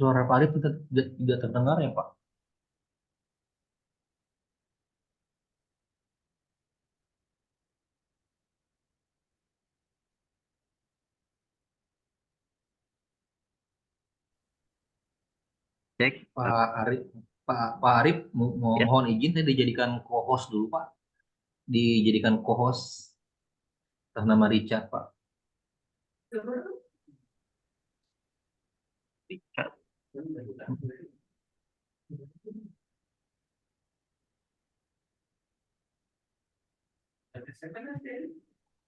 Suara Pak Arif tidak terdengar ya, Pak? Cek. Pak Arif, Pak Arif Ya. mohon izin saya dijadikan co-host dulu, Pak. Dijadikan co-host atas nama Richard, Pak.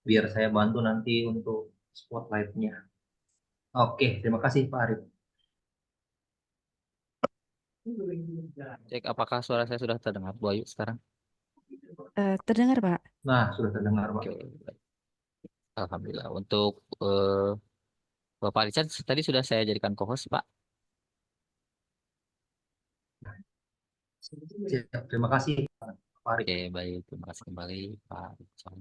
Biar saya bantu nanti untuk spotlight-nya. Oke, terima kasih Pak Arif. Cek apakah suara saya sudah terdengar, Bu Ayu sekarang? Terdengar, Pak. Nah, sudah terdengar, Pak. Oke, baik. Alhamdulillah. Untuk Bapak Richard tadi sudah saya jadikan co-host, Pak. Siap, terima kasih Pak Arif. Oke, baik. Terima kasih kembali, Pak Richard.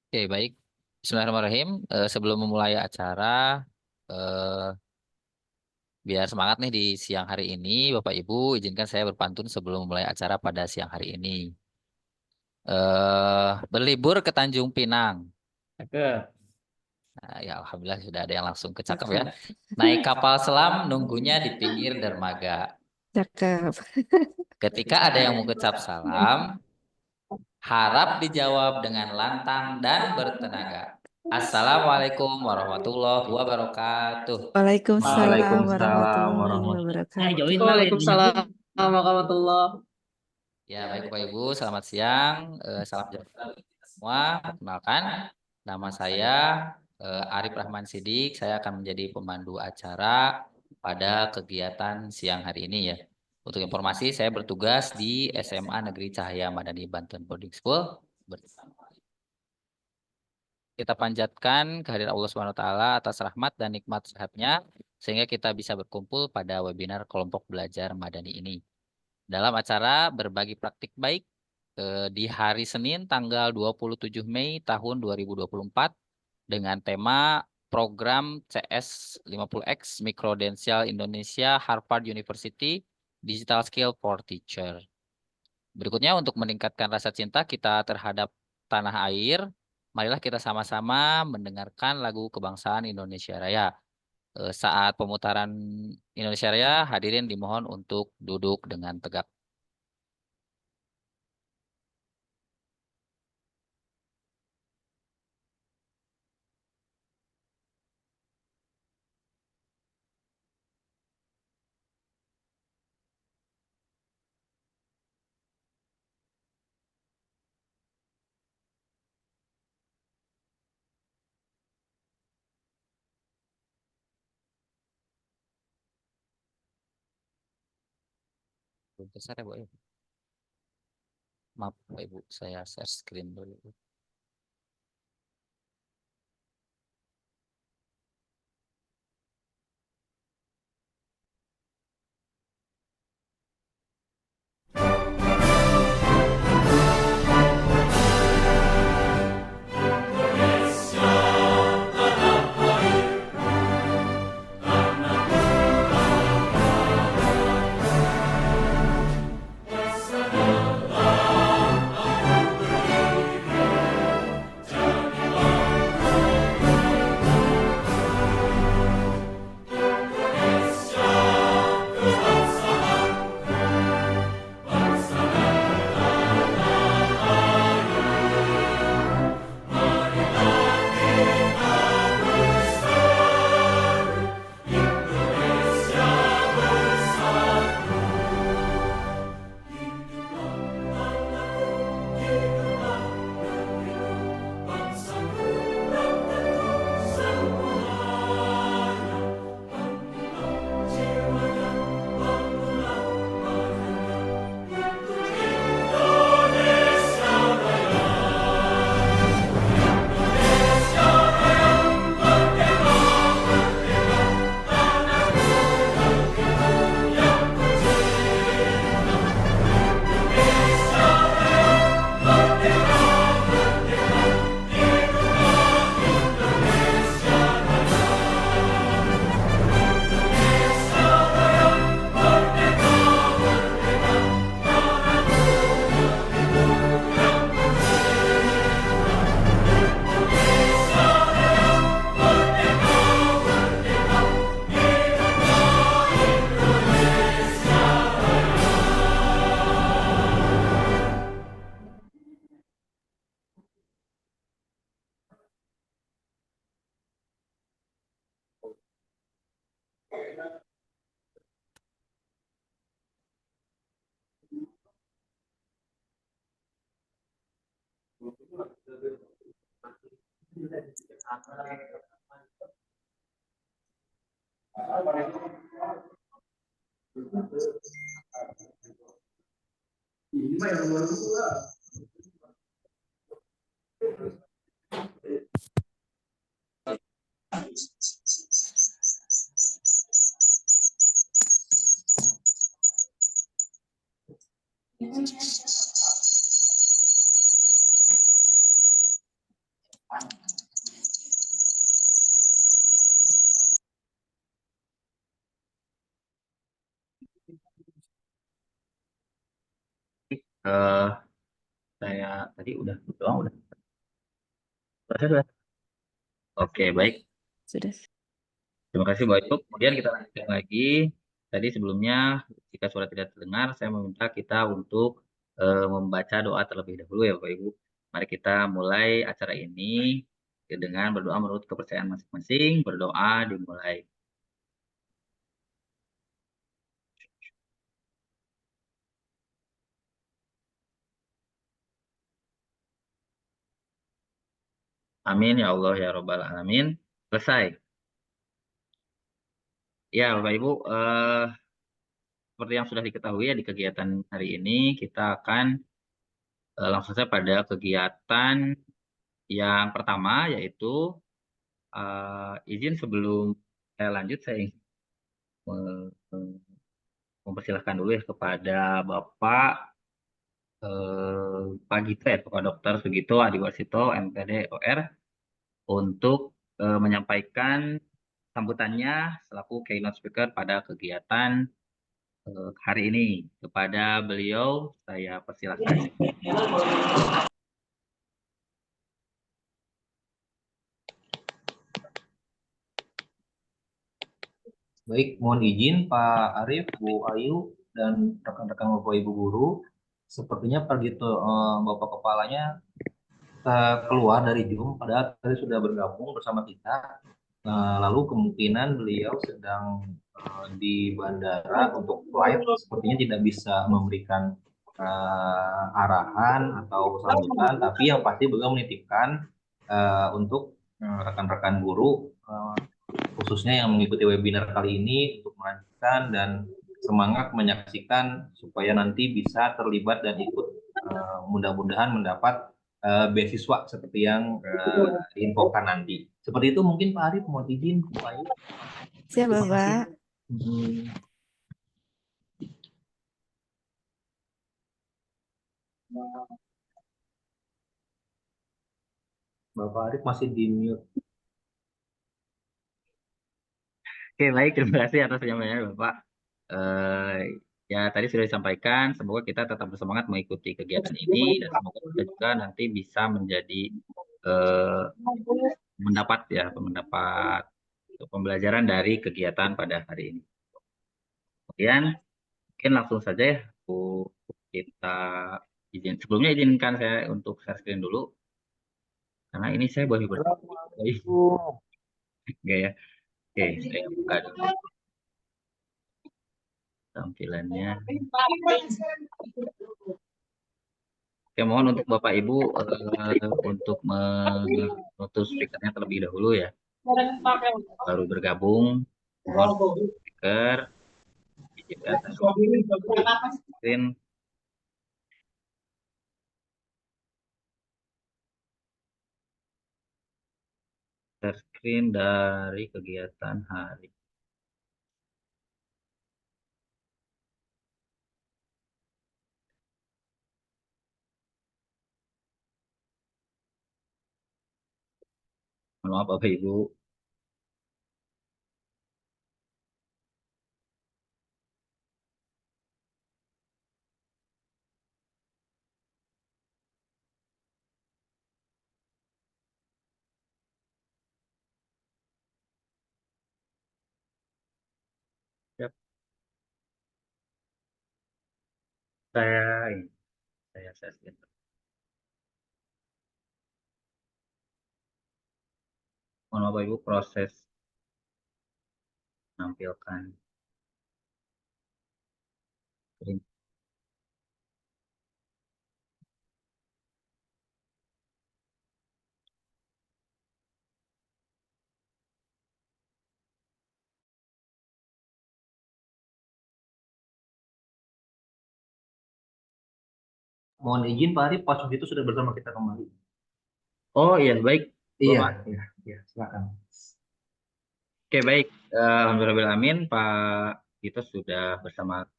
Oke, baik. Bismillahirrahmanirrahim. Sebelum memulai acara, eh, biar semangat nih di siang hari ini, Bapak Ibu, izinkan saya berpantun sebelum memulai acara pada siang hari ini. Berlibur ke Tanjung Pinang. Nah, ya Alhamdulillah sudah ada yang langsung kecakep ya. Naik kapal selam nunggunya di pinggir dermaga. Cakep. Ketika ada yang mengucap salam, harap dijawab dengan lantang dan bertenaga. Assalamualaikum warahmatullahi wabarakatuh. Waalaikumsalam Waalaikumsalam warahmatullahi warahmatullahi wabarakatuh. Waalaikumsalam warahmatullahi. Ya, baik Bapak Ibu, selamat siang. Salam sejahtera bagi kita semua. Perkenalkan, nama saya Arif Rahman Sidik. Saya akan menjadi pemandu acara pada kegiatan siang hari ini ya. Untuk informasi, saya bertugas di SMA Negeri Cahaya Madani Banten Boarding School. Kita panjatkan kehadiran Allah Subhanahu wa taala atas rahmat dan nikmat sehatnya sehingga kita bisa berkumpul pada webinar kelompok belajar Madani ini. Dalam acara berbagi praktik baik di hari Senin tanggal 27 Mei tahun 2024 dengan tema program CS 50X Microdensial Indonesia Harvard University Digital Skill for Teacher. Berikutnya untuk meningkatkan rasa cinta kita terhadap tanah air, marilah kita sama-sama mendengarkan lagu kebangsaan Indonesia Raya. Saat pemutaran Indonesia Raya, hadirin dimohon untuk duduk dengan tegak. Belum besar ya, Bu? Maaf, Bapak Ibu, saya share screen dulu. Eh, saya tadi udah doang udah. Proses sudah. Oke, baik. Sudah. Terima kasih Bapak Ibu. Kemudian kita lanjutkan lagi. Tadi sebelumnya, jika suara tidak terdengar, saya meminta kita untuk membaca doa terlebih dahulu ya Bapak Ibu. Mari kita mulai acara ini dengan berdoa menurut kepercayaan masing-masing. Berdoa dimulai. Amin ya Allah ya Robbal Alamin. Selesai. Ya Bapak Ibu, seperti yang sudah diketahui ya di kegiatan hari ini kita akan langsung saja pada kegiatan yang pertama yaitu izin sebelum saya lanjut saya ingin mempersilahkan dulu ya kepada Bapak Pak Gito ya Bapak Dokter Sugito Adiwasito MPD OR untuk menyampaikan sambutannya selaku keynote speaker pada kegiatan hari ini. Kepada beliau saya persilahkan. Baik, mohon izin Pak Arief, Bu Ayu, dan rekan-rekan Bapak Ibu guru. Sepertinya Pak Gito, Bapak Kepalanya keluar dari Zoom, padahal tadi sudah bergabung bersama kita. Lalu kemungkinan beliau sedang di bandara untuk flight, sepertinya tidak bisa memberikan arahan atau sambutan, tapi yang pasti beliau menitipkan untuk rekan-rekan guru, khususnya yang mengikuti webinar kali ini, untuk melanjutkan dan semangat menyaksikan supaya nanti bisa terlibat dan ikut mudah-mudahan mendapat beasiswa seperti yang diinfokan nanti. Seperti itu mungkin Pak Arif, mohon izin Pak Ayu. Siap, Terima kasih. Bapak. Bapak Arif masih di mute. Oke, baik. Terima kasih atas penyampaiannya Bapak. Eh, ya, tadi sudah disampaikan. Semoga kita tetap bersemangat mengikuti kegiatan ini dan semoga kita juga nanti bisa menjadi eh, mendapat pembelajaran dari kegiatan pada hari ini. Kemudian mungkin langsung saja ya, kita izin. Sebelumnya izinkan saya untuk share screen dulu, karena ini saya boleh enggak ya. Oke, saya buka dulu tampilannya. Oke, mohon untuk Bapak Ibu untuk menutup speakernya terlebih dahulu ya. Baru bergabung, mohon speaker, izinkan saya screen. Share screen dari kegiatan hari. Mohon maaf Bapak Ibu. Siap. Saya ini, saya share screen. Mohon maaf Bapak Ibu, proses menampilkan screen. mohon izin Pak Arif, Pak Sugito sudah bersama kita kembali. Oh iya, baik. Iya, Bapak. iya, silakan. Oke, baik. Alhamdulillahirrahmanirrahim, Pak Gito sudah bersama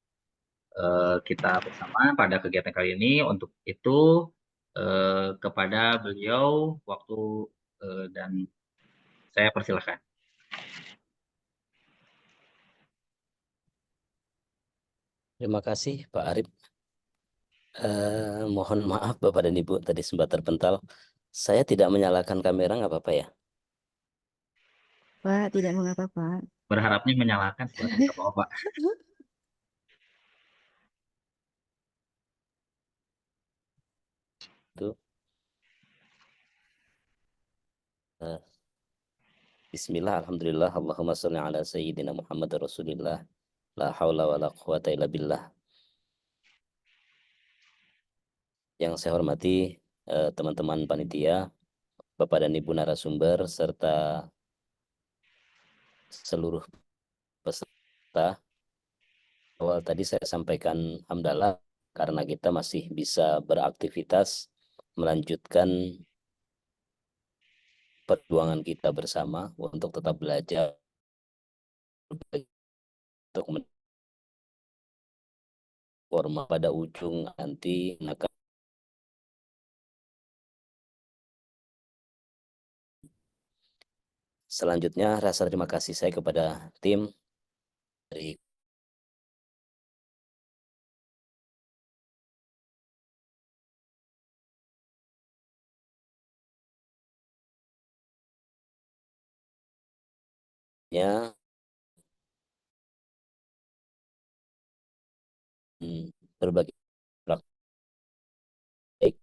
kita bersama pada kegiatan kali ini. Untuk itu, kepada beliau, waktu dan saya persilahkan. Terima kasih Pak Arif. Mohon maaf Bapak dan Ibu tadi sempat terpental. Saya tidak menyalakan kamera nggak apa-apa ya? Pak, tidak mengapa, Pak. Berharapnya menyalakan seperti apa, Pak. Itu. Bismillah, alhamdulillah, Allahumma sholli ala sayyidina Muhammad Rasulillah. La haula wa la quwata illa billah. Yang saya hormati teman-teman panitia, Bapak dan Ibu narasumber, serta seluruh peserta. Awal tadi saya sampaikan hamdalah karena kita masih bisa beraktivitas melanjutkan perjuangan kita bersama untuk tetap belajar untuk forma pada ujung nanti. Selanjutnya rasa terima kasih saya kepada tim dari berbagai praktik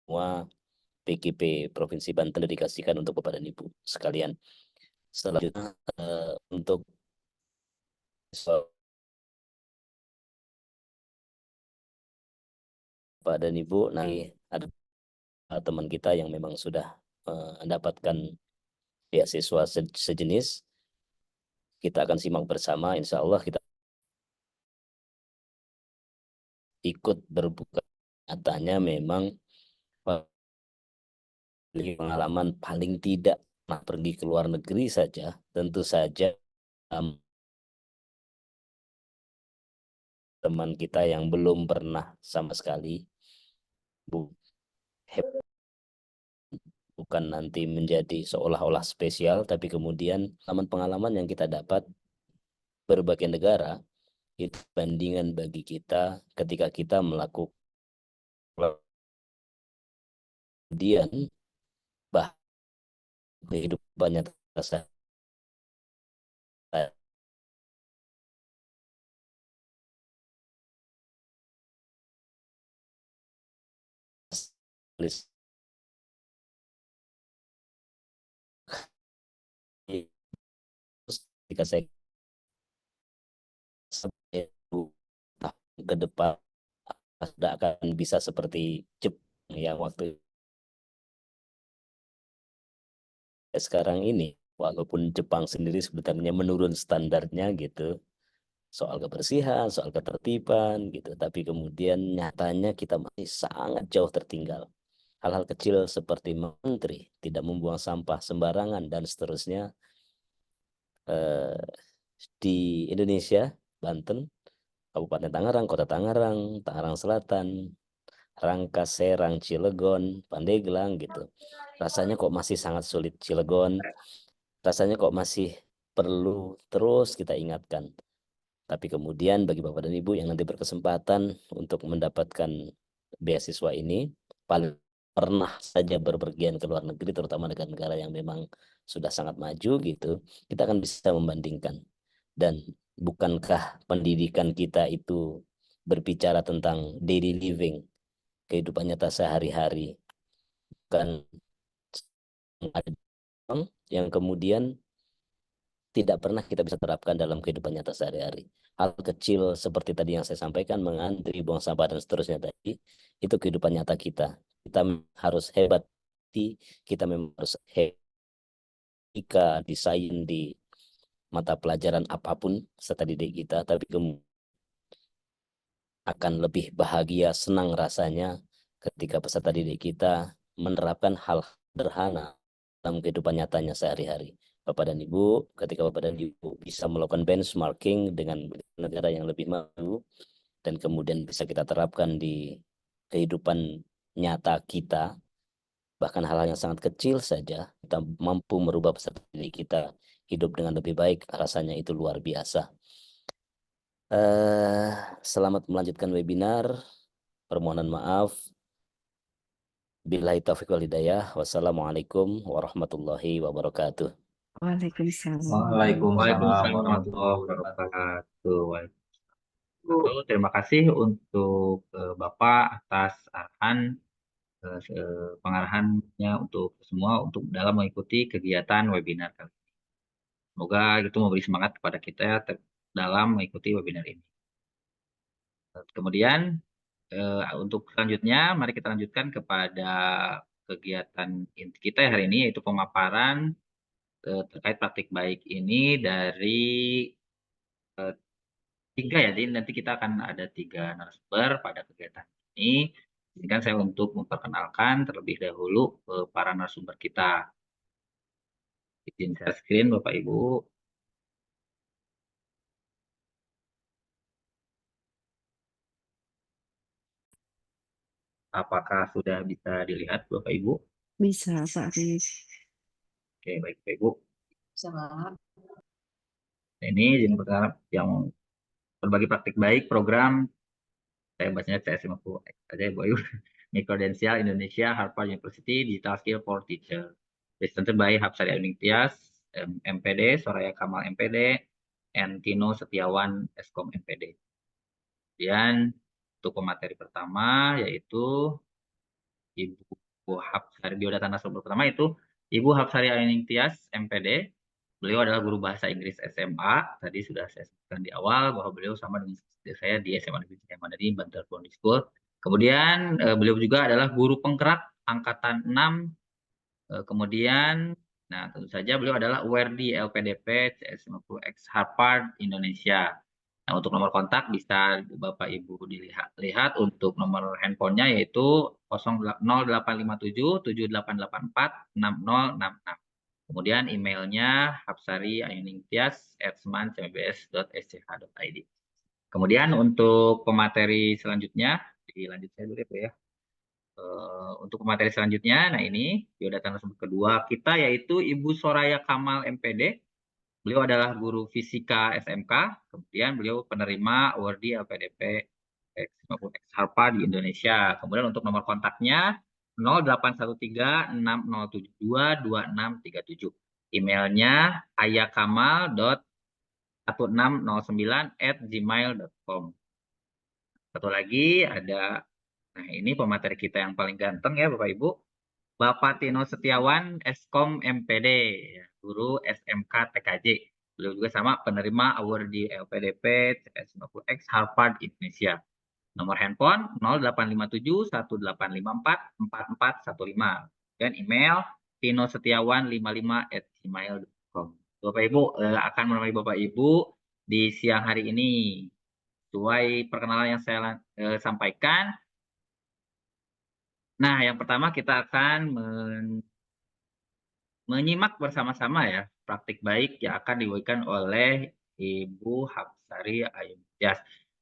semua PKP Provinsi Banten dedikasikan untuk Bapak dan Ibu sekalian. Selanjutnya untuk Bapak dan Ibu, nanti ada teman kita yang memang sudah mendapatkan beasiswa sejenis. Kita akan simak bersama, insya Allah kita ikut berbuka. Nyatanya memang pengalaman paling tidak pergi ke luar negeri saja, tentu saja teman kita yang belum pernah sama sekali, bukan nanti menjadi seolah-olah spesial, tapi kemudian pengalaman yang kita dapat berbagai negara itu bandingan bagi kita ketika kita melakukan kemudian kehidupannya terasa ketika saya ke depan tidak akan bisa seperti Jepang yang waktu sekarang ini, walaupun Jepang sendiri sebenarnya menurun standarnya gitu soal kebersihan, soal ketertiban gitu, tapi kemudian nyatanya kita masih sangat jauh tertinggal. Hal-hal kecil seperti menteri tidak membuang sampah sembarangan dan seterusnya di Indonesia, Banten, Kabupaten Tangerang, Kota Tangerang, Tangerang Selatan, Rangkas, Serang, Cilegon, Pandeglang gitu. Rasanya kok masih sangat sulit. Cilegon, rasanya kok masih perlu terus kita ingatkan. Tapi kemudian bagi Bapak dan Ibu yang nanti berkesempatan untuk mendapatkan beasiswa ini, paling pernah saja berpergian ke luar negeri, terutama negara-negara yang memang sudah sangat maju gitu, kita akan bisa membandingkan. Dan bukankah pendidikan kita itu berbicara tentang daily living, kehidupan nyata sehari-hari, bukan yang kemudian tidak pernah kita bisa terapkan dalam kehidupan nyata sehari-hari. Hal kecil seperti tadi yang saya sampaikan, mengantri, buang sampah, dan seterusnya tadi, itu kehidupan nyata kita. Kita harus hebat, kita memang harus hebat jika desain di mata pelajaran apapun serta didik kita, tapi kemudian akan lebih bahagia, senang rasanya ketika peserta didik kita menerapkan hal sederhana dalam kehidupan nyatanya sehari-hari. Bapak dan Ibu, ketika Bapak dan Ibu bisa melakukan benchmarking dengan negara yang lebih maju, dan kemudian bisa kita terapkan di kehidupan nyata kita, bahkan hal-hal yang sangat kecil saja, kita mampu merubah peserta didik kita hidup dengan lebih baik, rasanya itu luar biasa. Selamat melanjutkan webinar. Permohonan maaf. Billahi taufiq wal hidayah. Wassalamualaikum warahmatullahi wabarakatuh. Waalaikumsalam. Waalaikumsalam Waalaikumsalam warahmatullahi warahmatullahi wabarakatuh. wabarakatuh. Terima kasih untuk Bapak atas arahan pengarahannya untuk semua untuk dalam mengikuti kegiatan webinar kali ini. Semoga itu memberi semangat kepada kita dalam mengikuti webinar ini. Kemudian untuk selanjutnya, mari kita lanjutkan kepada kegiatan inti kita hari ini, yaitu pemaparan terkait praktik baik ini dari tiga ya. Jadi nanti kita akan ada 3 narasumber pada kegiatan ini. Izinkan saya untuk memperkenalkan terlebih dahulu para narasumber kita. Izin share screen Bapak Ibu. Apakah sudah bisa dilihat Bapak Ibu? Bisa, Pak Arif. Oke, baik Bapak Ibu. Sama. Ini izin perkenalan yang berbagi praktik baik program, saya bacanya CS50 aja ya Bu Ayu. Mikrodensial Indonesia Harvard University Digital Skill for Teacher. Presented by Hapsari Ayuning Tias, MPD, Soraya Kamal MPD, and Tino Setiawan Eskom MPD. Kemudian untuk pemateri pertama yaitu Ibu Hapsari, biodata narasumber pertama itu Ibu Hapsari Ayuning Tias MPD. Beliau adalah guru bahasa Inggris SMA. Tadi sudah saya sebutkan di awal bahwa beliau sama dengan saya di SMA Negeri Jaya Mandani, Bantar Boarding School. Kemudian beliau juga adalah guru penggerak angkatan 6. Kemudian, nah tentu saja beliau adalah WRD LPDP CS50X Harvard Indonesia. Nah untuk nomor kontak bisa Bapak Ibu lihat untuk nomor handphonenya yaitu 0857 7884 6066. Kemudian emailnya hapsari@seman.cmbs.sch.id. Kemudian untuk pemateri selanjutnya, dilanjut saya dulu ya. Untuk pemateri selanjutnya, nah ini biodata narasumber kedua kita yaitu Ibu Soraya Kamal MPD. Beliau adalah guru fisika SMK, kemudian beliau penerima awardee LPDP X50X Harvard di Indonesia. Kemudian untuk nomor kontaknya 0813-6072-2637. Emailnya ayakamal.1609@gmail.com. Satu lagi ada, nah ini pemateri kita yang paling ganteng ya Bapak Ibu. Bapak Tino Setiawan Eskom MPD, guru SMK TKJ. Beliau juga sama penerima award di LPDP CS50X Harvard Indonesia. Nomor handphone 0857 1854 4415. Dan email tinosetiawan55@gmail.com. Bapak Ibu akan menemani Bapak Ibu di siang hari ini. Sesuai perkenalan yang saya sampaikan. Nah, yang pertama kita akan menyimak bersama-sama ya praktik baik yang akan diberikan oleh Ibu Hapsari Ayuning Tias.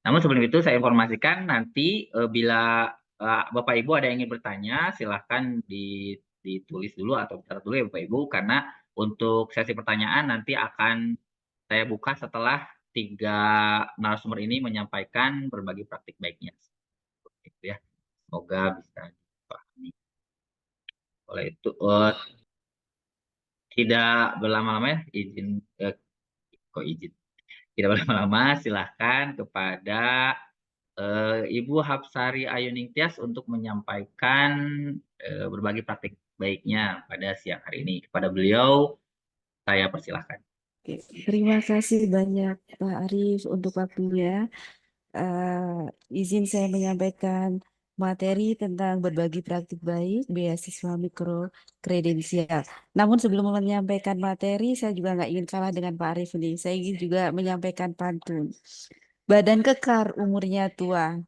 Namun sebelum itu saya informasikan nanti bila Bapak Ibu ada yang ingin bertanya silahkan ditulis dulu atau bicara dulu ya Bapak Ibu, karena untuk sesi pertanyaan nanti akan saya buka setelah 3 narasumber ini menyampaikan berbagi praktik baiknya. Itu ya. Semoga bisa dipahami. Oleh itu tidak berlama-lama ya, tidak berlama-lama silahkan kepada Ibu Hapsari Ayuning Tias untuk menyampaikan berbagi praktik baiknya pada siang hari ini. Kepada beliau saya persilahkan. Oke, terima kasih banyak Pak Arif untuk waktunya. Izin saya menyampaikan materi tentang berbagi praktik baik beasiswa mikro kredensial. Namun sebelum menyampaikan materi, saya juga nggak ingin kalah dengan Pak Arif ini. Saya ingin juga menyampaikan pantun. Badan kekar umurnya tua,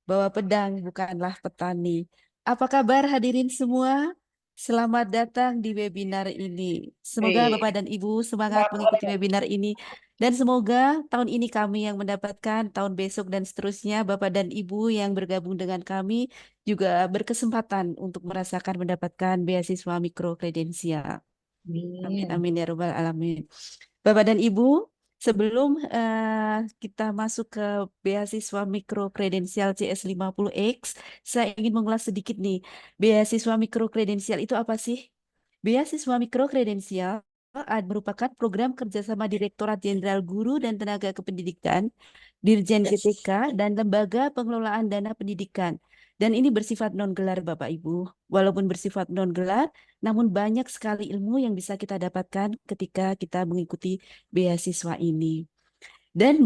bawa pedang bukanlah petani. Apa kabar hadirin semua? Selamat datang di webinar ini. Semoga Bapak dan Ibu semangat mengikuti webinar ini. Dan semoga tahun ini kami yang mendapatkan, tahun besok dan seterusnya Bapak dan Ibu yang bergabung dengan kami juga berkesempatan untuk merasakan mendapatkan beasiswa mikro kredensial. Amin, amin ya Rabbal Alamin. Bapak dan Ibu, sebelum kita masuk ke beasiswa mikro kredensial CS50X, saya ingin mengulas sedikit nih. Beasiswa mikro kredensial itu apa sih? Beasiswa mikro kredensial merupakan program kerjasama Direktorat Jenderal Guru dan Tenaga Kependidikan, Dirjen GTK, dan Lembaga Pengelolaan Dana Pendidikan. Dan ini bersifat non-gelar Bapak Ibu. Walaupun bersifat non-gelar, namun banyak sekali ilmu yang bisa kita dapatkan ketika kita mengikuti beasiswa ini. Dan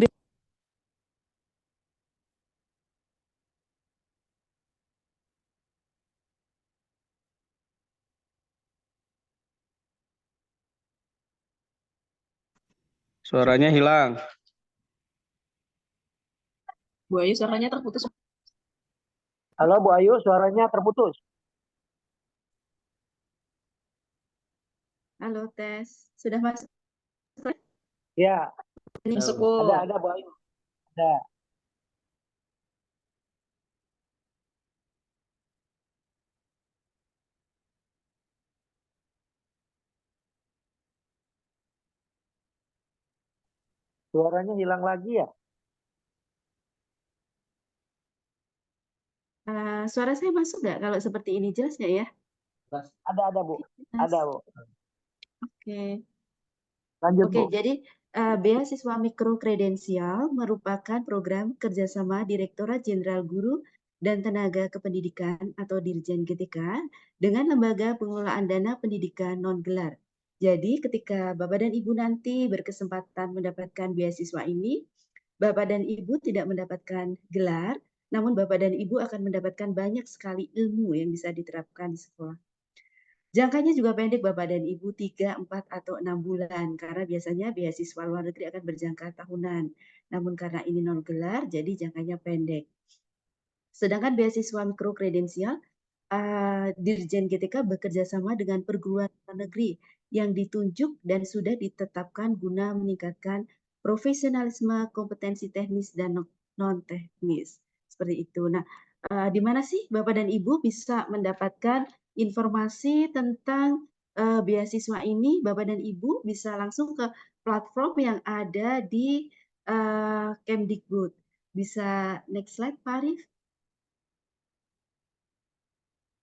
Suaranya hilang. Bu Ayu suaranya terputus. Halo Bu Ayu, suaranya terputus. halo tes, sudah masuk? Ya, Masuk, Bu. ada Bu Ayu. Ada. Suaranya hilang lagi ya? Suara saya masuk nggak kalau seperti ini? Jelas nggak ya? Ada Bu. Ada Bu. Oke. Lanjut Oke, Bu. jadi beasiswa mikro kredensial merupakan program kerjasama Direktorat Jenderal Guru dan Tenaga Kependidikan atau Dirjen GTK dengan Lembaga Pengelolaan Dana Pendidikan Non-Gelar. Jadi ketika Bapak dan Ibu nanti berkesempatan mendapatkan beasiswa ini, Bapak dan Ibu tidak mendapatkan gelar, namun Bapak dan Ibu akan mendapatkan banyak sekali ilmu yang bisa diterapkan di sekolah. Jangkanya juga pendek Bapak dan Ibu, 3, 4, atau 6 bulan, karena biasanya beasiswa luar negeri akan berjangka tahunan. Namun karena ini non-gelar, jadi jangkanya pendek. Sedangkan beasiswa mikro kredensial, Dirjen GTK bekerja sama dengan perguruan luar negeri yang ditunjuk dan sudah ditetapkan guna meningkatkan profesionalisme, kompetensi teknis, dan non-teknis. Seperti itu. Nah, di mana sih Bapak dan Ibu bisa mendapatkan informasi tentang beasiswa ini? Bapak dan Ibu bisa langsung ke platform yang ada di Kemdikbud. Bisa next slide, Pak Arif.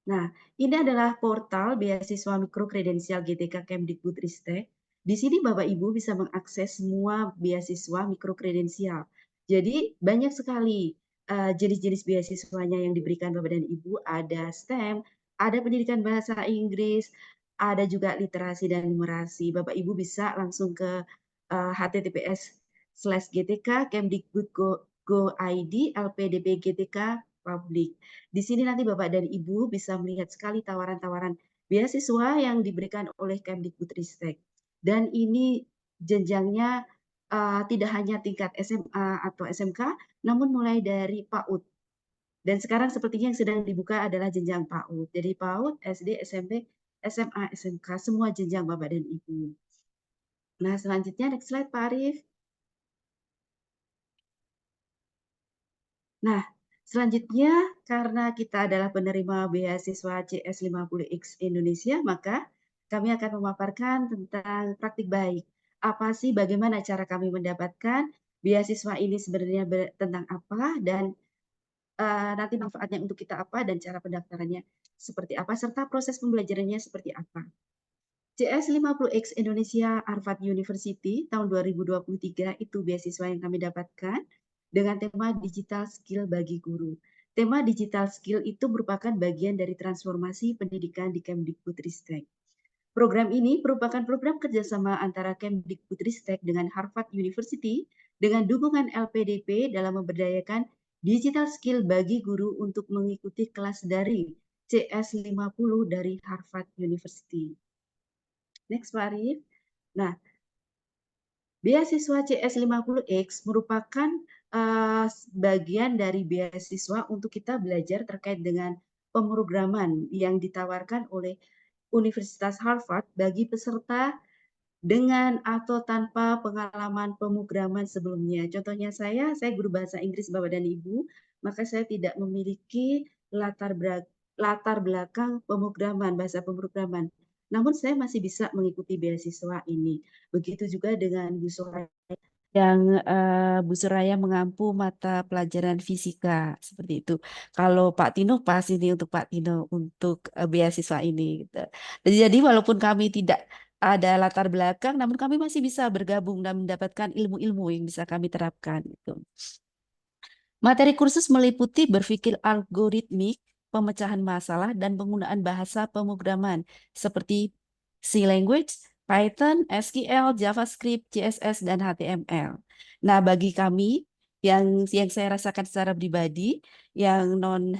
Nah, ini adalah portal beasiswa mikro kredensial GTK Kemdikbudristek. Di sini Bapak Ibu bisa mengakses semua beasiswa mikro kredensial. Jadi banyak sekali jenis-jenis beasiswanya yang diberikan Bapak dan Ibu. Ada STEM, ada pendidikan bahasa Inggris, ada juga literasi dan numerasi. Bapak Ibu bisa langsung ke https://gtk.kemdikbud.go.id LPDP GTK Publik. Di sini nanti Bapak dan Ibu bisa melihat sekali tawaran-tawaran beasiswa yang diberikan oleh Kemdikbudristek. Dan ini jenjangnya tidak hanya tingkat SMA atau SMK, namun mulai dari PAUD. Dan sekarang sepertinya yang sedang dibuka adalah jenjang PAUD. Jadi PAUD, SD, SMP, SMA, SMK, semua jenjang Bapak dan Ibu. Nah, selanjutnya next slide Pak Arif. Nah, selanjutnya, karena kita adalah penerima beasiswa CS50X Indonesia, maka kami akan memaparkan tentang praktik baik. Apa sih, bagaimana cara kami mendapatkan beasiswa ini sebenarnya tentang apa, dan nanti manfaatnya untuk kita apa, dan cara pendaftarannya seperti apa, serta proses pembelajarannya seperti apa. CS50X Indonesia Harvard University tahun 2023 itu beasiswa yang kami dapatkan dengan tema Digital Skill bagi Guru. Tema Digital Skill itu merupakan bagian dari transformasi pendidikan di Kemdikbudristek. Program ini merupakan program kerjasama antara Kemdikbudristek dengan Harvard University dengan dukungan LPDP dalam memberdayakan digital skill bagi guru untuk mengikuti kelas daring CS50 dari Harvard University. Next, Pak Arif. Nah, beasiswa CS50X merupakan bagian dari beasiswa untuk kita belajar terkait dengan pemrograman yang ditawarkan oleh Universitas Harvard bagi peserta dengan atau tanpa pengalaman pemrograman sebelumnya. Contohnya saya guru bahasa Inggris Bapak dan Ibu, maka saya tidak memiliki latar belakang pemrograman, bahasa pemrograman. Namun saya masih bisa mengikuti beasiswa ini. Begitu juga dengan Bu Soraya yang Bu Soraya mengampu mata pelajaran fisika seperti itu. Kalau Pak Tino pas ini untuk Pak Tino untuk beasiswa ini. Gitu. Jadi walaupun kami tidak ada latar belakang, namun kami masih bisa bergabung dan mendapatkan ilmu-ilmu yang bisa kami terapkan. Gitu. Materi kursus meliputi berpikir algoritmik, pemecahan masalah, dan penggunaan bahasa pemrograman seperti C language, Python, SQL, JavaScript, CSS, dan HTML. Nah, bagi kami yang saya rasakan secara pribadi, yang non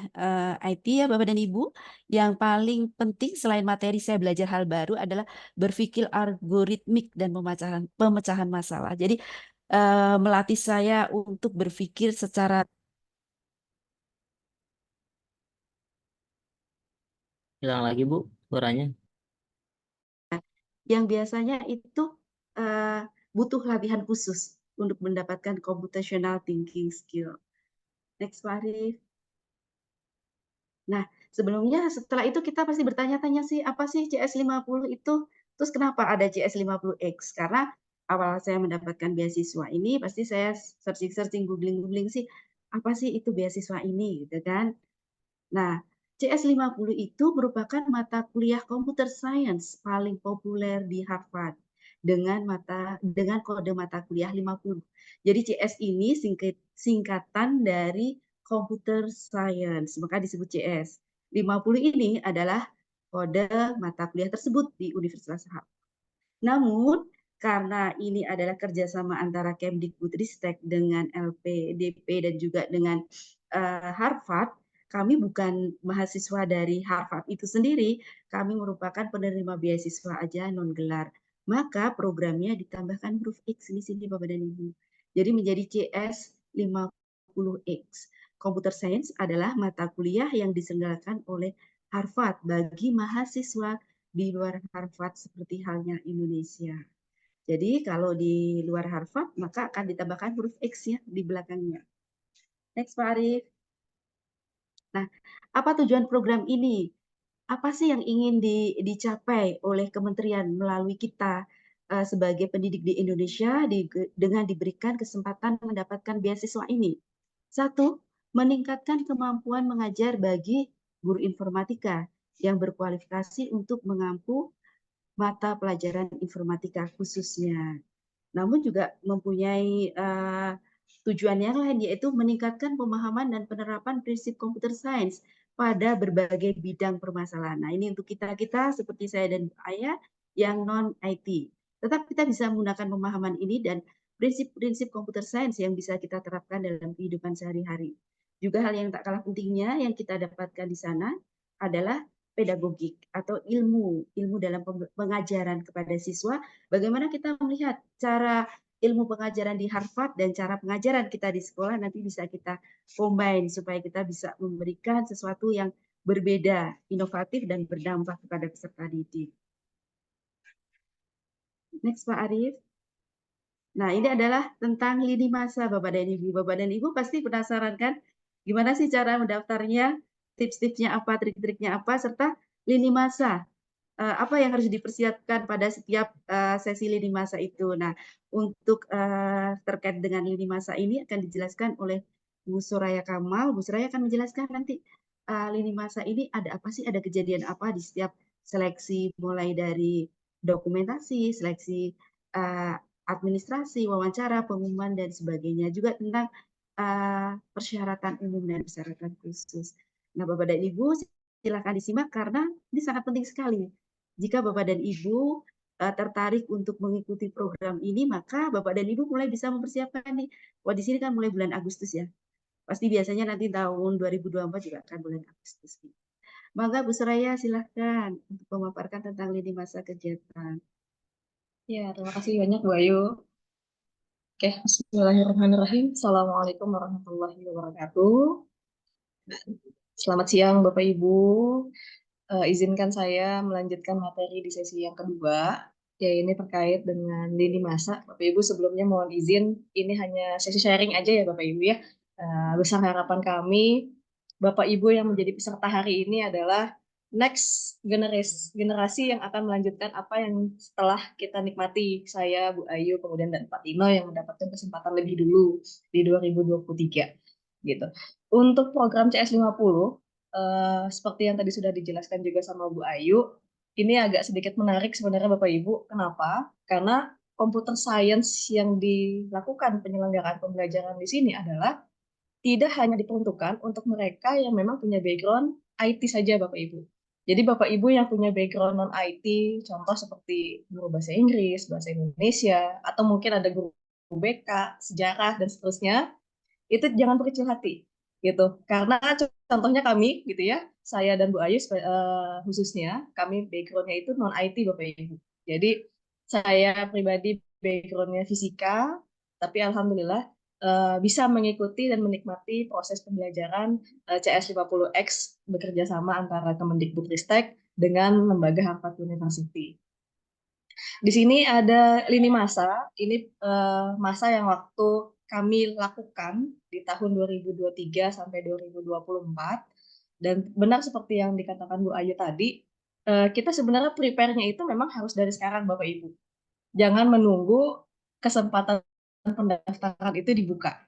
IT ya Bapak dan Ibu, yang paling penting selain materi saya belajar hal baru adalah berpikir algoritmik dan pemecahan masalah. Jadi melatih saya untuk berpikir secara Hilang lagi Bu suaranya. yang biasanya itu butuh latihan khusus untuk mendapatkan computational thinking skill. Next, Pak Arif. Nah, sebelumnya setelah itu kita pasti bertanya-tanya sih, apa sih CS50 itu? Terus kenapa ada CS50X? Karena awal saya mendapatkan beasiswa ini, pasti saya searching, googling sih, apa sih itu beasiswa ini, gitu kan? Nah, CS50 itu merupakan mata kuliah computer science paling populer di Harvard dengan kode mata kuliah 50. Jadi CS ini singkatan dari computer science, maka disebut CS. 50 ini adalah kode mata kuliah tersebut di Universitas Harvard. Namun, karena ini adalah kerjasama antara Kemdikbudristek dengan LPDP dan juga dengan Harvard, kami bukan mahasiswa dari Harvard itu sendiri, kami merupakan penerima beasiswa aja non-gelar. Maka programnya ditambahkan huruf X di sini Bapak dan Ibu. Jadi menjadi CS 50X. Computer Science adalah mata kuliah yang diselenggarakan oleh Harvard bagi mahasiswa di luar Harvard seperti halnya Indonesia. Jadi kalau di luar Harvard maka akan ditambahkan huruf X ya di belakangnya. Next Pak Arif. Nah, apa tujuan program ini? Apa sih yang ingin dicapai oleh kementerian melalui kita sebagai pendidik di Indonesia dengan diberikan kesempatan mendapatkan beasiswa ini? Satu, meningkatkan kemampuan mengajar bagi guru informatika yang berkualifikasi untuk mengampu mata pelajaran informatika khususnya. Namun juga mempunyai tujuan yang lain, yaitu meningkatkan pemahaman dan penerapan prinsip computer science pada berbagai bidang permasalahan. Nah, ini untuk kita-kita seperti saya dan Ayah yang non-IT. Tetap kita bisa menggunakan pemahaman ini dan prinsip-prinsip computer science yang bisa kita terapkan dalam kehidupan sehari-hari. Juga hal yang tak kalah pentingnya yang kita dapatkan di sana adalah pedagogik atau ilmu dalam pengajaran kepada siswa. Bagaimana kita melihat cara ilmu pengajaran di Harvard dan cara pengajaran kita di sekolah nanti bisa kita combine supaya kita bisa memberikan sesuatu yang berbeda, inovatif dan berdampak kepada peserta didik. Next Pak Arif. Nah, ini adalah tentang lini masa Bapak dan Ibu. Bapak dan Ibu pasti penasaran kan gimana sih cara mendaftarnya, tips-tipsnya apa, trik-triknya apa, serta lini masa. Apa yang harus dipersiapkan pada setiap sesi lini masa itu. Nah, untuk terkait dengan lini masa ini akan dijelaskan oleh Bu Soraya Kamal. Bu Soraya akan menjelaskan nanti lini masa ini ada apa sih, ada kejadian apa di setiap seleksi, mulai dari dokumentasi, seleksi administrasi, wawancara, pengumuman, dan sebagainya. Juga tentang persyaratan umum dan persyaratan khusus. Nah, Bapak dan Ibu, silakan disimak karena ini sangat penting sekali. Jika Bapak dan Ibu tertarik untuk mengikuti program ini, maka Bapak dan Ibu mulai bisa mempersiapkan nih. Wah, di sini kan mulai bulan Agustus ya. Pasti biasanya nanti tahun 2024 juga akan bulan Agustus. Maka Bu Soraya silahkan untuk memaparkan tentang lini masa kegiatan. Ya, terima kasih banyak Bu Ayu. Oke, bismillahirrahmanirrahim. Assalamualaikum warahmatullahi wabarakatuh. Selamat siang Bapak Ibu. Izinkan saya melanjutkan materi di sesi yang kedua, ya ini terkait dengan lini masa. Bapak Ibu sebelumnya mohon izin, ini hanya sesi sharing aja ya Bapak Ibu ya. Besar harapan kami, Bapak Ibu yang menjadi peserta hari ini adalah next generasi yang akan melanjutkan apa yang setelah kita nikmati, saya, Bu Ayu, kemudian dan Pak Tino yang mendapatkan kesempatan lebih dulu di 2023. Gitu. Untuk program CS50, seperti yang tadi sudah dijelaskan juga sama Bu Ayu, ini agak sedikit menarik sebenarnya Bapak Ibu. Kenapa? Karena computer science yang dilakukan penyelenggaraan pembelajaran di sini adalah tidak hanya diperuntukkan untuk mereka yang memang punya background IT saja Bapak Ibu. Jadi Bapak Ibu yang punya background non-IT, contoh seperti guru bahasa Inggris, bahasa Indonesia, atau mungkin ada guru BK, sejarah, dan seterusnya, itu jangan berkecil hati gitu, karena contohnya kami gitu ya, saya dan Bu Ayu khususnya kami backgroundnya itu non IT Bapak Ibu. Jadi saya pribadi backgroundnya fisika, tapi alhamdulillah bisa mengikuti dan menikmati proses pembelajaran CS50X bekerja sama antara Kemendikbudristek dengan lembaga Harvard University. Di sini ada lini masa, ini masa yang waktu kami lakukan di tahun 2023 sampai 2024. Dan benar seperti yang dikatakan Bu Ayu tadi, kita sebenarnya prepare-nya itu memang harus dari sekarang Bapak Ibu. Jangan menunggu kesempatan pendaftaran itu dibuka.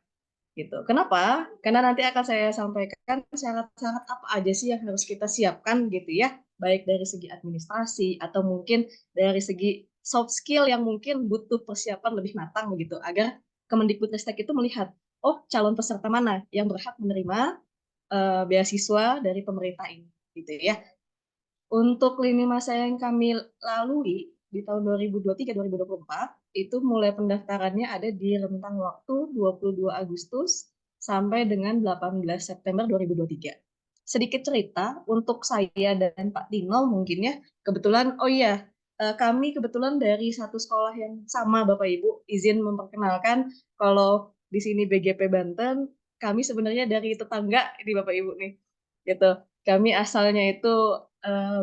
Gitu. Kenapa? Karena nanti akan saya sampaikan syarat-syarat apa aja sih yang harus kita siapkan gitu ya, baik dari segi administrasi atau mungkin dari segi soft skill yang mungkin butuh persiapan lebih matang begitu, agar Kemendikbudristek itu melihat, oh calon peserta mana yang berhak menerima beasiswa dari pemerintah ini, gitu ya. Untuk lini masa yang kami lalui di tahun 2023-2024, itu mulai pendaftarannya ada di rentang waktu 22 Agustus sampai dengan 18 September 2023. Sedikit cerita untuk saya dan Pak Tino mungkin ya, kebetulan, oh iya, kami kebetulan dari satu sekolah yang sama Bapak Ibu, izin memperkenalkan kalau di sini BGP Banten, kami sebenarnya dari tetangga di Bapak Ibu nih, gitu. Kami asalnya itu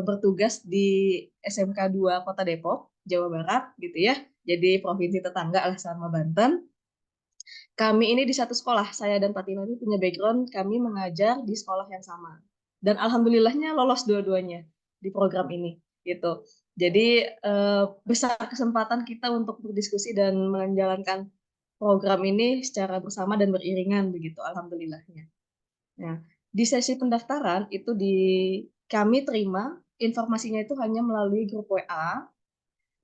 bertugas di SMK 2 Kota Depok, Jawa Barat gitu ya. Jadi provinsi tetangga lah sama Banten. Kami ini di satu sekolah, saya dan Pak Tino ini punya background, kami mengajar di sekolah yang sama. Dan alhamdulillahnya lolos dua-duanya di program ini gitu. Jadi besar kesempatan kita untuk berdiskusi dan menjalankan program ini secara bersama dan beriringan begitu, alhamdulillahnya. Nah, di sesi pendaftaran itu kami terima informasinya itu hanya melalui grup WA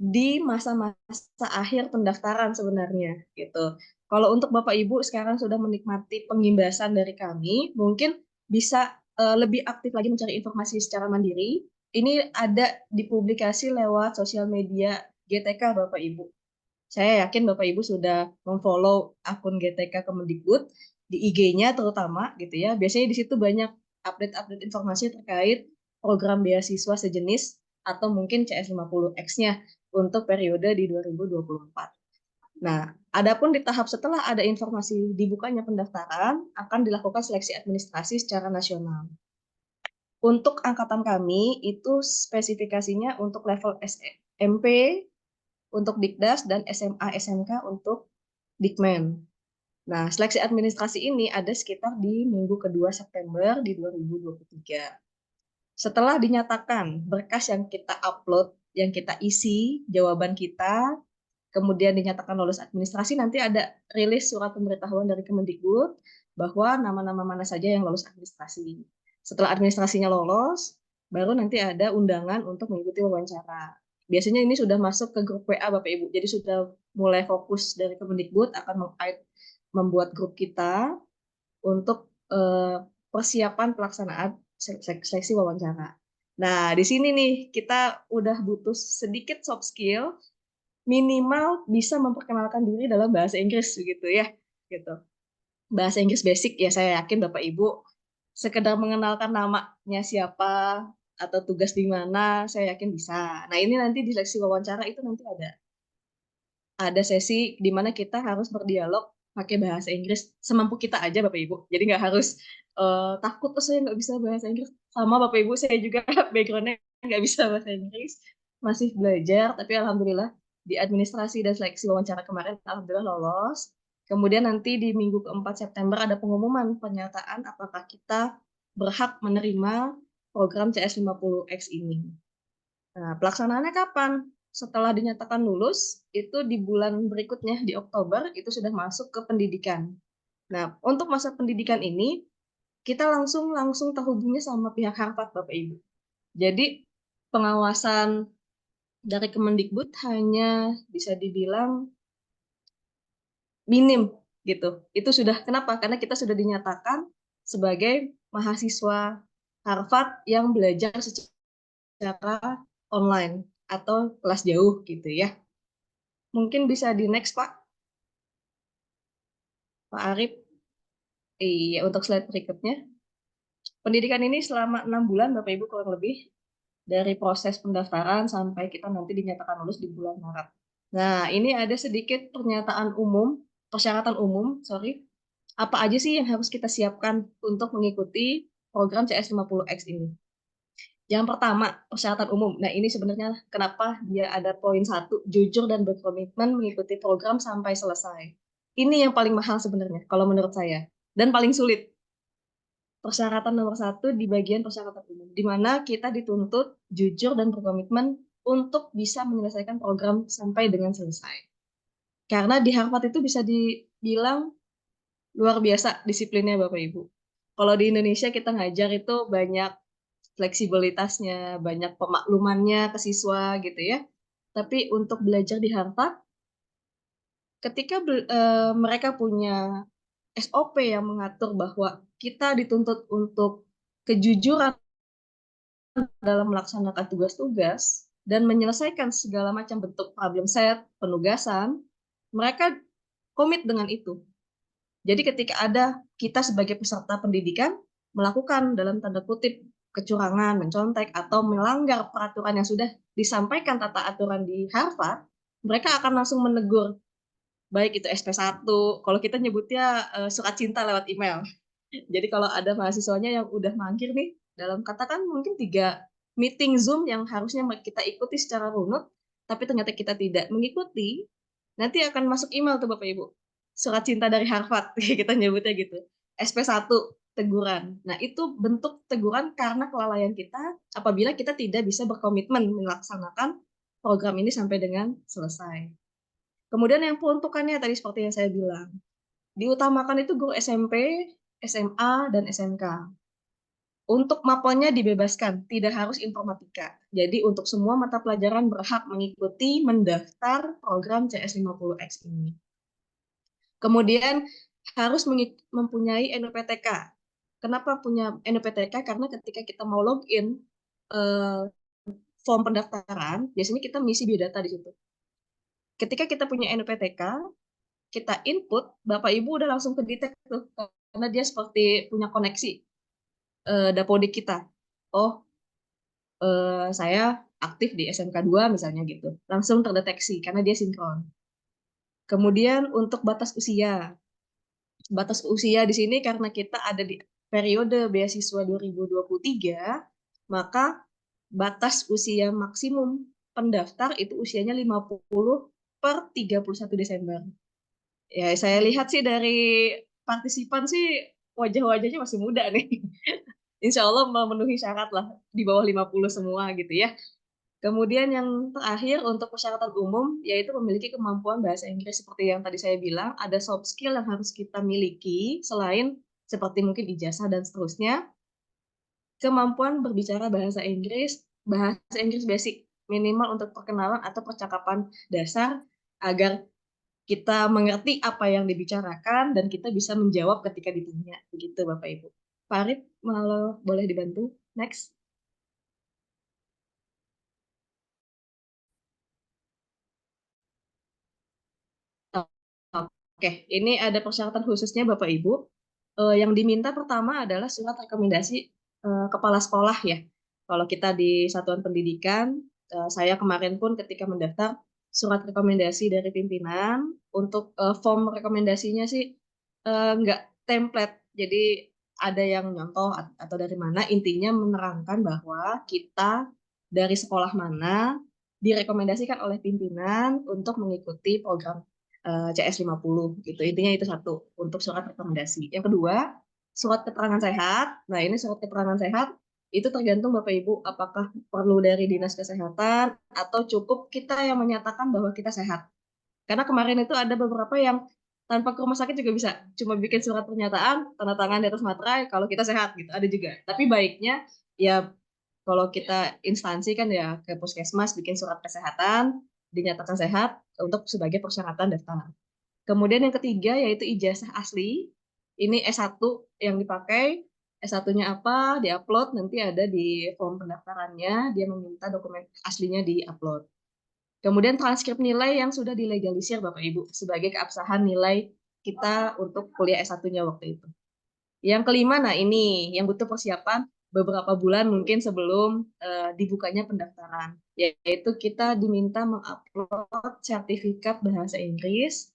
di masa-masa akhir pendaftaran sebenarnya gitu. Kalau untuk Bapak Ibu sekarang sudah menikmati pengimbasan dari kami, mungkin bisa lebih aktif lagi mencari informasi secara mandiri. Ini ada dipublikasi lewat sosial media GTK Bapak Ibu. Saya yakin Bapak Ibu sudah memfollow akun GTK Kemendikbud di IG-nya terutama gitu ya. Biasanya di situ banyak update-update informasi terkait program beasiswa sejenis atau mungkin CS50X-nya untuk periode di 2024. Nah, adapun di tahap setelah ada informasi dibukanya pendaftaran, akan dilakukan seleksi administrasi secara nasional. Untuk angkatan kami itu spesifikasinya untuk level SMP, untuk Dikdas, dan SMA SMK untuk Dikmen. Nah, seleksi administrasi ini ada sekitar di minggu kedua September di 2023. Setelah dinyatakan berkas yang kita upload, yang kita isi, jawaban kita, kemudian dinyatakan lolos administrasi, nanti ada rilis surat pemberitahuan dari Kemendikbud bahwa nama-nama mana saja yang lolos administrasi. Setelah administrasinya lolos, baru nanti ada undangan untuk mengikuti wawancara. Biasanya ini sudah masuk ke grup WA Bapak Ibu, jadi sudah mulai fokus dari Kemendikbud akan membuat grup kita untuk persiapan pelaksanaan seleksi wawancara. Nah, di sini nih kita udah butuh sedikit soft skill, minimal bisa memperkenalkan diri dalam bahasa Inggris begitu ya, gitu. Bahasa Inggris basic ya, saya yakin Bapak Ibu sekedar mengenalkan namanya siapa atau tugas di mana, saya yakin bisa. Nah, ini nanti di seleksi wawancara itu nanti ada sesi di mana kita harus berdialog pakai bahasa Inggris semampu kita aja Bapak Ibu. Jadi nggak harus takut, oh saya nggak bisa bahasa Inggris. Sama Bapak Ibu, saya juga backgroundnya nggak bisa bahasa Inggris, masih belajar, tapi alhamdulillah di administrasi dan seleksi wawancara kemarin alhamdulillah lolos. Kemudian nanti di minggu keempat September ada pengumuman pernyataan apakah kita berhak menerima program CS50X ini. Nah, pelaksanaannya kapan? Setelah dinyatakan lulus, itu di bulan berikutnya, di Oktober, itu sudah masuk ke pendidikan. Nah, untuk masa pendidikan ini, kita langsung terhubungnya sama pihak Harvard, Bapak Ibu. Jadi, pengawasan dari Kemendikbud hanya bisa dibilang minim, gitu. Itu sudah, kenapa? Karena kita sudah dinyatakan sebagai mahasiswa Harvard yang belajar secara online atau kelas jauh gitu ya. Mungkin bisa di next Pak Arif. Iya, untuk slide berikutnya. Pendidikan ini selama 6 bulan Bapak Ibu kurang lebih dari proses pendaftaran sampai kita nanti dinyatakan lulus di bulan Maret. Nah, ini ada sedikit persyaratan umum, apa aja sih yang harus kita siapkan untuk mengikuti program CS50X ini. Yang pertama, persyaratan umum. Nah, ini sebenarnya kenapa dia ada poin 1, jujur dan berkomitmen mengikuti program sampai selesai. Ini yang paling mahal sebenarnya, kalau menurut saya. Dan paling sulit. Persyaratan nomor 1 di bagian persyaratan umum, di mana kita dituntut jujur dan berkomitmen untuk bisa menyelesaikan program sampai dengan selesai. Karena di Harvard itu bisa dibilang luar biasa disiplinnya Bapak Ibu. Kalau di Indonesia kita ngajar itu banyak fleksibilitasnya, banyak pemaklumannya ke siswa gitu ya. Tapi untuk belajar di Harvard, ketika mereka punya SOP yang mengatur bahwa kita dituntut untuk kejujuran dalam melaksanakan tugas-tugas dan menyelesaikan segala macam bentuk problem set, penugasan, mereka komit dengan itu. Jadi ketika ada kita sebagai peserta pendidikan melakukan dalam tanda kutip kecurangan, mencontek, atau melanggar peraturan yang sudah disampaikan tata aturan di Harvard, mereka akan langsung menegur. Baik itu SP1, kalau kita nyebutnya surat cinta lewat email. Jadi kalau ada mahasiswanya yang udah mangkir nih, dalam katakan mungkin 3 meeting Zoom yang harusnya kita ikuti secara runut, tapi ternyata kita tidak mengikuti, nanti akan masuk email tuh Bapak Ibu. Surat cinta dari Harvard, kita nyebutnya gitu. SP1, teguran. Nah, itu bentuk teguran karena kelalaian kita apabila kita tidak bisa berkomitmen melaksanakan program ini sampai dengan selesai. Kemudian yang peruntukannya tadi seperti yang saya bilang, diutamakan itu guru SMP, SMA, dan SMK. Untuk mapelnya dibebaskan, tidak harus informatika. Jadi untuk semua mata pelajaran berhak mengikuti mendaftar program CS50X ini. Kemudian harus mempunyai NUPTK. Kenapa punya NUPTK? Karena ketika kita mau login form pendaftaran, biasanya kita mengisi biodata di situ. Ketika kita punya NUPTK, kita input, Bapak Ibu udah langsung kedetek tuh, karena dia seperti punya koneksi dapodik kita. Oh, saya aktif di SMK 2 misalnya gitu. Langsung terdeteksi karena dia sinkron. Kemudian untuk batas usia. Batas usia di sini karena kita ada di periode beasiswa 2023, maka batas usia maksimum pendaftar itu usianya 50 per 31 Desember. Ya, saya lihat sih dari partisipan sih wajah-wajahnya masih muda nih. Insya Allah memenuhi syarat lah, di bawah 50 semua gitu ya. Kemudian yang terakhir untuk persyaratan umum, yaitu memiliki kemampuan bahasa Inggris seperti yang tadi saya bilang, ada soft skill yang harus kita miliki, selain seperti mungkin ijazah dan seterusnya, kemampuan berbicara bahasa Inggris basic, minimal untuk perkenalan atau percakapan dasar, agar kita mengerti apa yang dibicarakan dan kita bisa menjawab ketika ditanya. Begitu Bapak Ibu. Pak Arif, boleh dibantu? Next. Oke, ini ada persyaratan khususnya Bapak Ibu. Yang diminta pertama adalah surat rekomendasi kepala sekolah ya. Kalau kita di satuan pendidikan, saya kemarin pun ketika mendaftar surat rekomendasi dari pimpinan untuk form rekomendasinya sih nggak template. Jadi ada yang nyontoh atau dari mana, intinya menerangkan bahwa kita dari sekolah mana direkomendasikan oleh pimpinan untuk mengikuti program CS 50 gitu. Intinya itu satu untuk surat rekomendasi. Yang kedua, surat keterangan sehat. Nah, ini surat keterangan sehat itu tergantung Bapak Ibu apakah perlu dari Dinas Kesehatan atau cukup kita yang menyatakan bahwa kita sehat. Karena kemarin itu ada beberapa yang tanpa ke rumah sakit juga bisa, cuma bikin surat pernyataan, tanda tangan di atas materai kalau kita sehat gitu, ada juga. Tapi baiknya ya kalau kita instansi kan ya ke puskesmas bikin surat kesehatan, dinyatakan sehat untuk sebagai persyaratan daftar. Kemudian yang ketiga yaitu ijazah asli. Ini S1 yang dipakai. S1-nya apa? Diupload, nanti ada di form pendaftarannya, dia meminta dokumen aslinya diupload. Kemudian transkrip nilai yang sudah dilegalisir Bapak Ibu sebagai keabsahan nilai kita untuk kuliah S1-nya waktu itu. Yang kelima, nah ini yang butuh persiapan beberapa bulan mungkin sebelum dibukanya pendaftaran, yaitu kita diminta mengupload sertifikat bahasa Inggris.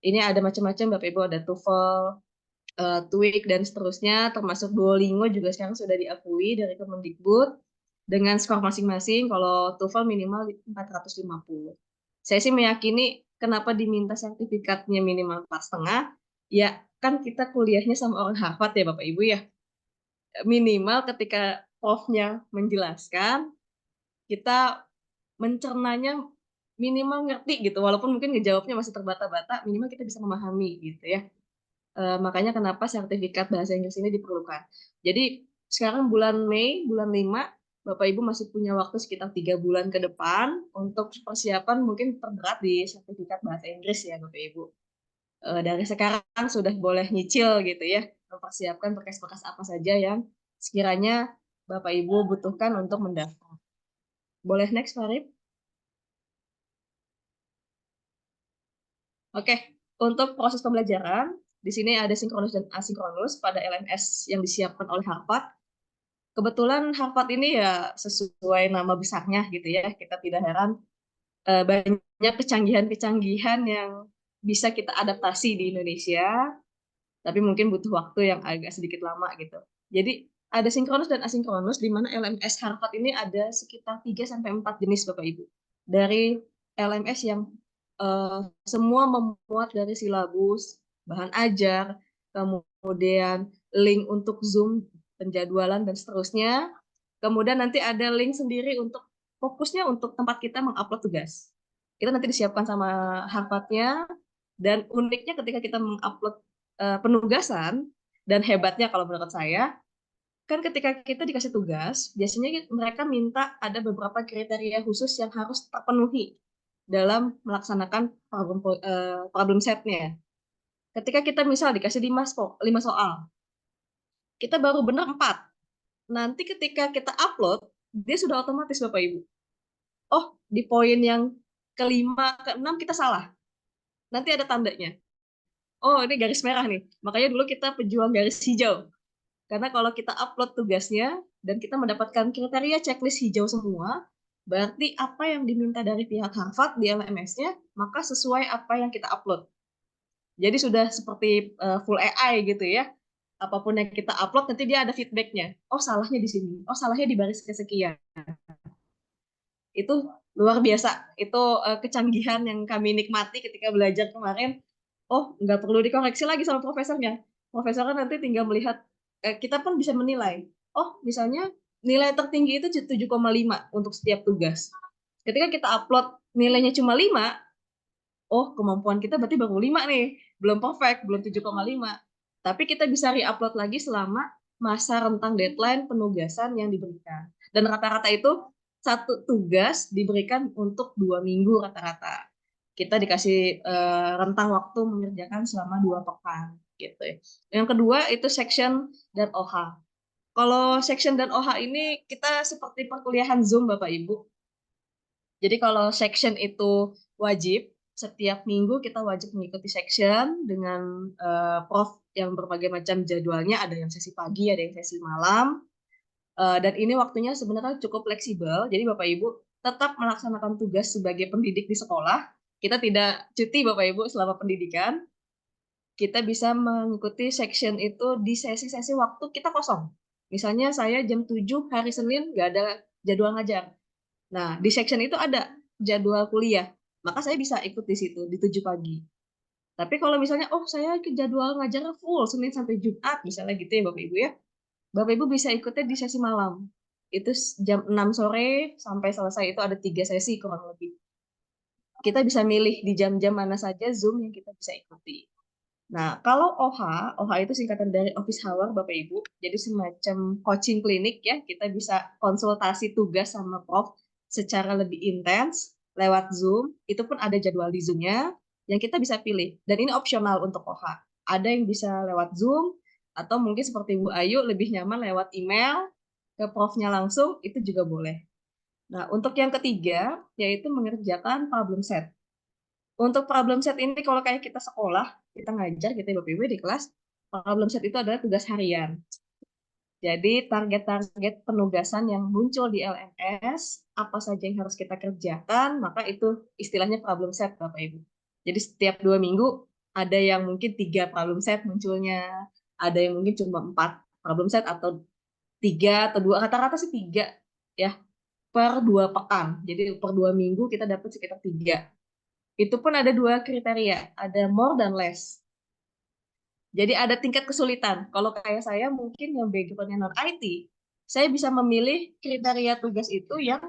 Ini ada macam-macam Bapak Ibu, ada TOEFL, TOEIC dan seterusnya, termasuk Duolingo juga sekarang sudah diakui dari Kemendikbud dengan skor masing-masing. Kalau TOEFL minimal 450. Saya sih meyakini kenapa diminta sertifikatnya minimal 4,5, ya kan kita kuliahnya sama orang Harvard ya Bapak Ibu ya. Minimal ketika prof-nya menjelaskan, kita mencernanya minimal ngerti gitu, walaupun mungkin ngejawabnya masih terbata-bata, minimal kita bisa memahami gitu ya. Makanya kenapa sertifikat bahasa Inggris ini diperlukan. Jadi sekarang bulan Mei, bulan 5, Bapak Ibu masih punya waktu sekitar 3 bulan ke depan untuk persiapan mungkin terberat di sertifikat bahasa Inggris ya Bapak Ibu. Dari sekarang sudah boleh nyicil gitu ya, mempersiapkan berkas-berkas apa saja yang sekiranya Bapak Ibu butuhkan untuk mendaftar. Boleh next, Farid? Oke, untuk proses pembelajaran, di sini ada sinkronus dan asinkronus pada LMS yang disiapkan oleh Harvard. Kebetulan Harvard ini ya sesuai nama besarnya gitu ya, kita tidak heran banyak kecanggihan-kecanggihan yang bisa kita adaptasi di Indonesia, tapi mungkin butuh waktu yang agak sedikit lama gitu. Jadi ada sinkronus dan asinkronus, di mana LMS Harvard ini ada sekitar 3-4 jenis Bapak Ibu. Dari LMS yang semua memuat dari silabus, bahan ajar, kemudian link untuk Zoom, penjadwalan, dan seterusnya. Kemudian nanti ada link sendiri untuk fokusnya untuk tempat kita mengupload tugas. Kita nanti disiapkan sama Harvard-nya, dan uniknya ketika kita mengupload penugasan, dan hebatnya kalau menurut saya, kan ketika kita dikasih tugas, biasanya mereka minta ada beberapa kriteria khusus yang harus terpenuhi dalam melaksanakan problem setnya. Ketika kita misal dikasih 5 soal, kita baru benar 4. Nanti ketika kita upload, dia sudah otomatis Bapak Ibu. Oh, di poin yang kelima, keenam kita salah. Nanti ada tandanya. Oh, ini garis merah nih. Makanya dulu kita pejuang garis hijau. Karena kalau kita upload tugasnya dan kita mendapatkan kriteria checklist hijau semua, berarti apa yang diminta dari pihak Harvard di LMS-nya, maka sesuai apa yang kita upload. Jadi sudah seperti full AI gitu ya. Apapun yang kita upload, nanti dia ada feedback-nya. Oh, salahnya di sini. Oh, salahnya di baris kesekian. Itu luar biasa. Itu kecanggihan yang kami nikmati ketika belajar kemarin. Oh, nggak perlu dikoreksi lagi sama profesornya. Profesornya nanti tinggal melihat, kita pun bisa menilai. Oh, misalnya nilai tertinggi itu 7,5 untuk setiap tugas. Ketika kita upload nilainya cuma 5, oh kemampuan kita berarti baru 5 nih. Belum perfect, belum 7,5. Tapi kita bisa re-upload lagi selama masa rentang deadline penugasan yang diberikan. Dan rata-rata itu satu tugas diberikan untuk 2 minggu rata-rata. Kita dikasih rentang waktu mengerjakan selama 2 pekan gitu ya. Yang kedua itu section dan OH. Kalau section dan OH ini kita seperti perkuliahan Zoom Bapak Ibu. Jadi kalau section itu wajib, setiap minggu kita wajib mengikuti section dengan prof yang berbagai macam jadwalnya, ada yang sesi pagi, ada yang sesi malam. Dan ini waktunya sebenarnya cukup fleksibel, jadi Bapak Ibu tetap melaksanakan tugas sebagai pendidik di sekolah. Kita tidak cuti Bapak Ibu selama pendidikan. Kita bisa mengikuti section itu di sesi-sesi waktu kita kosong. Misalnya saya jam 7 hari Senin nggak ada jadwal ngajar. Nah, di section itu ada jadwal kuliah. Maka saya bisa ikut di situ, di 7 pagi. Tapi kalau misalnya, oh saya ke jadwal ngajarnya full, Senin sampai Jumat, misalnya gitu ya Bapak Ibu ya. Bapak Ibu bisa ikutnya di sesi malam. Itu jam 6 sore sampai selesai itu ada 3 sesi kurang lebih. Kita bisa milih di jam-jam mana saja Zoom yang kita bisa ikuti. Nah, kalau OHA itu singkatan dari Office Hour Bapak Ibu. Jadi semacam coaching klinik ya, kita bisa konsultasi tugas sama Prof secara lebih intens lewat Zoom. Itu pun ada jadwal di Zoom-nya yang kita bisa pilih. Dan ini opsional untuk OHA. Ada yang bisa lewat Zoom, atau mungkin seperti Bu Ayu lebih nyaman lewat email ke Prof-nya langsung, itu juga boleh. Nah, untuk yang ketiga, yaitu mengerjakan problem set. Untuk problem set ini kalau kayak kita sekolah, kita ngajar gitu ya Bapak Ibu di kelas, problem set itu adalah tugas harian. Jadi target-target penugasan yang muncul di LMS, apa saja yang harus kita kerjakan, maka itu istilahnya problem set Bapak Ibu. Jadi setiap 2 minggu ada yang mungkin 3 problem set munculnya, ada yang mungkin cuma 4 problem set atau 3 atau 2, rata-rata sih 3 ya, per 2 pekan. Jadi per 2 minggu kita dapat sekitar 3. Itu pun ada 2 kriteria, ada more dan less. Jadi ada tingkat kesulitan. Kalau kayak saya mungkin yang background-nya non-IT, saya bisa memilih kriteria tugas itu yang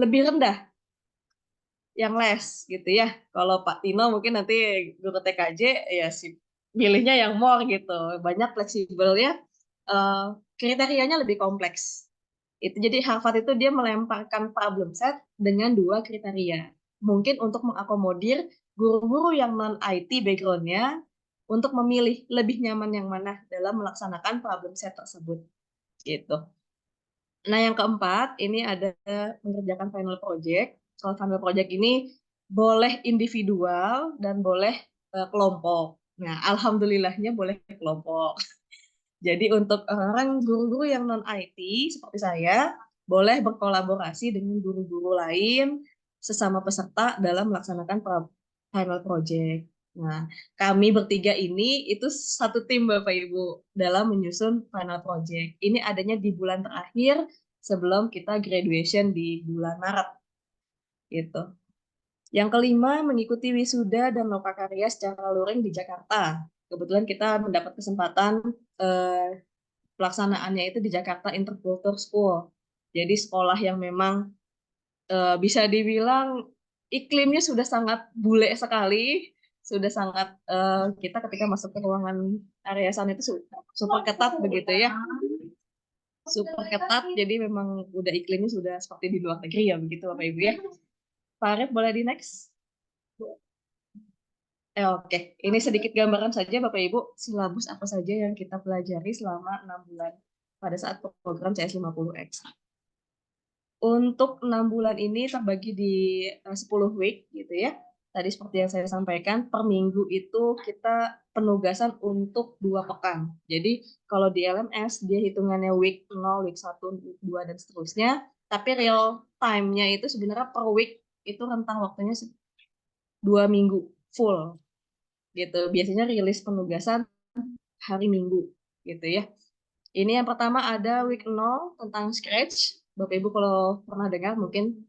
lebih rendah, yang less gitu ya. Kalau Pak Tino mungkin nanti guru TKJ ya sih milihnya yang more gitu. Banyak fleksibelnya, kriterianya lebih kompleks. Itu jadi Harvard itu dia melemparkan problem set dengan 2 kriteria. Mungkin untuk mengakomodir guru-guru yang non-IT background-nya untuk memilih lebih nyaman yang mana dalam melaksanakan problem set tersebut. Gitu. Nah, yang keempat, ini ada mengerjakan final project. Kalau final project ini boleh individual dan boleh kelompok. Nah, alhamdulillahnya boleh kelompok. Jadi untuk orang guru-guru yang non-IT seperti saya, boleh berkolaborasi dengan guru-guru lain sesama peserta dalam melaksanakan final project. Nah, kami bertiga ini itu satu tim Bapak Ibu dalam menyusun final project. Ini adanya di bulan terakhir sebelum kita graduation di bulan Maret. Gitu. Yang kelima, mengikuti wisuda dan lokakarya secara luring di Jakarta. Kebetulan kita mendapat kesempatan pelaksanaannya itu di Jakarta Interculture School. Jadi sekolah yang memang bisa dibilang iklimnya sudah sangat bule sekali, sudah sangat kita ketika masuk ke ruangan area sana itu super ketat begitu ya, super ketat. Jadi memang udah iklimnya sudah seperti di luar negeri ya begitu Bapak Ibu ya. Pak Arief boleh di next? Oke, ini sedikit gambaran saja Bapak Ibu silabus apa saja yang kita pelajari selama 6 bulan pada saat program CS50X. Untuk 6 bulan ini terbagi di 10 week gitu ya. Tadi seperti yang saya sampaikan, per minggu itu kita penugasan untuk 2 pekan. Jadi kalau di LMS dia hitungannya week 0, week 1, week 2, dan seterusnya. Tapi real time-nya itu sebenarnya per week itu rentang waktunya 2 minggu full. Gitu. Biasanya rilis penugasan hari Minggu gitu ya. Ini yang pertama ada week 0 tentang Scratch. Bapak Ibu kalau pernah dengar mungkin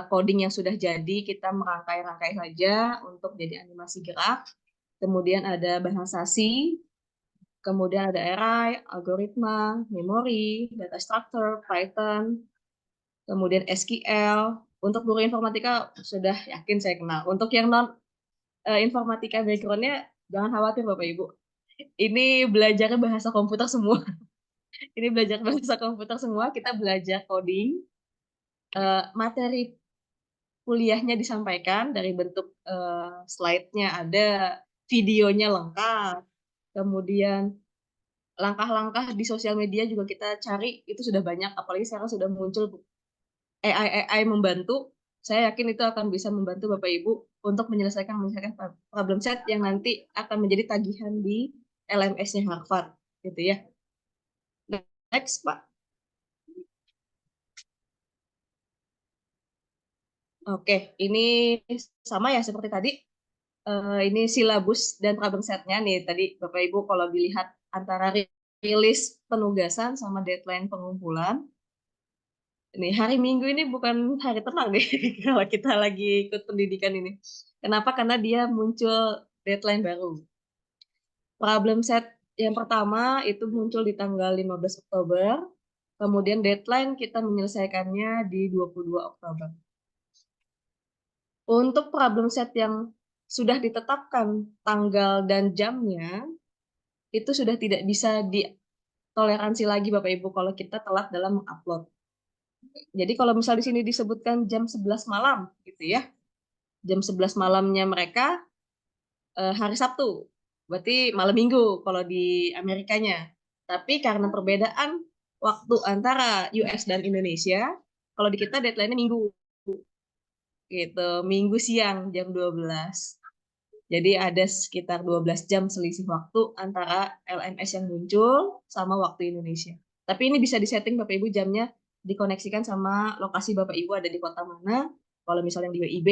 coding yang sudah jadi kita merangkai-rangkai saja untuk jadi animasi gerak. Kemudian ada bahasa C, kemudian ada array, algoritma, memori, data structure, Python, kemudian SQL. Untuk guru informatika sudah yakin saya kenal. Untuk yang non informatika background-nya jangan khawatir Bapak Ibu. Ini belajarnya bahasa komputer semua. Ini belajar bahasa komputer semua, kita belajar coding. Materi kuliahnya disampaikan dari bentuk slide-nya ada, videonya lengkap. Kemudian langkah-langkah di sosial media juga kita cari, itu sudah banyak, apalagi sekarang sudah muncul AI membantu. Saya yakin itu akan bisa membantu Bapak Ibu untuk menyelesaikan problem set yang nanti akan menjadi tagihan di LMS-nya Harvard, gitu ya. Next, Pak. Oke, ini sama ya seperti tadi. Ini silabus dan problem setnya nih. Tadi Bapak Ibu kalau dilihat antara rilis penugasan sama deadline pengumpulan. Ini hari Minggu ini bukan hari tenang deh kalau kita lagi ikut pendidikan ini. Kenapa? Karena dia muncul deadline baru. Problem set yang pertama itu muncul di tanggal 15 Oktober. Kemudian deadline kita menyelesaikannya di 22 Oktober. Untuk problem set yang sudah ditetapkan tanggal dan jamnya, itu sudah tidak bisa ditoleransi lagi Bapak Ibu kalau kita telat dalam mengupload. Jadi kalau misal di sini disebutkan jam 11 malam gitu ya. Jam 11 malamnya mereka hari Sabtu. Berarti malam Minggu kalau di Amerikanya. Tapi karena perbedaan waktu antara US dan Indonesia, kalau di kita deadline-nya Minggu. Gitu, Minggu siang jam 12. Jadi ada sekitar 12 jam selisih waktu antara LMS yang muncul sama waktu Indonesia. Tapi ini bisa disetting Bapak Ibu jamnya dikoneksikan sama lokasi Bapak Ibu ada di kota mana. Kalau misalnya di WIB,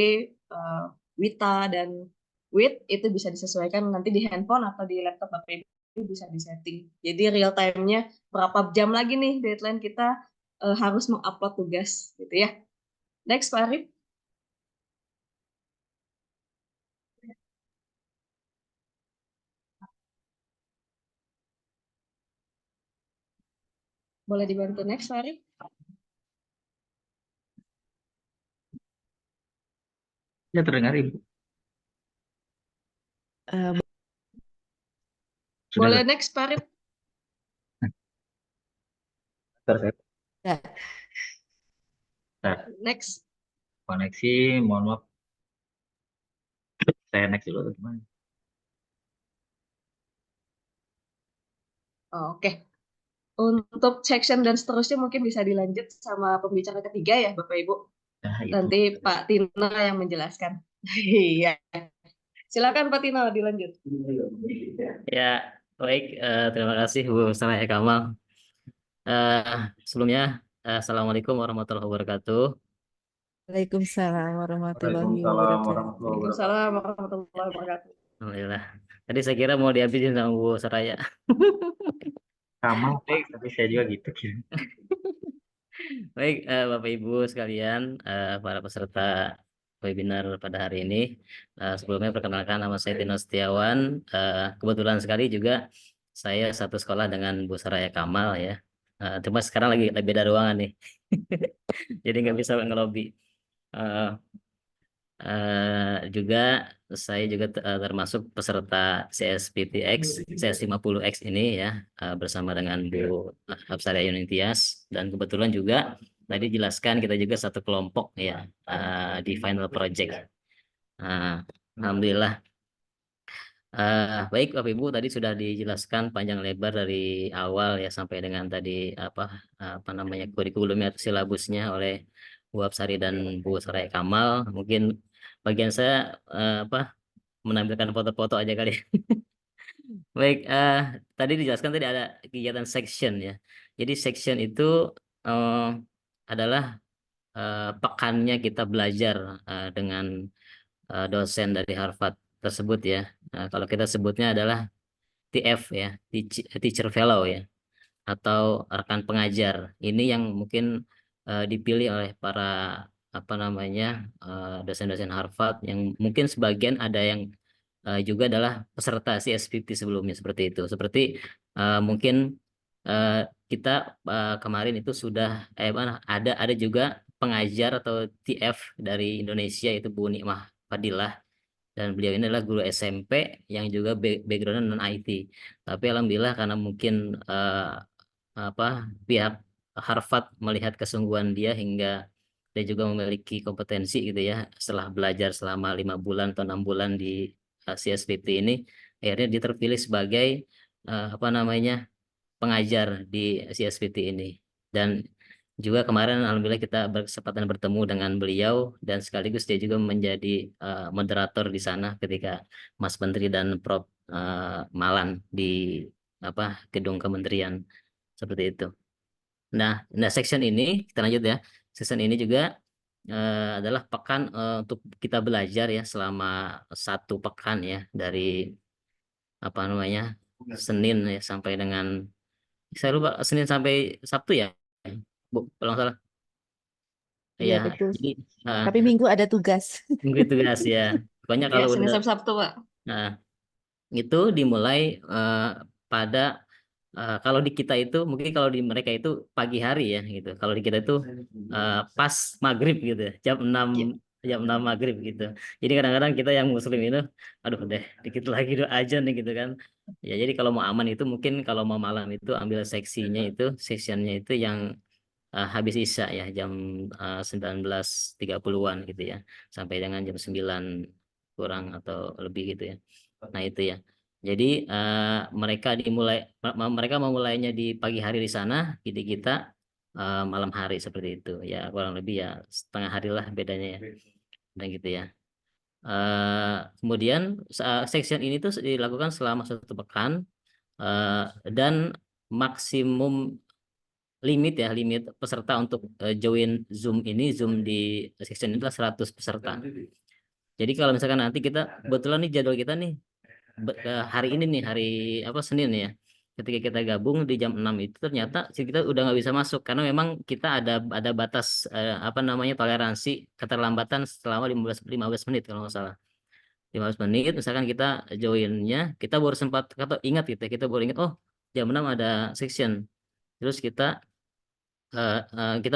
WITA, dan WIT itu bisa disesuaikan nanti di handphone atau di laptop Bapak Ibu bisa disetting. Jadi real time-nya berapa jam lagi nih deadline kita harus mengupload tugas gitu ya. Next Pak Arif. Boleh dibantu next, Fari? Ya terdengar Ibu. Sudah, Boleh next, Fari? Ya. Next. Koneksi, mohon maaf. Saya next dulu atau gimana? Oke. Untuk section dan seterusnya mungkin bisa dilanjut sama pembicara ketiga ya, Bapak Ibu. Nah, Nanti Pak Tino yang menjelaskan. Iya. Silakan Pak Tino dilanjut. Ya, baik. Terima kasih Bu Saraya Kamal. Sebelumnya, Assalamualaikum warahmatullahi wabarakatuh. Waalaikumsalam warahmatullahi Waalaikumsalam wabarakatuh. Waalaikumsalam warahmatullahi wabarakatuh. Alhamdulillah. Tadi saya kira mau dihabisin sama Bu Saraya. Kamal, tapi saya juga gitu. Baik, Bapak Ibu sekalian, para peserta webinar pada hari ini. Sebelumnya perkenalkan nama saya Tino Setiawan. Kebetulan sekali juga saya satu sekolah dengan Bu Saraya Kamal ya. Cuma sekarang lagi beda ruangan nih. Jadi nggak bisa ngelobi. Juga saya juga termasuk peserta CSPTX, CS50X ini ya, bersama dengan Bu Hapsaria Yunitias, dan kebetulan juga tadi jelaskan kita juga satu kelompok ya di final project. Alhamdulillah. Baik Bapak Ibu, tadi sudah dijelaskan panjang lebar dari awal ya sampai dengan tadi apa namanya kurikulumnya atau silabusnya oleh Bu Hapsari dan Bu Saraya Kamal. Mungkin bagian saya menampilkan foto-foto aja kali. Baik, tadi dijelaskan tadi ada kegiatan section ya. Jadi section itu adalah pekannya kita belajar dengan dosen dari Harvard tersebut ya. Kalau kita sebutnya adalah TF ya, Teacher Fellow ya, atau rekan pengajar. Ini yang mungkin dipilih oleh para apa namanya dosen-dosen Harvard yang mungkin sebagian ada yang juga adalah peserta CSPT sebelumnya seperti itu. Seperti mungkin kita kemarin itu sudah ada juga pengajar atau TF dari Indonesia itu Bu Nikmah Fadilah, dan beliau ini adalah guru SMP yang juga background non IT. Tapi alhamdulillah karena mungkin pihak Harvard melihat kesungguhan dia hingga dia juga memiliki kompetensi gitu ya, setelah belajar selama 5 bulan atau 6 bulan di CSPT ini, akhirnya dia terpilih sebagai pengajar di CSPT ini. Dan Juga kemarin alhamdulillah kita berkesempatan bertemu dengan beliau dan sekaligus dia juga menjadi moderator di sana ketika Mas Menteri dan Prof Malan di gedung kementerian seperti itu. Nah, section ini kita lanjut ya. Section ini juga adalah pekan untuk kita belajar ya selama 1 pekan ya dari Senin ya sampai dengan saya lupa Senin sampai Sabtu ya, Bu, kalau nggak salah. Iya Ya, betul. jadi Tapi Minggu ada tugas. minggu tugas ya. Pokoknya Ya, kalau Senin udah sampai Sabtu, Pak. itu dimulai pada kalau di kita itu mungkin kalau di mereka itu pagi hari ya gitu. Kalau di kita itu pas maghrib gitu ya, jam 6 maghrib gitu. Jadi kadang-kadang kita yang muslim itu aduh deh dikit lagi doa aja nih gitu kan. Ya jadi kalau mau aman itu mungkin kalau mau malam itu ambil sectionnya itu yang habis Isya ya jam 19.30-an gitu ya sampai dengan jam 9 kurang atau lebih gitu ya. Nah itu ya. Jadi mereka memulainya di pagi hari di sana, jadi kita malam hari seperti itu ya kurang lebih ya setengah hari lah bedanya ya. Dan gitu ya. Kemudian section ini tuh dilakukan selama 1 pekan dan maksimum limit peserta untuk join Zoom di section itu 100 peserta. Jadi kalau misalkan nanti kita kebetulan nih jadwal kita nih hari ini nih hari Senin ya. Ketika kita gabung di jam 6 itu ternyata kita udah nggak bisa masuk karena memang kita ada batas toleransi keterlambatan selama 15 menit kalau nggak salah. 15 menit misalkan kita joinnya kita baru sempat atau ingat kita baru ingat oh jam 6 ada section. Terus kita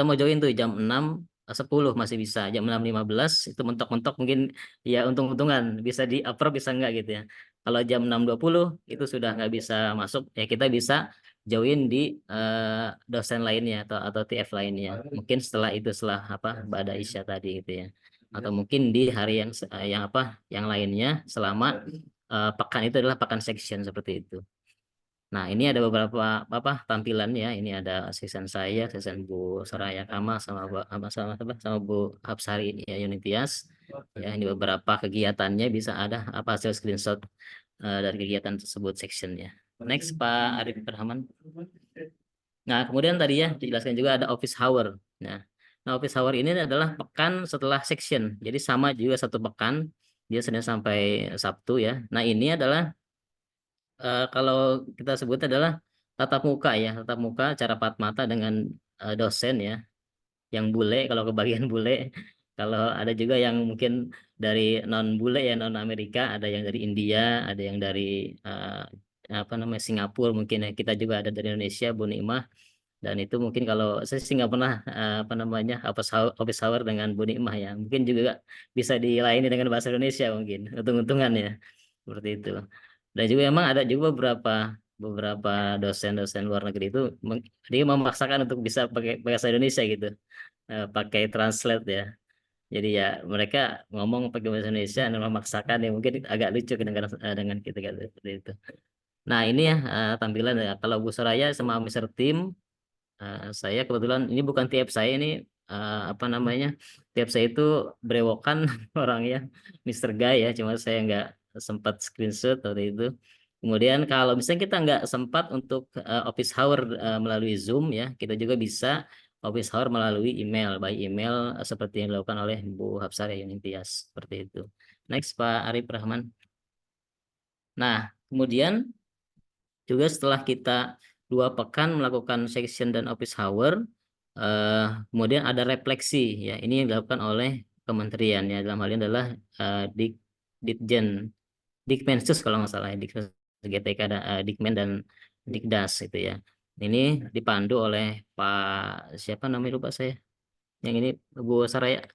mau join tuh jam 6.10 masih bisa, jam 6.15 itu mentok-mentok mungkin ya untung-untungan bisa di approve bisa enggak gitu ya. Kalau jam 6.20 itu sudah nggak bisa masuk ya kita bisa join di dosen lainnya atau TF lainnya. Mungkin setelah Ba'da Isya tadi gitu ya. Atau mungkin di hari yang lainnya selama pekan itu adalah pekan section seperti itu. Nah, ini ada beberapa tampilan ya. Ini ada season saya, season Bu Soraya Kamal sama Bu Hapsari ya Unitias. Ya, ini beberapa kegiatannya bisa ada hasil screenshot dari kegiatan tersebut sectionnya. Next Pak Arif Rahman. Nah, kemudian tadi ya dijelaskan juga ada office hour. Nah, office hour ini adalah pekan setelah section. Jadi sama juga 1 pekan. Dia Senin sampai Sabtu ya. Nah, ini adalah kalau kita sebut adalah tatap muka ya, tatap muka cara empat mata dengan dosen ya, yang bule kalau kebagian bule, kalau ada juga yang mungkin dari non bule ya non Amerika, ada yang dari India, ada yang dari Singapura mungkin ya, kita juga ada dari Indonesia Bu Nikmah. Dan itu mungkin kalau saya sih nggak pernah office hour dengan Bu Nikmah ya, mungkin juga bisa dilayani dengan bahasa Indonesia mungkin, untung-untungan ya, seperti itu. Dan juga emang ada juga beberapa dosen-dosen luar negeri itu dia memaksakan untuk bisa pakai bahasa Indonesia gitu, pakai translate ya. Jadi ya mereka ngomong pakai bahasa Indonesia dan memaksakan ya mungkin agak lucu dengan kita seperti itu. Nah ini ya tampilan ya. Kalau Bu Soraya sama Mr. Tim, saya kebetulan ini bukan tiap saya ini tiap saya itu berewokan orangnya Mr. Guy ya, cuma saya nggak sempat screenshot waktu itu. Kemudian kalau misalnya kita nggak sempat untuk office hour melalui Zoom ya, kita juga bisa office hour melalui email, by email seperti yang dilakukan oleh Bu Hapsari Unitias seperti itu. Next Pak Arif Rahman. Nah, kemudian juga setelah kita 2 pekan melakukan section dan office hour, kemudian ada refleksi ya. Ini yang dilakukan oleh kementerian ya. Dalam hal ini adalah Dikmensus kalau nggak salah ya, GTK Dikmen dan Dikdas itu ya. Ini dipandu oleh Pak siapa namanya lupa saya. Yang ini Bu Saraya.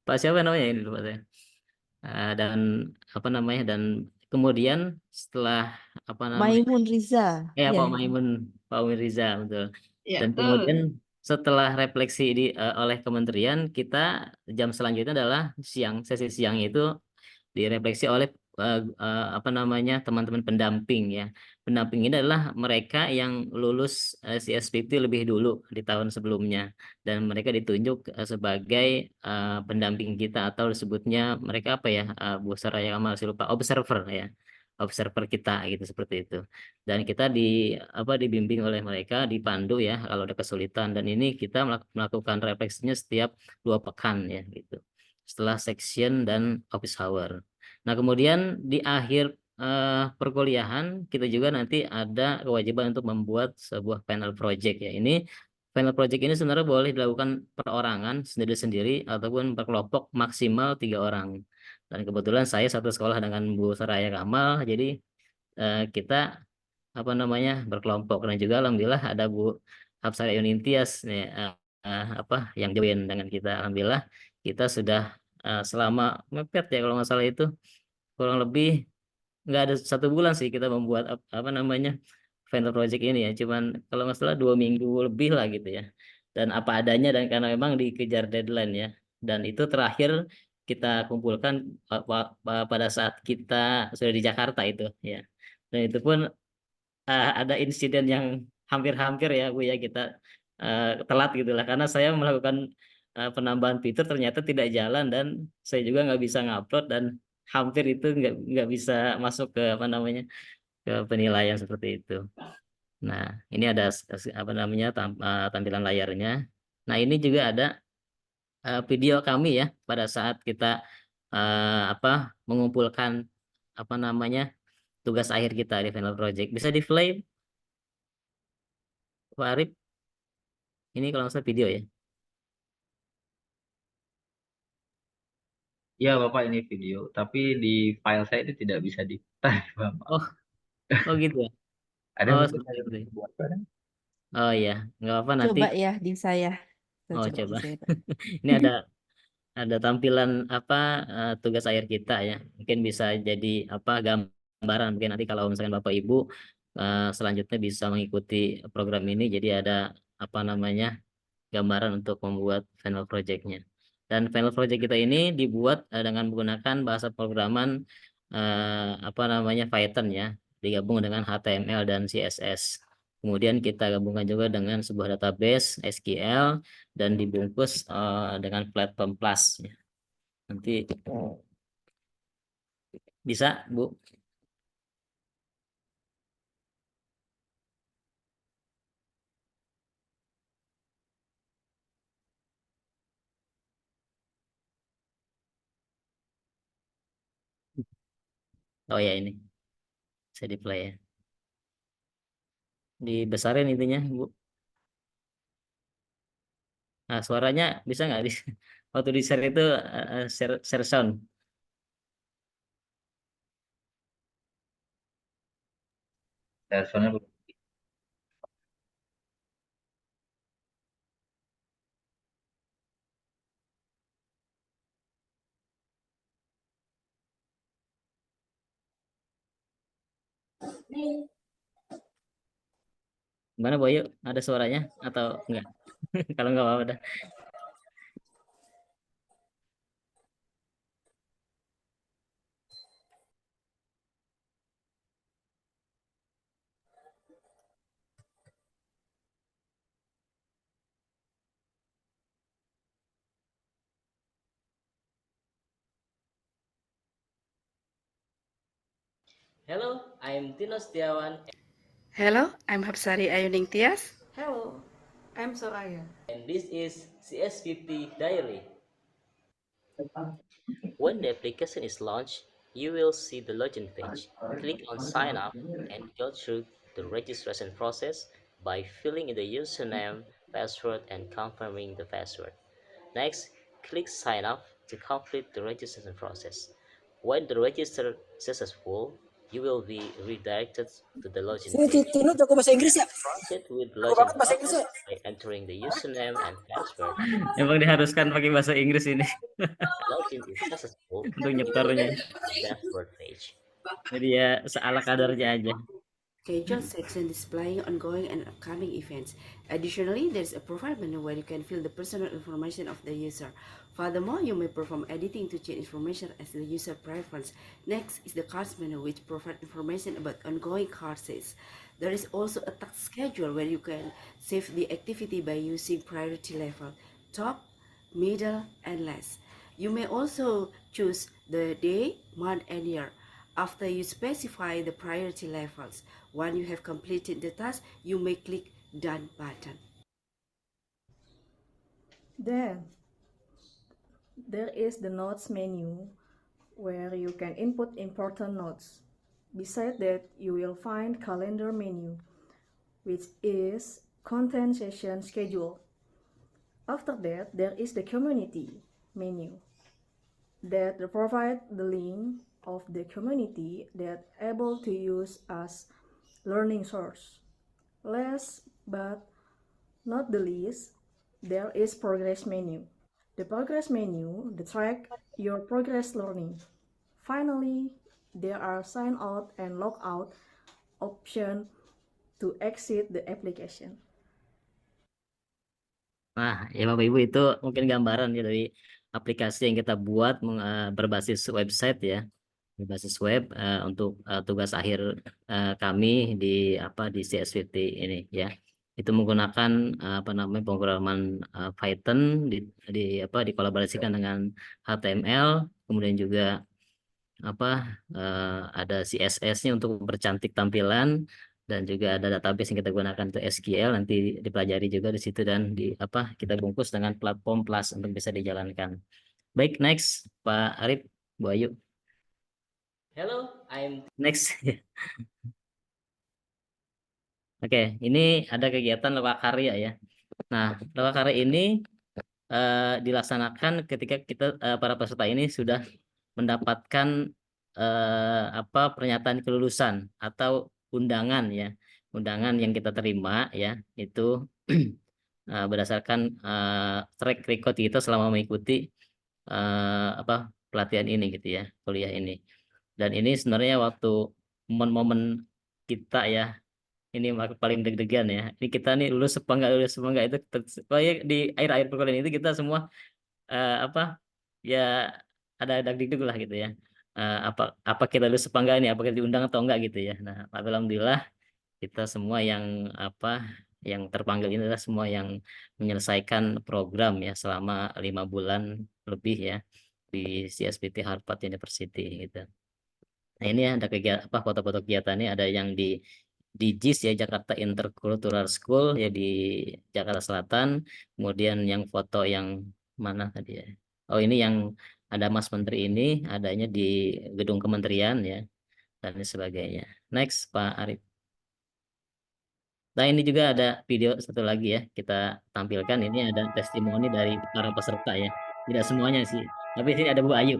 Pak siapa namanya ini lupa saya. Dan dan kemudian setelah Maimun Riza. Ya, Ya. Pak Maimun Riza betul. Ya, Dan betul. kemudian setelah refleksi oleh kementerian, kita jam selanjutnya adalah sesi siang itu direfleksi oleh apa namanya teman-teman pendamping ya. Pendamping ini adalah mereka yang lulus CS50 lebih dulu di tahun sebelumnya dan mereka ditunjuk sebagai pendamping kita atau disebutnya mereka apa ya Bu Saraya masih lupa observer ya. Observer kita gitu seperti itu. Dan kita dibimbing oleh mereka, dipandu ya kalau ada kesulitan dan ini kita melakukan refleksinya setiap 2 pekan ya gitu. Setelah section dan office hour. Nah, kemudian di akhir perkuliahan kita juga nanti ada kewajiban untuk membuat sebuah panel project ya. Ini panel project ini sebenarnya boleh dilakukan perorangan sendiri-sendiri ataupun berkelompok maksimal 3 orang. Dan kebetulan saya satu sekolah dengan Bu Saraya Kamal, jadi kita apa namanya berkelompok dan juga alhamdulillah ada Bu Hapsari Yunintias nih yang join dengan kita. Alhamdulillah kita sudah selama mepet ya kalau nggak salah itu kurang lebih nggak ada 1 bulan sih kita membuat apa namanya vendor project ini ya, cuman kalau nggak salah 2 minggu lebih lah gitu ya, dan apa adanya dan karena memang dikejar deadline ya, dan itu terakhir kita kumpulkan pada saat kita sudah di Jakarta itu ya, dan itu pun ada insiden yang hampir-hampir ya Bu ya kita telat gitu lah karena saya melakukan penambahan fitur ternyata tidak jalan dan saya juga nggak bisa ngupload dan hampir itu nggak bisa masuk ke apa namanya ke penilaian seperti itu. Nah ini ada apa namanya tampilan layarnya. Nah ini juga ada video kami ya pada saat kita mengumpulkan apa namanya tugas akhir kita di final project. Bisa di play Pak Arif? Ini kalau nggak salah video ya. Iya Bapak ini video, tapi di file saya itu tidak bisa diputar Bapak. Oh gitu ya. Ada Oh Bapak sebentar yang sebentar. buat kan? Oh iya, nggak apa nanti. Coba ya di saya. Oh Coba di coba. saya, Pak. Ini ada tampilan apa tugas akhir kita ya. Mungkin bisa jadi apa gambaran. Mungkin nanti kalau misalkan Bapak Ibu selanjutnya bisa mengikuti program ini. Jadi ada apa namanya gambaran untuk membuat final project-nya. Dan final project kita ini dibuat dengan menggunakan bahasa programan apa namanya Python ya, digabung dengan HTML dan CSS. Kemudian kita gabungkan juga dengan sebuah database SQL dan dibungkus dengan platform Plus. Ya. Nanti bisa Bu. Oh ya ini saya di play ya. Dibesarin intinya Bu. Nah suaranya bisa nggak di waktu di share itu share sound. Teleponnya Gimana Boyo? Ada suaranya atau enggak? Kalau enggak apa-apa dah. Hello, I'm Tino Setiawan. Hello, I'm Hapsari Ayuning Tias. Hello, I'm Soraya. And this is CS50 Diary. When the application is launched, you will see the login page. Click on sign up and go through the registration process by filling in the username, password, and confirming the password. Next, click sign up to complete the registration process. When the register is successful, you will be redirected to the login page. Tino jago bahasa Inggris ya? Proceed with Jago login banget bahasa Inggrisnya. process by entering the username and password. Emang diharuskan pakai bahasa Inggris ini. Login is successful untuk nyetornya dashboard page. Jadi ya seala kadarnya aja. schedule section displaying ongoing and upcoming events. Additionally, there's a profile menu where you can fill the personal information of the user. Furthermore, you may perform editing to change information as the user preference. Next is the cards menu, which provides information about ongoing courses. There is also a task schedule where you can save the activity by using priority level, top, middle, and last. You may also choose the day, month, and year. After you specify the priority levels, when you have completed the task, you may click Done button. Then there is the Notes menu where you can input important notes. Beside that, you will find Calendar menu, which is Content Session Schedule. After that, there is the Community menu that provide the link of the community that able to use as learning source. Last but not the least, there is Progress menu. The Progress menu track your progress learning. Finally, there are sign out and log out option to exit the application. Nah, ya Bapak Ibu itu mungkin gambaran ya dari aplikasi yang kita buat berbasis website ya, berbasis web untuk tugas akhir kami di CSVT ini ya. Itu menggunakan pemrograman Python dikolaborasikan dengan HTML, kemudian juga ada CSS-nya untuk mempercantik tampilan, dan juga ada database yang kita gunakan untuk SQL, nanti dipelajari juga di situ, dan kita bungkus dengan platform Plus untuk bisa dijalankan. Baik, next Pak Arif, Bu Ayu. Hello, I'm Next. Oke, ini ada kegiatan lokakarya ya. Nah, lokakarya ini dilaksanakan ketika para peserta ini sudah mendapatkan pernyataan kelulusan atau undangan ya, undangan yang kita terima ya, itu berdasarkan track record kita selama mengikuti pelatihan ini gitu ya, kuliah ini. Dan ini sebenarnya waktu momen-momen kita ya, ini paling deg-degan ya. Ini kita nih lulus apa enggak itu di akhir-akhir perkuliahan itu kita semua ya ada deg-deg lah gitu ya. Apa kita lulus apa enggak ini, apa kita diundang atau enggak gitu ya. Nah, alhamdulillah kita semua yang yang terpanggil ini adalah semua yang menyelesaikan program ya selama 5 bulan lebih ya di CSVT Harvard University gitu. Nah, ini ada kegiatan foto-foto kegiatannya, ada yang di JIS ya, Jakarta Intercultural School ya di Jakarta Selatan. Kemudian yang foto yang mana tadi ya? Oh, ini yang ada Mas Menteri ini adanya di gedung kementerian ya, dan sebagainya. Next Pak Arif. Nah, ini juga ada video satu lagi ya, kita tampilkan. Ini ada testimoni dari para peserta ya. Tidak semuanya sih, tapi sini ada Bu Ayu.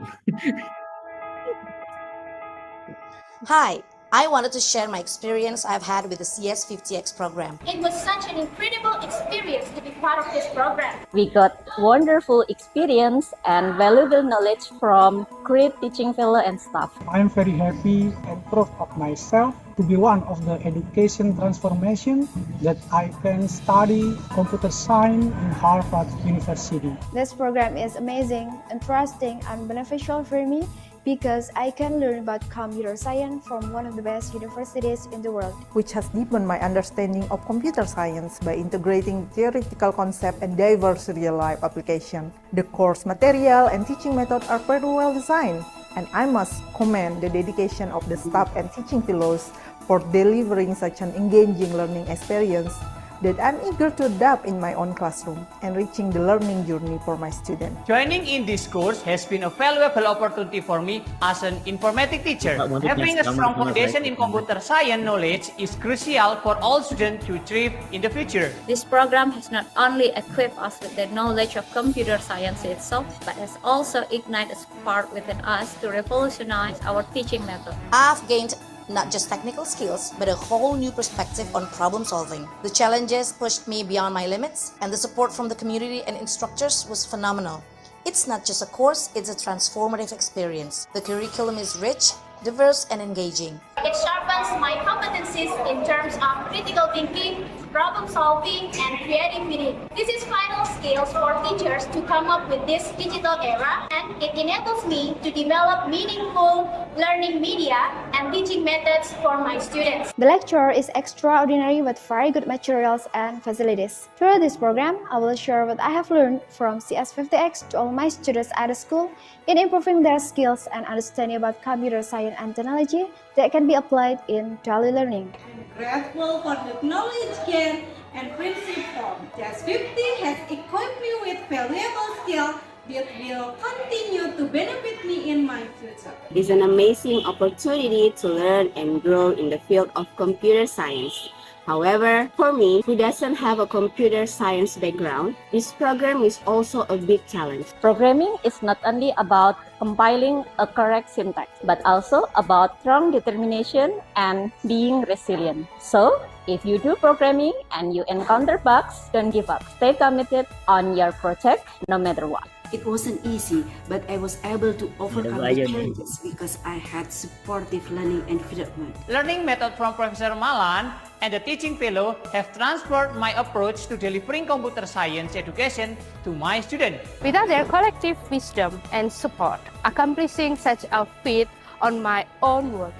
Hi, I wanted to share my experience I've had with the CS50X program. It was such an incredible experience to be part of this program. We got wonderful experience and valuable knowledge from great teaching fellow and staff. I'm very happy and proud of myself to be one of the education transformation that I can study computer science in Harvard University. This program is amazing, interesting, and beneficial for me because I can learn about computer science from one of the best universities in the world, which has deepened my understanding of computer science by integrating theoretical concept and diverse real-life application. The course material and teaching method are very well designed, and I must commend the dedication of the staff and teaching fellows for delivering such an engaging learning experience that I'm eager to adapt in my own classroom, enriching the learning journey for my students. Joining in this course has been a valuable opportunity for me as an informatics teacher. Having a strong foundation in computer science knowledge is crucial for all students to thrive in the future. This program has not only equipped us with the knowledge of computer science itself, but has also ignited a spark within us to revolutionize our teaching method. I've gained not just technical skills, but a whole new perspective on problem solving. The challenges pushed me beyond my limits, and the support from the community and instructors was phenomenal. It's not just a course, it's a transformative experience. The curriculum is rich, diverse, and engaging. It sharpens my competencies in terms of critical thinking, problem solving, and creativity. This is vital skills for teachers to come up with this digital era, and it enables me to develop meaningful learning media and teaching methods for my students. The lecture is extraordinary with very good materials and facilities. Through this program, I will share what I have learned from CS50X to all my students at the school in improving their skills and understanding about computer science and technology that can be applied in daily learning. Grateful for the knowledge gained and friendship from CS50 has equipped me with valuable skills that will continue to benefit me in my future. It's an amazing opportunity to learn and grow in the field of computer science. However, for me, who doesn't have a computer science background, this program is also a big challenge. Programming is not only about compiling a correct syntax, but also about strong determination and being resilient. So, if you do programming and you encounter bugs, don't give up. Stay committed on your project no matter what. It wasn't easy, but I was able to overcome the challenges because I had supportive learning environment. Learning method from Professor Malan and the teaching fellow have transformed my approach to delivering computer science education to my students. Without their collective wisdom and support, accomplishing such a feat on my own work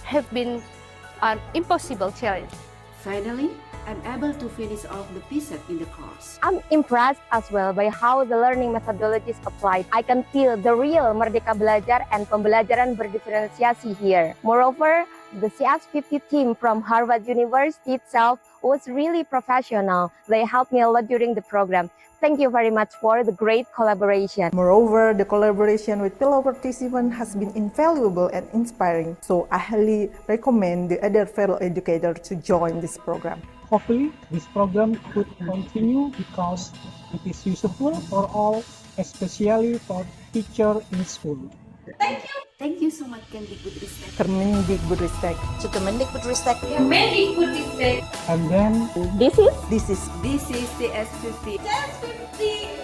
have been an impossible challenge. Finally, I'm able to finish off the pieces in the course. I'm impressed as well by how the learning methodology is applied. I can feel the real Merdeka Belajar and pembelajaran berdiferensiasi here. Moreover, the CS50 team from Harvard University itself was really professional. They helped me a lot during the program. Thank you very much for the great collaboration. Moreover, the collaboration with fellow participants has been invaluable and inspiring. So I highly recommend the other fellow educators to join this program. Hopefully, this program could continue because it is useful for all, especially for teachers in school. Thank you. Thank you so much, Kemdikbudristek. Kemendikbudristek. To Kemendikbudristek. Kemendikbudristek. And then this is CS50. CS50.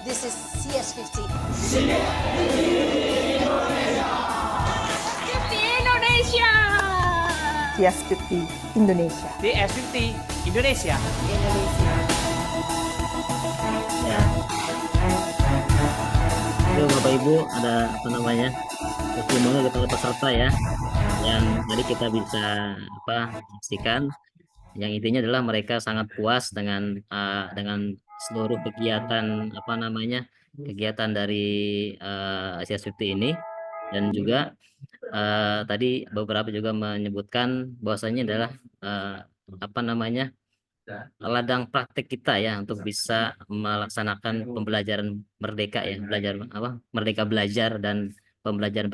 This is CS50. Indonesia. CS50 Indonesia. CS50 Indonesia. Ya. Itu Bapak Ibu ada apa namanya? Testimoni kepada peserta ya. Yang tadi kita bisa saksikan. Yang intinya adalah mereka sangat puas dengan seluruh kegiatan kegiatan dari CS50 ini, dan juga tadi beberapa juga menyebutkan bahwasanya adalah ladang praktek kita ya untuk bisa melaksanakan pembelajaran merdeka ya, merdeka belajar dan pembelajaran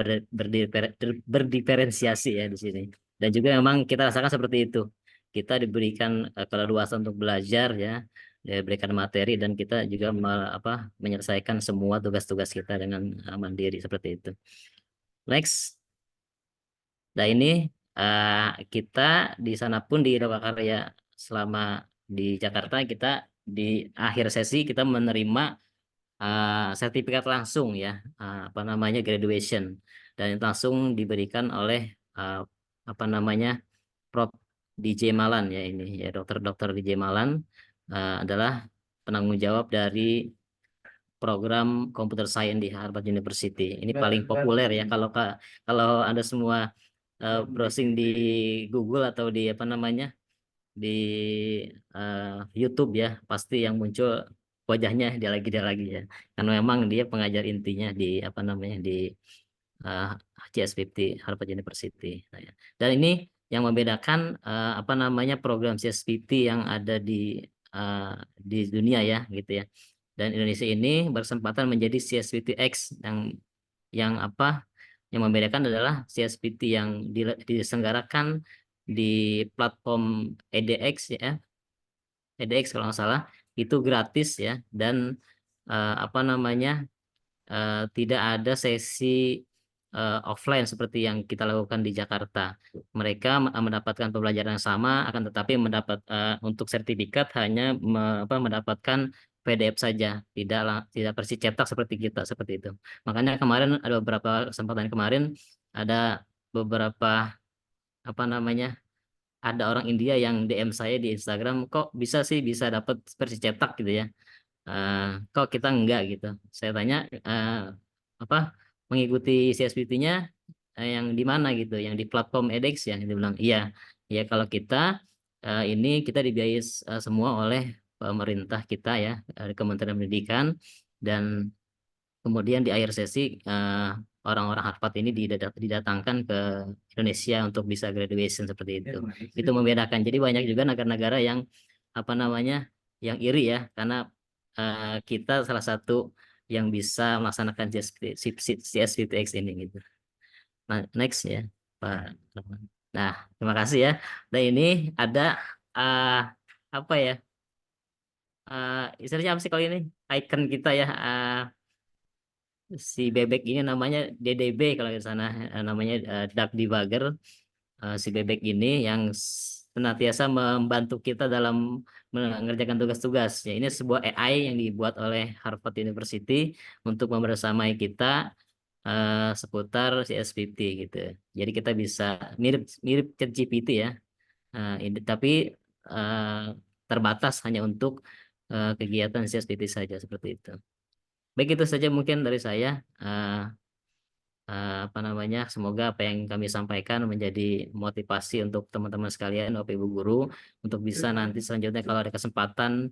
berdiferensiasi ya di sini. Dan juga memang kita rasakan seperti itu. Kita diberikan keleluasan untuk belajar ya, diberikan materi, dan kita juga menyelesaikan semua tugas-tugas kita dengan mandiri seperti itu. Next. Nah ini kita di sana pun di Lokakarya selama di Jakarta, kita di akhir sesi kita menerima sertifikat langsung ya, graduation, dan langsung diberikan oleh Prof. DJ Malan ya, ini ya, Dr. DJ Malan adalah penanggung jawab dari program Computer Science di Harvard University. Ini paling populer ya, kalau Anda semua browsing di Google atau di di YouTube ya, pasti yang muncul wajahnya dia lagi ya, karena memang dia pengajar intinya di di CS50 Harvard University. Nah, ya. Dan ini yang membedakan program CS50 yang ada di dunia ya gitu ya. Dan Indonesia ini berkesempatan menjadi CS50X yang membedakan adalah CS50 yang diselenggarakan di platform edX ya. edX kalau nggak salah, itu gratis ya, dan tidak ada sesi offline seperti yang kita lakukan di Jakarta. Mereka mendapatkan pembelajaran yang sama, akan tetapi untuk sertifikat hanya mendapatkan PDF saja, tidak versi cetak seperti kita seperti itu. Makanya kemarin ada beberapa kesempatan kemarin ada beberapa apa namanya, ada orang India yang DM saya di Instagram, kok bisa sih bisa dapat versi cetak gitu ya. Kok kita enggak gitu. Saya tanya apa mengikuti CSBT-nya yang di mana gitu, yang di platform edX ya. Dia bilang iya, ya kalau kita ini kita dibiayai semua oleh pemerintah kita ya, Kementerian Pendidikan, dan kemudian di akhir sesi orang-orang Harvard ini didatangkan ke Indonesia untuk bisa graduation seperti itu. Itu membedakan. Jadi banyak juga negara-negara yang apa namanya yang iri ya, karena kita salah satu yang bisa melaksanakan CSBTX ini gitu. Nah, next ya, Pak Rahman. Nah, terima kasih ya. Dan ini ada apa ya? Istilahnya apa sih kalau ini? Icon kita ya. Si bebek ini namanya DDB kalau di sana, namanya duck debugger. Si bebek ini yang senantiasa membantu kita dalam mengerjakan tugas-tugas. Ya, ini sebuah AI yang dibuat oleh Harvard University untuk membersamai kita seputar CSBT gitu. Jadi kita bisa mirip ChatGPT ya. Tapi terbatas hanya untuk kegiatan CSBT saja seperti itu. Baik, itu saja mungkin dari saya. Apa namanya, semoga apa yang kami sampaikan menjadi motivasi untuk teman-teman sekalian, Bapak Ibu guru, untuk bisa nanti selanjutnya kalau ada kesempatan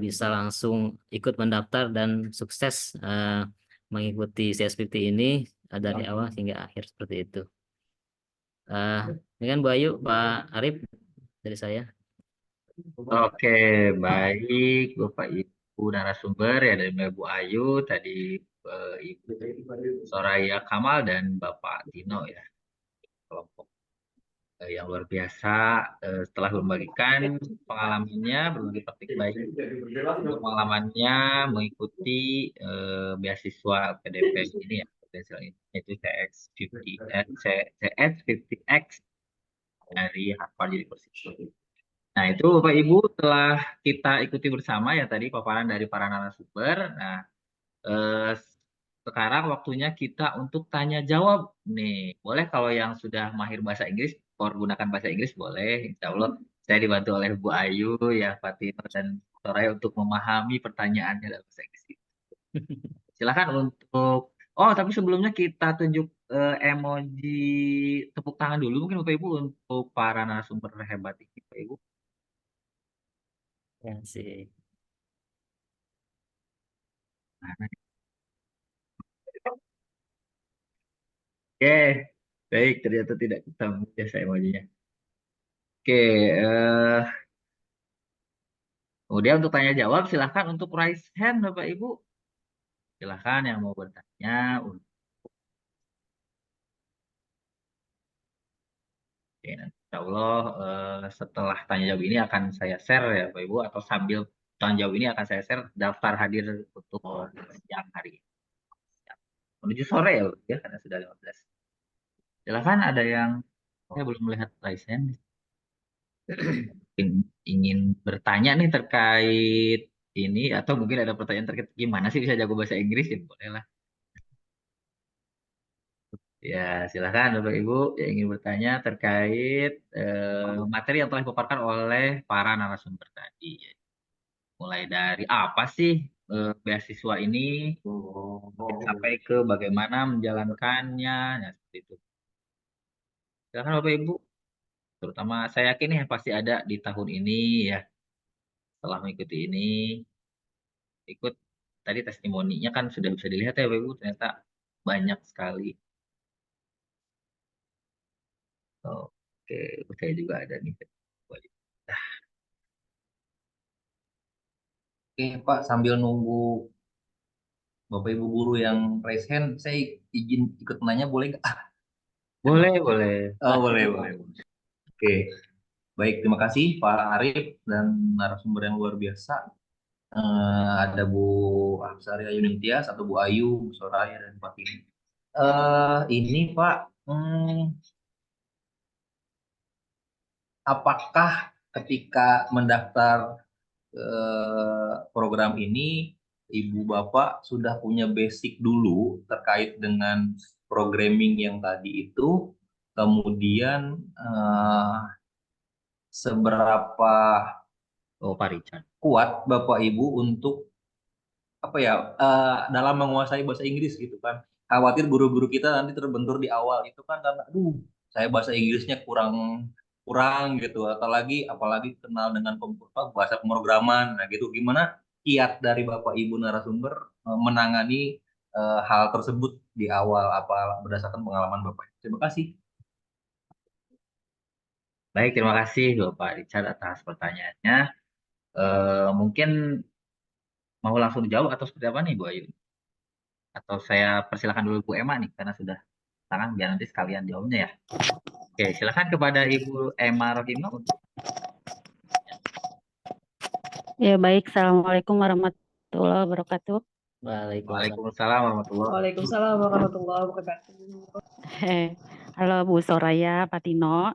bisa langsung ikut mendaftar dan sukses mengikuti CSBT ini dari awal hingga akhir seperti itu. Dengan Bu Ayu, Pak Arif dari saya. Oke, baik Bapak Ibu narasumber ya, dari Bu Ayu tadi, Ibu Soraya Kamal dan Bapak Tino ya, kelompok yang luar biasa setelah membagikan pengalamannya, berbagi praktik baik untuk pengalamannya mengikuti beasiswa PDP ini ya, yaitu CS50X dari Harvard University. Nah, itu Bapak Ibu telah kita ikuti bersama ya tadi paparan dari para narasumber. Nah, sekarang waktunya kita untuk tanya jawab nih. Boleh kalau yang sudah mahir bahasa Inggris, gunakan bahasa Inggris boleh. Insya Allah saya dibantu oleh Bu Ayu, ya Fatima dan Soraya untuk memahami pertanyaannya dalam bahasa Inggris. Silakan untuk, tapi sebelumnya kita tunjuk emoji tepuk tangan dulu mungkin Bapak Ibu untuk para narasumber hebat ini Bapak Ibu. Ya sih. Oke, baik, ternyata tidak ketemu jasa emojinya. Oke, kemudian untuk tanya jawab silahkan untuk raise hand Bapak Ibu. Silahkan yang mau bertanya. Oke, insya Allah setelah tanya jawab ini akan saya share ya Bapak Ibu, atau sambil tanya jawab ini akan saya share daftar hadir untuk siang hari ini. Menuju sore ya, karena sudah 15. Silahkan ada yang saya belum melihat raise hand. Ingin bertanya nih terkait ini, atau mungkin ada pertanyaan terkait gimana sih bisa jago bahasa Inggris, ya boleh lah. Ya, silakan Bapak Ibu yang ingin bertanya terkait materi yang telah dipaparkan oleh para narasumber tadi. Mulai dari apa sih beasiswa ini, sampai ke bagaimana menjalankannya, ya seperti itu. Silakan Bapak Ibu. Terutama saya yakin ya pasti ada di tahun ini ya. Setelah mengikuti ini, ikut tadi testimoninya kan sudah bisa dilihat ya Bapak Ibu, ternyata banyak sekali. Oke, saya juga ada nih. Oke Pak, sambil nunggu Bapak Ibu guru yang raise hand, saya izin ikut nanya boleh nggak? Boleh, boleh. Oh, boleh. Oke, baik, terima kasih Pak Arif dan narasumber yang luar biasa. Ada Bu Afsaria Yunitias, atau Bu Ayu, Bu Soraya, dan Pak Tini. Ini Pak, apakah ketika mendaftar program ini, Ibu Bapak sudah punya basic dulu terkait dengan programming yang tadi itu, kemudian seberapa Pak Richard. kuat Bapak Ibu untuk dalam menguasai bahasa Inggris gitu kan. Khawatir guru-guru kita nanti terbentur di awal itu kan karena saya bahasa Inggrisnya kurang gitu, apalagi kenal dengan bahasa pemrograman. Nah gitu, gimana kiat dari Bapak Ibu narasumber menangani hal tersebut di awal berdasarkan pengalaman Bapak? Terima kasih. Baik, terima kasih Bapak Richard atas pertanyaannya. Mungkin mau langsung dijawab atau seperti apa nih Bu Ayu? Atau saya persilakan dulu Bu Emma nih karena sudah tangan biar nanti sekalian jawabnya ya. Oke, silakan kepada Ibu Emma Rohimah untuk. Ya baik, Assalamualaikum warahmatullahi wabarakatuh. Waalaikumsalam warahmatullahi Waalaikumsalam warahmatullahi wabarakatuh. Halo Bu Soraya, Pak Tino,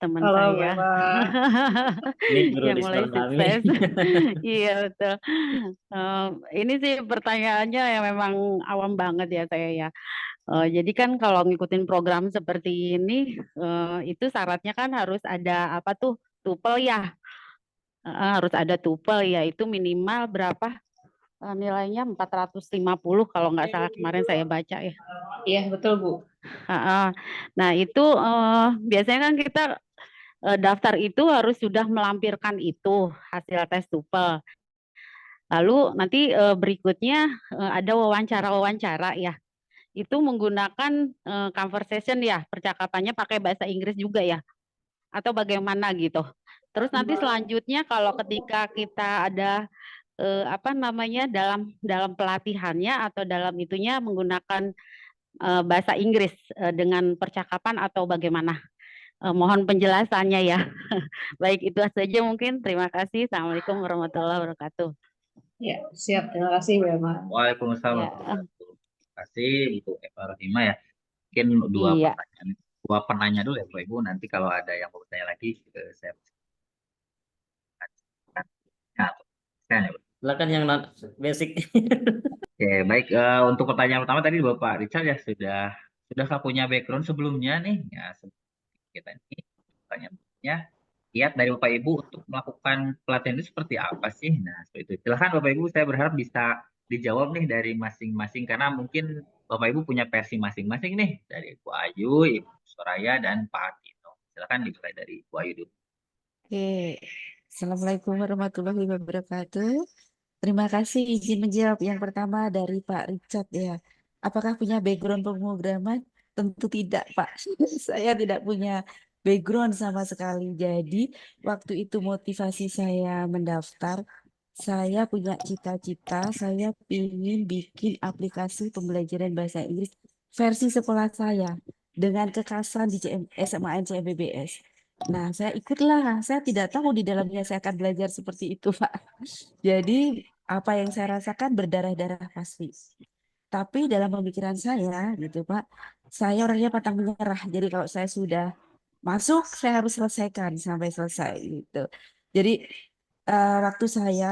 teman Halo saya Bapak. Ini guru yang mulai diskon kami. sukses. Iya betul. Ini sih pertanyaannya yang memang awam banget ya saya ya. Jadi kan kalau ngikutin program seperti ini, itu syaratnya kan harus ada apa tuh TOEFL ya. Harus ada TOEFL ya, itu minimal berapa nilainya 450 kalau nggak salah kemarin saya baca ya. Iya betul Bu. Nah itu biasanya kan kita daftar itu harus sudah melampirkan itu hasil tes TOEFL. Lalu nanti berikutnya ada wawancara ya. Itu menggunakan conversation ya, percakapannya pakai bahasa Inggris juga ya, atau bagaimana gitu. Terus nanti selanjutnya kalau ketika kita ada dalam pelatihannya atau dalam itunya menggunakan bahasa Inggris dengan percakapan atau bagaimana? Mohon penjelasannya ya. Baik, itu saja mungkin. Terima kasih. Assalamualaikum warahmatullahi wabarakatuh. Ya, siap. Terima kasih Bu Emma. Waalaikumsalam. Terima kasih Ibu Emma Rohimah ya. Mungkin dua penanya dulu ya Bu Ibu. Nanti kalau ada yang mau bertanya lagi saya Silakan yang basic. Oke, baik. Untuk pertanyaan pertama tadi Bapak Richard ya sudahkah punya background sebelumnya nih? Ya, kita ini pertanyaannya, kiat dari Bapak Ibu untuk melakukan pelatihan itu seperti apa sih? Nah, seperti itu. Silahkan Bapak Ibu, saya berharap bisa dijawab nih dari masing-masing karena mungkin Bapak Ibu punya versi masing-masing nih dari Bu Ayu, Ibu Soraya, dan Pak Tino. Silahkan dimulai dari Bu Ayu dulu. Oke, Assalamualaikum warahmatullahi wabarakatuh. Terima kasih izin menjawab. Yang pertama dari Pak Richard ya. Apakah punya background pemrograman? Tentu tidak, Pak. Saya tidak punya background sama sekali. Jadi waktu itu motivasi saya mendaftar, saya punya cita-cita, saya ingin bikin aplikasi pembelajaran bahasa Inggris versi sekolah saya dengan kekhasan di SMAN CMBBS. Nah, saya ikutlah. Saya tidak tahu di dalamnya saya akan belajar seperti itu, Pak. Jadi apa yang saya rasakan berdarah-darah pasti. Tapi dalam pemikiran saya, gitu Pak, saya orangnya pantang menyerah. Jadi kalau saya sudah masuk, saya harus selesaikan sampai selesai gitu. Jadi waktu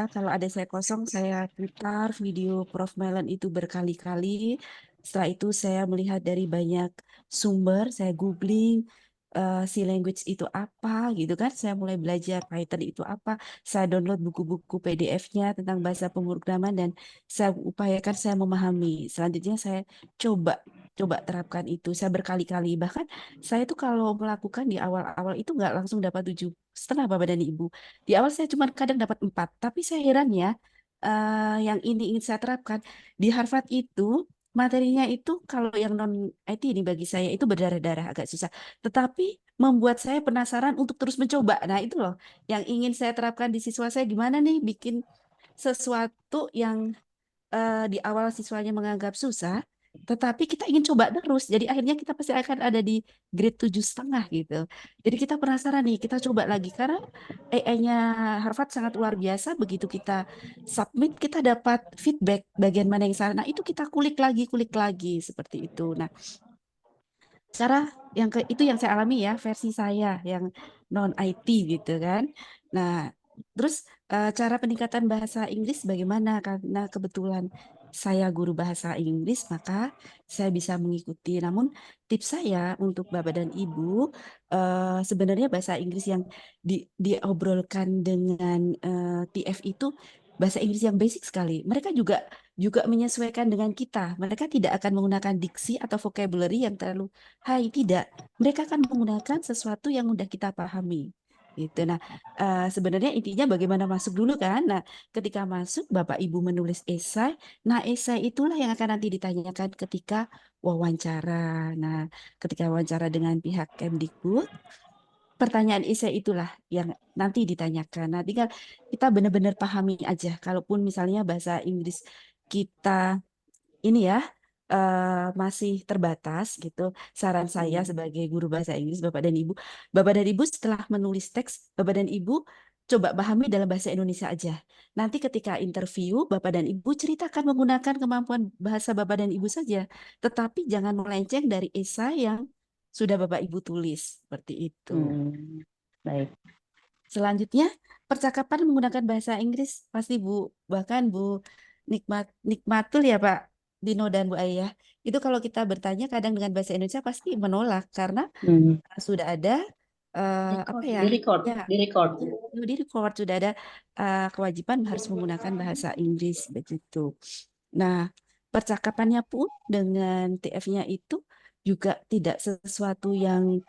kalau ada saya kosong, saya putar video Prof. Melon itu berkali-kali. Setelah itu saya melihat dari banyak sumber, saya googling. Si language itu apa gitu kan, saya mulai belajar Python itu apa, saya download buku-buku PDF-nya tentang bahasa pemrograman dan saya upayakan saya memahami. Selanjutnya saya coba terapkan itu, saya berkali-kali, bahkan saya tuh kalau melakukan di awal-awal itu nggak langsung dapat 7,5 Bapak dan Ibu. Di awal saya cuma kadang dapat 4, tapi saya heran ya, yang ini ingin saya terapkan di Harvard itu materinya itu kalau yang non IT ini bagi saya itu berdarah-darah agak susah, tetapi membuat saya penasaran untuk terus mencoba. Nah itu loh yang ingin saya terapkan di siswa saya, gimana nih bikin sesuatu yang di awal siswanya menganggap susah, tetapi kita ingin coba terus. Jadi akhirnya kita pasti akan ada di grade 7,5 gitu. Jadi kita penasaran nih, kita coba lagi karena AI-nya Harvard sangat luar biasa. Begitu kita submit, kita dapat feedback bagian mana yang salah. Nah itu kita kulik lagi seperti itu. Nah cara itu yang saya alami ya, versi saya yang non IT gitu kan. Nah terus cara peningkatan bahasa Inggris bagaimana? Karena kebetulan saya guru bahasa Inggris, maka saya bisa mengikuti. Namun tips saya untuk Bapak dan Ibu, sebenarnya bahasa Inggris yang diobrolkan dengan TF itu bahasa Inggris yang basic sekali. Mereka juga menyesuaikan dengan kita. Mereka tidak akan menggunakan diksi atau vocabulary yang terlalu high, tidak. Mereka akan menggunakan sesuatu yang mudah kita pahami. Gitu. Nah, sebenarnya intinya bagaimana masuk dulu kan. Nah, ketika masuk Bapak Ibu menulis esai. Nah, esai itulah yang akan nanti ditanyakan ketika wawancara. Nah, ketika wawancara dengan pihak Kemdikbud, pertanyaan esai itulah yang nanti ditanyakan. Nah, tinggal kita benar-benar pahami aja. Kalaupun misalnya bahasa Inggris kita ini ya masih terbatas gitu. Saran saya sebagai guru bahasa Inggris, Bapak dan Ibu setelah menulis teks, Bapak dan Ibu coba pahami dalam bahasa Indonesia aja. Nanti ketika interview, Bapak dan Ibu ceritakan menggunakan kemampuan bahasa Bapak dan Ibu saja. Tetapi jangan melenceng dari esai yang sudah Bapak Ibu tulis. Seperti itu. Baik. Selanjutnya, percakapan menggunakan bahasa Inggris pasti Bu, bahkan Bu Nikmatul ya Pak Dino dan Bu Ayah. Itu kalau kita bertanya kadang dengan bahasa Indonesia pasti menolak karena sudah ada apa ya? Di-record, Ya, di-record sudah ada kewajiban harus menggunakan bahasa Inggris begitu. Nah, percakapannya pun dengan TF-nya itu juga tidak sesuatu yang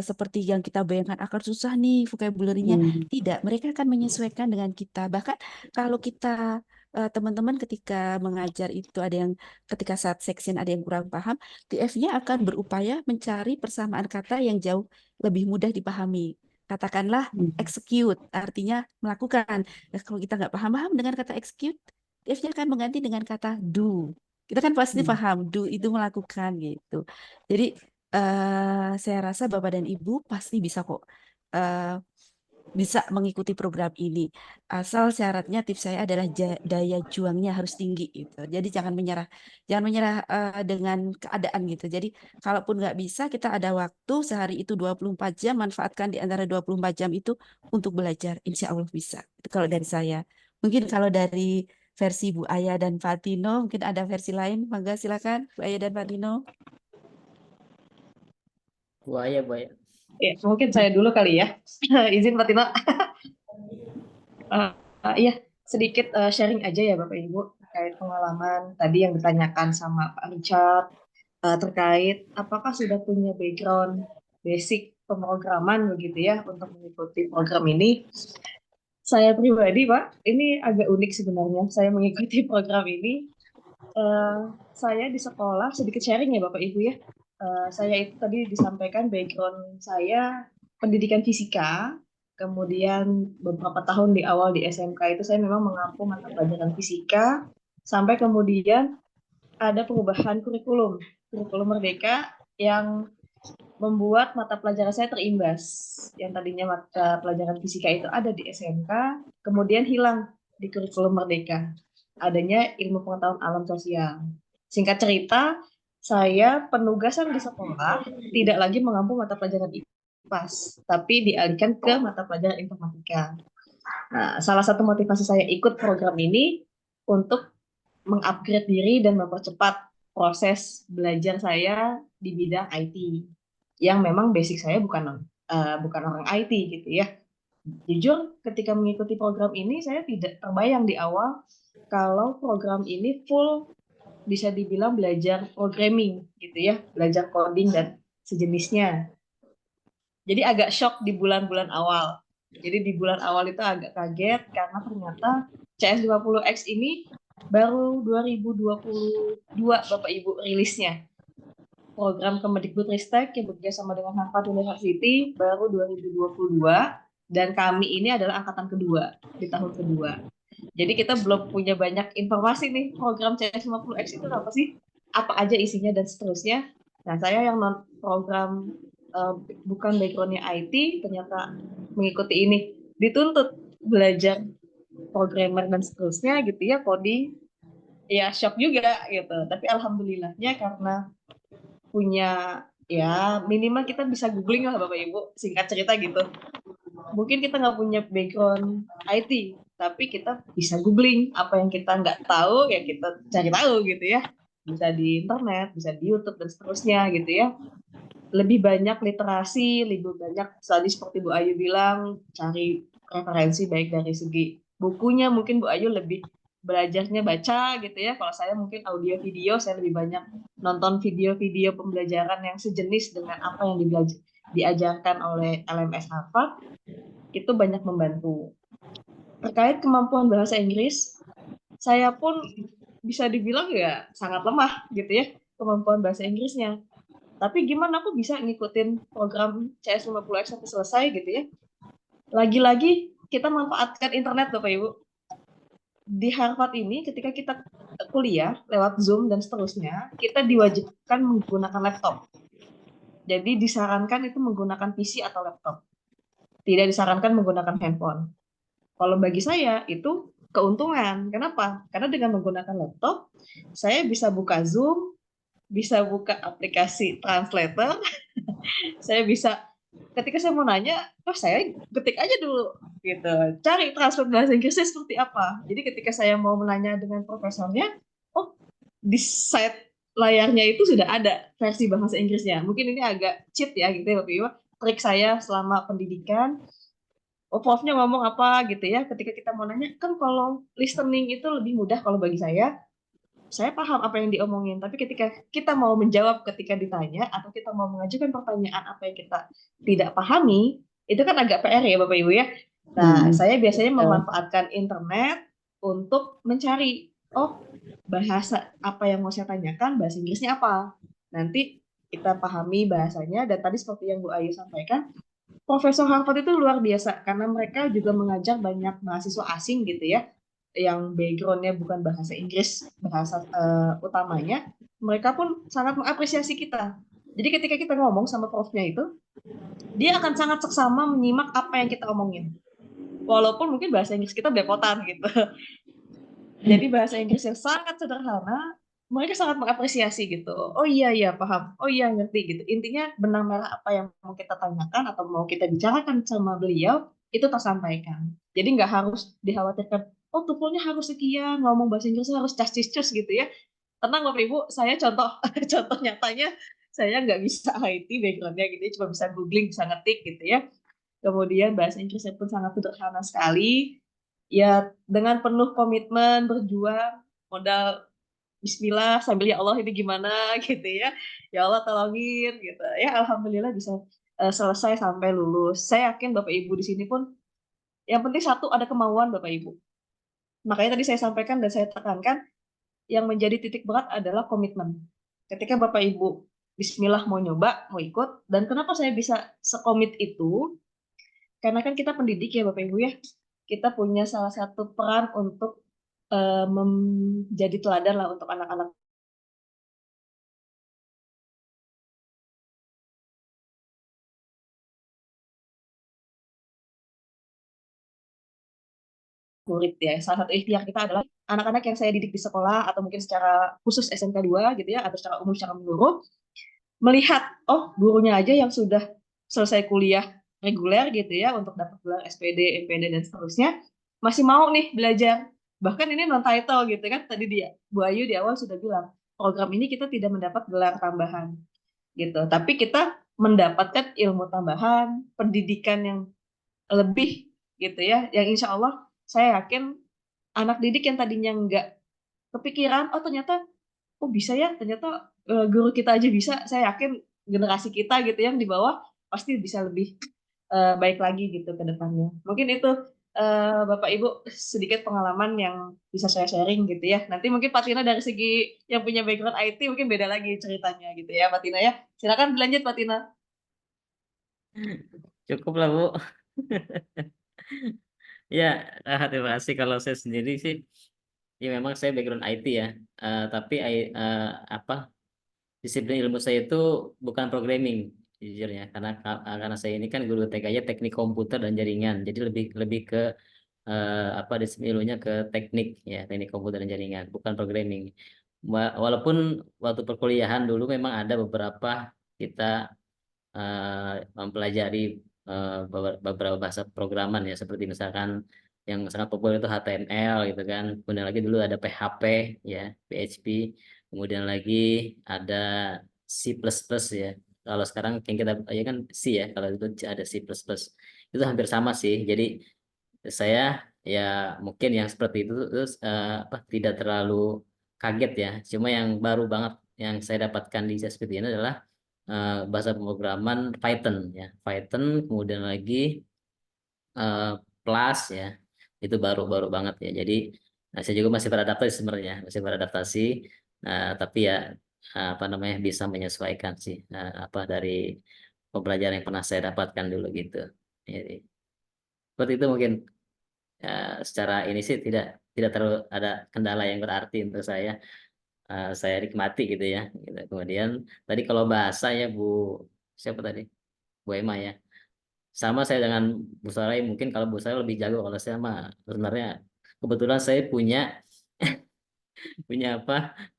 seperti yang kita bayangkan akan susah nih vocabulary-nya. Tidak, mereka akan menyesuaikan dengan kita. Bahkan kalau kita teman-teman ketika mengajar itu ada yang ketika saat section ada yang kurang paham, TF-nya akan berupaya mencari persamaan kata yang jauh lebih mudah dipahami. Katakanlah execute, artinya melakukan. Nah, kalau kita nggak paham-paham dengan kata execute, TF-nya akan mengganti dengan kata do. Kita kan pasti paham, do itu melakukan gitu. Jadi saya rasa Bapak dan Ibu pasti bisa kok bisa mengikuti program ini. Asal syaratnya tips saya adalah daya juangnya harus tinggi gitu. Jadi jangan menyerah dengan keadaan gitu. Jadi kalaupun nggak bisa, kita ada waktu sehari itu 24 jam, manfaatkan di antara 24 jam itu untuk belajar. Insya Allah bisa. Itu kalau dari saya. Mungkin kalau dari versi Bu Aya dan Fatino, mungkin ada versi lain. Mangga silakan Bu Aya dan Fatino. Bu Aya. Ya, mungkin saya dulu kali ya. Izin Pak Tino. Iya, sedikit sharing aja ya Bapak Ibu terkait pengalaman tadi yang ditanyakan sama Pak Richard terkait apakah sudah punya background basic pemrograman begitu ya untuk mengikuti program ini. Saya pribadi Pak, ini agak unik sebenarnya. Saya mengikuti program ini. Saya di sekolah sedikit sharing ya Bapak Ibu ya. Saya itu tadi disampaikan background saya pendidikan fisika, kemudian beberapa tahun di awal di SMK itu saya memang mengampu mata pelajaran fisika, sampai kemudian ada perubahan kurikulum Merdeka yang membuat mata pelajaran saya terimbas. Yang tadinya mata pelajaran fisika itu ada di SMK, kemudian hilang di kurikulum Merdeka. Adanya ilmu pengetahuan alam sosial. Singkat cerita, saya penugasan di sekolah tidak lagi mengampu mata pelajaran IPAS, tapi dialihkan ke mata pelajaran informatika. Nah, salah satu motivasi saya ikut program ini untuk mengupgrade diri dan mempercepat proses belajar saya di bidang IT, yang memang basic saya bukan orang IT gitu ya. Jujur, ketika mengikuti program ini saya tidak terbayang di awal kalau program ini full bisa dibilang belajar programming gitu ya, belajar coding dan sejenisnya. Jadi agak shock di bulan-bulan awal. Jadi di bulan awal itu agak kaget karena ternyata CS50X ini baru 2022 Bapak Ibu rilisnya. Program Kemdikbudristek yang bekerja sama dengan Harvard University baru 2022 dan kami ini adalah angkatan kedua di tahun kedua. Jadi kita belum punya banyak informasi nih program CS50X itu apa sih? Apa aja isinya dan seterusnya. Nah, saya yang non program bukan backgroundnya IT ternyata mengikuti ini dituntut belajar programmer dan seterusnya gitu ya, coding. Ya shock juga gitu. Tapi alhamdulillahnya karena punya ya minimal kita bisa googling lah Bapak Ibu, singkat cerita gitu. Mungkin kita nggak punya background IT, tapi kita bisa googling apa yang kita nggak tahu ya kita cari tahu gitu ya, bisa di internet, bisa di YouTube dan seterusnya gitu ya. Lebih banyak literasi, lebih banyak tadi seperti Bu Ayu bilang, cari referensi baik dari segi bukunya, mungkin Bu Ayu lebih belajarnya baca gitu ya, kalau saya mungkin audio video, saya lebih banyak nonton video-video pembelajaran yang sejenis dengan apa yang diajarkan oleh LMS Harvard, itu banyak membantu. Terkait kemampuan bahasa Inggris, saya pun bisa dibilang ya sangat lemah gitu ya kemampuan bahasa Inggrisnya. Tapi gimana aku bisa ngikutin program CS50X sampai selesai gitu ya. Lagi-lagi kita manfaatkan internet Bapak Ibu. Di Harvard ini ketika kita kuliah lewat Zoom dan seterusnya, kita diwajibkan menggunakan laptop. Jadi disarankan itu menggunakan PC atau laptop. Tidak disarankan menggunakan handphone. Kalau bagi saya itu keuntungan. Kenapa? Karena dengan menggunakan laptop, saya bisa buka Zoom, bisa buka aplikasi translator, saya bisa ketika saya mau nanya, saya ketik aja dulu gitu, cari translate bahasa Inggrisnya seperti apa. Jadi ketika saya mau menanya dengan profesornya, di site layarnya itu sudah ada versi bahasa Inggrisnya. Mungkin ini agak cheat ya gitu ya Bapak Ibu. Trik saya selama pendidikan, profnya ngomong apa gitu ya, ketika kita mau nanya, kan kalau listening itu lebih mudah kalau bagi saya paham apa yang diomongin, tapi ketika kita mau menjawab ketika ditanya, atau kita mau mengajukan pertanyaan apa yang kita tidak pahami, itu kan agak PR ya Bapak Ibu ya. Nah, saya biasanya memanfaatkan internet untuk mencari, bahasa apa yang mau saya tanyakan, bahasa Inggrisnya apa. Nanti kita pahami bahasanya, dan tadi seperti yang Bu Ayu sampaikan, Profesor Harvard itu luar biasa karena mereka juga mengajar banyak mahasiswa asing gitu ya, yang backgroundnya bukan bahasa Inggris, bahasa utamanya, mereka pun sangat mengapresiasi kita. Jadi ketika kita ngomong sama profnya itu, dia akan sangat seksama menyimak apa yang kita omongin. Walaupun mungkin bahasa Inggris kita belepotan gitu. Jadi bahasa Inggris yang sangat sederhana, mereka sangat mengapresiasi gitu. Oh iya paham. Oh iya ngerti gitu. Intinya benang merah apa yang mau kita tanyakan atau mau kita bicarakan sama beliau itu tersampaikan. Jadi nggak harus dikhawatirkan, TOEFL-nya harus sekian, ngomong bahasa Inggrisnya harus cas-cus gitu ya. Tenang Bapak Ibu, saya contoh nyatanya saya nggak bisa IT background-nya gitu ya, cuma bisa googling, bisa ngetik gitu ya. Kemudian bahasa Inggrisnya pun sangat sederhana sekali. Ya dengan penuh komitmen, berjuang, modal Bismillah sambil ya Allah ini gimana gitu ya. Ya Allah tolongin gitu. Ya alhamdulillah bisa selesai sampai lulus. Saya yakin Bapak Ibu di sini pun yang penting satu ada kemauan Bapak Ibu. Makanya tadi saya sampaikan dan saya tekankan yang menjadi titik berat adalah komitmen. Ketika Bapak Ibu Bismillah mau nyoba, mau ikut, dan kenapa saya bisa sekomit itu? Karena kan kita pendidik ya Bapak Ibu ya. Kita punya salah satu peran untuk menjadi teladan lah untuk anak-anak murid ya. Salah satu ikhtiar kita adalah anak-anak yang saya didik di sekolah atau mungkin secara khusus SMK 2 gitu ya, atau secara umum secara menyeluruh, melihat gurunya aja yang sudah selesai kuliah reguler gitu ya untuk dapat gelar SPD, MPD dan seterusnya masih mau nih belajar. Bahkan ini non title gitu kan, tadi Bu Ayu di awal sudah bilang program ini kita tidak mendapat gelar tambahan gitu, tapi kita mendapatkan ilmu tambahan, pendidikan yang lebih gitu ya, yang insya Allah saya yakin anak didik yang tadinya nggak kepikiran, ternyata bisa ya, ternyata guru kita aja bisa, saya yakin generasi kita gitu yang di bawah pasti bisa lebih baik lagi gitu ke depannya. Mungkin itu Bapak Ibu sedikit pengalaman yang bisa saya sharing gitu ya. Nanti mungkin Pak Tina dari segi yang punya background IT mungkin beda lagi ceritanya gitu ya Pak Tina ya. Silakan berlanjut Pak Tina. Cukup lah Bu. Ya, terima kasih. Kalau saya sendiri sih, ya memang saya background IT ya, tapi disiplin ilmu saya itu bukan programming jujurnya, karena saya ini kan guru TK-nya teknik komputer dan jaringan, jadi lebih ke disiplin ilmunya ke teknik ya, teknik komputer dan jaringan, bukan programming. Walaupun waktu perkuliahan dulu memang ada beberapa kita mempelajari beberapa bahasa programan ya, seperti misalkan yang sangat populer itu HTML gitu kan. Kemudian lagi dulu ada PHP ya, PHP. Kemudian lagi ada C++ ya. Kalau sekarang yang kita ya kan C ya, kalau itu ada C++. Itu hampir sama sih. Jadi saya ya mungkin yang seperti itu terus tidak terlalu kaget ya. Cuma yang baru banget yang saya dapatkan di ChatGPT ini adalah bahasa pemrograman Python ya. Python kemudian lagi Plus ya. Itu baru-baru banget ya. Jadi saya juga masih beradaptasi sebenarnya, masih beradaptasi. Tapi ya apa namanya bisa menyesuaikan sih apa dari pembelajaran yang pernah saya dapatkan dulu gitu. Jadi seperti itu mungkin secara ini sih tidak terlalu ada kendala yang berarti untuk saya. Saya nikmati gitu ya. Gitu. Kemudian tadi kalau bahasa ya siapa tadi? Bu Emma ya. Sama saya dengan Bu Sarai, mungkin kalau Bu Sarai lebih jago, kalau saya mah sebenarnya kebetulan saya punya punya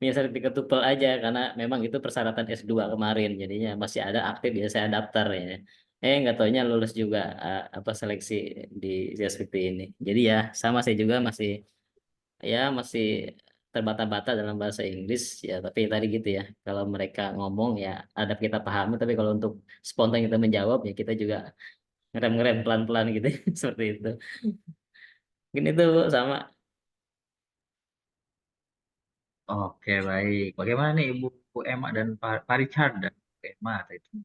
sertifikat TOEFL aja karena memang itu persyaratan S2 kemarin, jadinya masih ada aktif ya saya daftar ya. Nggak taunya lulus juga seleksi di seperti ini. Jadi ya sama saya juga masih terbata-bata dalam bahasa Inggris ya, tapi tadi gitu ya, kalau mereka ngomong ya ada kita pahami, tapi kalau untuk spontan kita menjawab ya kita juga ngerem-ngerem pelan-pelan gitu seperti itu. Mungkin itu Bu, sama. Oke, baik. Bagaimana nih Ibu Emma dan Pak Richard dan Bu Emma itu?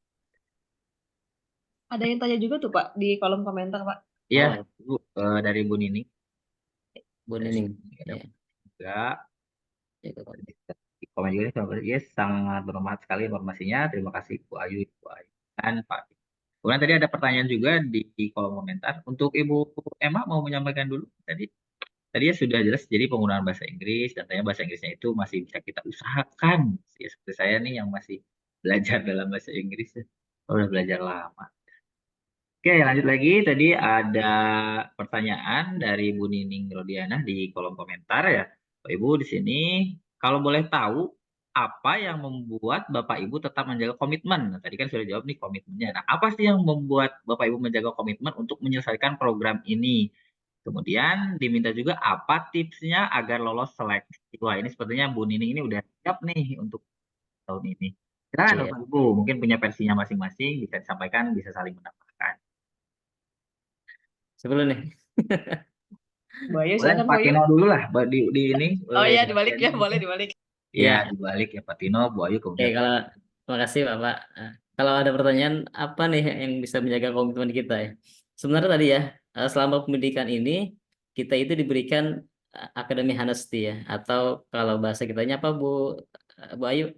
Ada yang tanya juga tuh Pak di kolom komentar Pak. Iya, Bu, dari Bu Nining. Bu Nining. Ada juga. Di komen juga nih, sangat bermanfaat sekali informasinya. Terima kasih Bu Ayu, dan Pak. Kemudian tadi ada pertanyaan juga di kolom komentar. Untuk Ibu Emma mau menyampaikan dulu tadi ya sudah jelas, jadi penggunaan bahasa Inggris dan tanya bahasa Inggrisnya itu masih bisa kita usahakan. Ya, seperti saya nih yang masih belajar dalam bahasa Inggris, udah belajar lama. Oke, lanjut lagi. Tadi ada pertanyaan dari Bu Nining Rodiana di kolom komentar ya. Bapak Ibu di sini, kalau boleh tahu apa yang membuat Bapak Ibu tetap menjaga komitmen? Nah, tadi kan sudah jawab nih komitmennya. Nah, apa sih yang membuat Bapak Ibu menjaga komitmen untuk menyelesaikan program ini? Kemudian diminta juga apa tipsnya agar lolos seleksi. Wah, ini sepertinya Bu Nining ini udah siap nih untuk tahun ini. Silakan Iya. Bapak Ibu, mungkin punya versinya masing-masing, bisa disampaikan, bisa saling menambahkan. Sebelum nih. Bu Ayu, Boleh silakan Pak Bu Ayu. Tino dulu lah di ini. Oh iya, dibalik ya, boleh dibalik. Iya, dibalik ya Pak Tino, Bu Ayu Oke, kemudian. terima kasih Bapak. Kalau ada pertanyaan apa nih yang bisa menjaga komitmen kita ya? Sebenarnya tadi ya, selama pendidikan ini kita itu diberikan academic honesty ya, atau kalau bahasa kitanya apa Bu Ayu?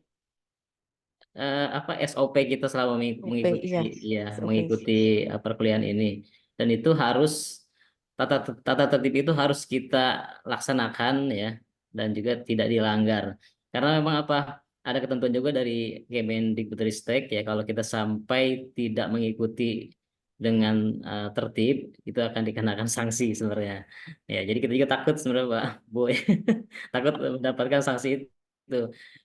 Apa SOP kita selama mengikuti mengikuti perkuliahan ini, dan itu harus tata tertib itu harus kita laksanakan ya, dan juga tidak dilanggar karena memang ada ketentuan juga dari Kemendikbudristek ya, kalau kita sampai tidak mengikuti dengan tertib itu akan dikenakan sanksi sebenarnya ya. Jadi kita juga takut sebenarnya Pak Bu takut mendapatkan sanksi itu,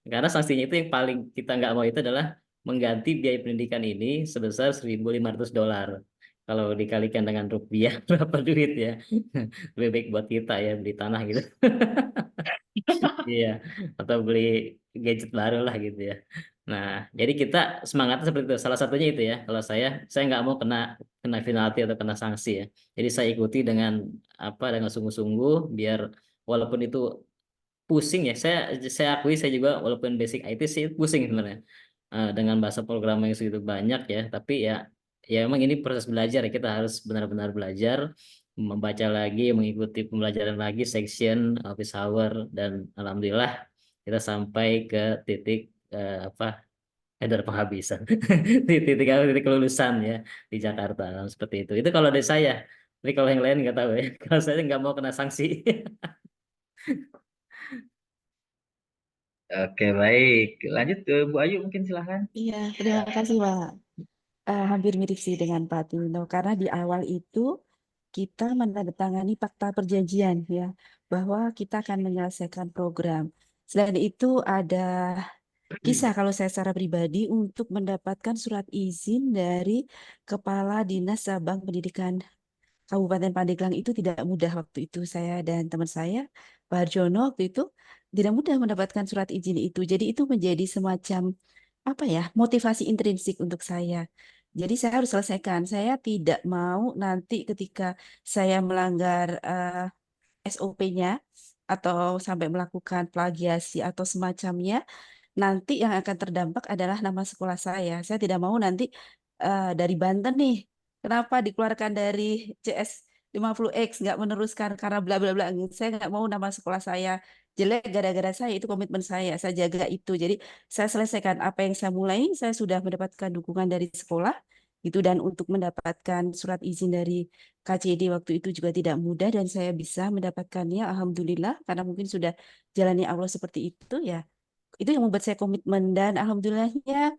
karena sanksinya itu yang paling kita nggak mau itu adalah mengganti biaya pendidikan ini sebesar $1.500. Kalau dikalikan dengan rupiah berapa duit ya? Lebih baik buat kita ya beli tanah gitu. Iya, atau beli gadget baru lah gitu ya. Nah, jadi kita semangatnya seperti itu. Salah satunya itu ya. Kalau saya nggak mau kena penalti atau kena sanksi ya. Jadi saya ikuti dengan dengan sungguh-sungguh, biar walaupun itu pusing ya. Saya akui saya juga walaupun basic IT sih pusing sebenarnya dengan bahasa programming yang segitu banyak ya. Tapi ya memang ini proses belajar ya. Kita harus benar-benar belajar, membaca lagi, mengikuti pembelajaran lagi, section, office hour, dan alhamdulillah kita sampai ke titik dari penghabisan, titik kelulusan ya di Jakarta seperti itu. Itu kalau dari saya. Tapi kalau yang lain nggak tahu ya. Kalau saya nggak mau kena sanksi. Oke, baik. Lanjut ke Bu Ayu mungkin silahkan. Iya, terima kasih Pak. Hampir mirip sih dengan Pak Tino, karena di awal itu kita menandatangani fakta perjanjian ya, bahwa kita akan menyelesaikan program. Selain itu ada kisah kalau saya secara pribadi untuk mendapatkan surat izin dari Kepala Dinas Cabang Pendidikan Kabupaten Pandeglang itu tidak mudah waktu itu. Saya dan teman saya, Pak Harjono, waktu itu tidak mudah mendapatkan surat izin itu. Jadi itu menjadi semacam apa ya, motivasi intrinsik untuk saya. Jadi saya harus selesaikan. Saya tidak mau nanti ketika saya melanggar SOP-nya atau sampai melakukan plagiasi atau semacamnya, nanti yang akan terdampak adalah nama sekolah saya. Saya tidak mau nanti dari Banten nih, kenapa dikeluarkan dari CS 50X, nggak meneruskan karena bla bla bla. Saya nggak mau nama sekolah saya jelek gara-gara saya, itu komitmen saya jaga itu. Jadi saya selesaikan apa yang saya mulai, saya sudah mendapatkan dukungan dari sekolah, itu dan untuk mendapatkan surat izin dari KCD waktu itu juga tidak mudah dan saya bisa mendapatkannya, alhamdulillah, karena mungkin sudah jalannya Allah seperti itu ya. Itu yang membuat saya komitmen dan alhamdulillahnya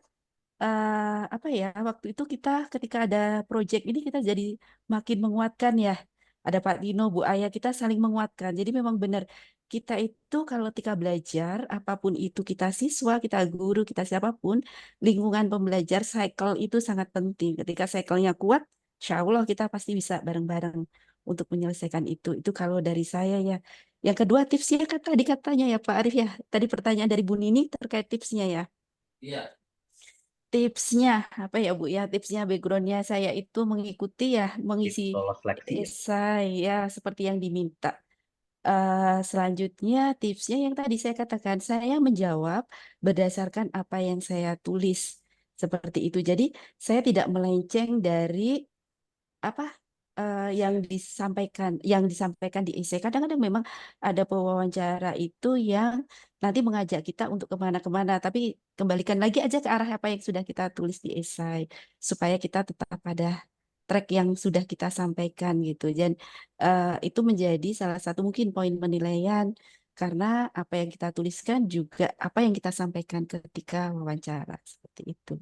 apa ya, waktu itu kita ketika ada proyek ini kita jadi makin menguatkan ya. Ada Pak Dino, Bu Aya, kita saling menguatkan. Jadi memang benar kita itu kalau ketika belajar apapun itu, kita siswa, kita guru, kita siapapun, lingkungan pembelajar cycle itu sangat penting. Ketika cycle-nya kuat, insya Allah kita pasti bisa bareng-bareng untuk menyelesaikan itu. Itu kalau dari saya ya. Yang kedua tipsnya kan tadi katanya ya Pak Arif ya. Tadi pertanyaan dari Bu Nini terkait tipsnya ya. Iya. Tipsnya apa ya Bu ya? Tipsnya backgroundnya saya itu mengikuti ya, mengisi Lolos seleksi ya. esai ya seperti yang diminta. Selanjutnya tipsnya yang tadi saya katakan, saya menjawab berdasarkan apa yang saya tulis seperti itu. Jadi saya tidak melenceng dari apa yang disampaikan di essay. Kadang-kadang memang ada pewawancara itu yang nanti mengajak kita untuk kemana-kemana, tapi kembalikan lagi aja ke arah apa yang sudah kita tulis di essay supaya kita tetap pada track yang sudah kita sampaikan gitu. Dan itu menjadi salah satu mungkin poin penilaian karena apa yang kita tuliskan juga apa yang kita sampaikan ketika wawancara seperti itu.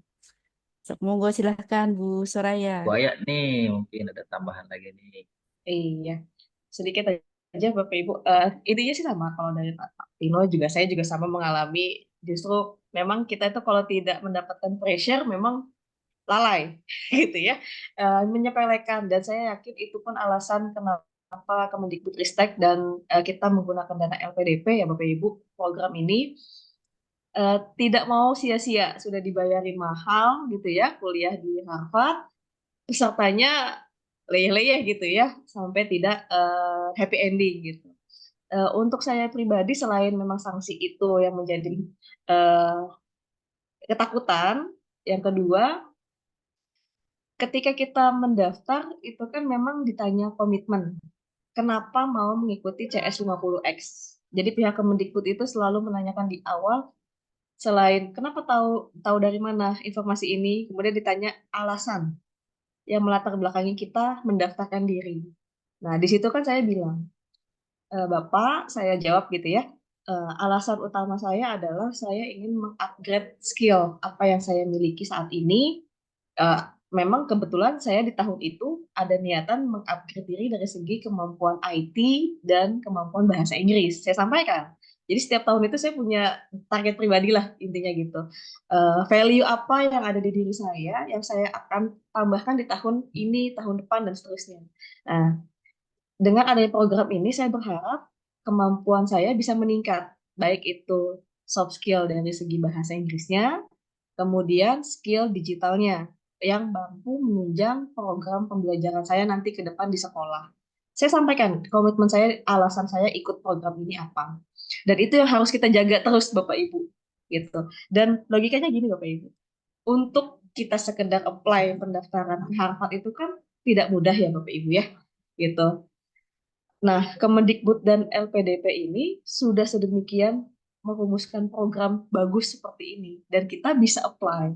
Monggo silahkan Bu Soraya. Buaya nih, mungkin ada tambahan lagi nih. Iya, sedikit aja Bapak Ibu. Intinya sih sama kalau dari Pak Tino juga saya juga sama mengalami justru memang kita itu kalau tidak mendapatkan pressure memang lalai gitu ya. Menyepelekan dan saya yakin itu pun alasan kenapa Kemendikbudristek dan kita menggunakan dana LPDP ya Bapak Ibu program ini tidak mau sia-sia, sudah dibayarin mahal gitu ya kuliah di Harvard, pesertanya leyeh-leyeh gitu ya sampai tidak happy ending gitu. Untuk saya pribadi selain memang sanksi itu yang menjadi ketakutan, yang kedua ketika kita mendaftar itu kan memang ditanya komitmen. Kenapa mau mengikuti CS 50X? Jadi pihak Kemendikbud itu selalu menanyakan di awal selain kenapa tahu dari mana informasi ini, kemudian ditanya alasan yang melatar belakangi kita mendaftarkan diri. Nah, di situ kan saya bilang, Bapak, saya jawab gitu ya, alasan utama saya adalah saya ingin mengupgrade skill apa yang saya miliki saat ini. Memang kebetulan saya di tahun itu ada niatan mengupgrade diri dari segi kemampuan IT dan kemampuan bahasa Inggris. Saya sampaikan. Jadi setiap tahun itu saya punya target pribadi lah intinya gitu. Value apa yang ada di diri saya yang saya akan tambahkan di tahun ini, tahun depan dan seterusnya. Nah, dengan adanya program ini saya berharap kemampuan saya bisa meningkat, baik itu soft skill dari segi bahasa Inggrisnya, kemudian skill digitalnya yang mampu menunjang program pembelajaran saya nanti ke depan di sekolah. Saya sampaikan komitmen saya, alasan saya ikut program ini apa. Dan itu yang harus kita jaga terus Bapak Ibu gitu. Dan logikanya gini Bapak Ibu. Untuk kita sekedar apply pendaftaran Harvard itu kan tidak mudah ya Bapak Ibu ya. Gitu. Nah, Kemendikbud dan LPDP ini sudah sedemikian merumuskan program bagus seperti ini dan kita bisa apply.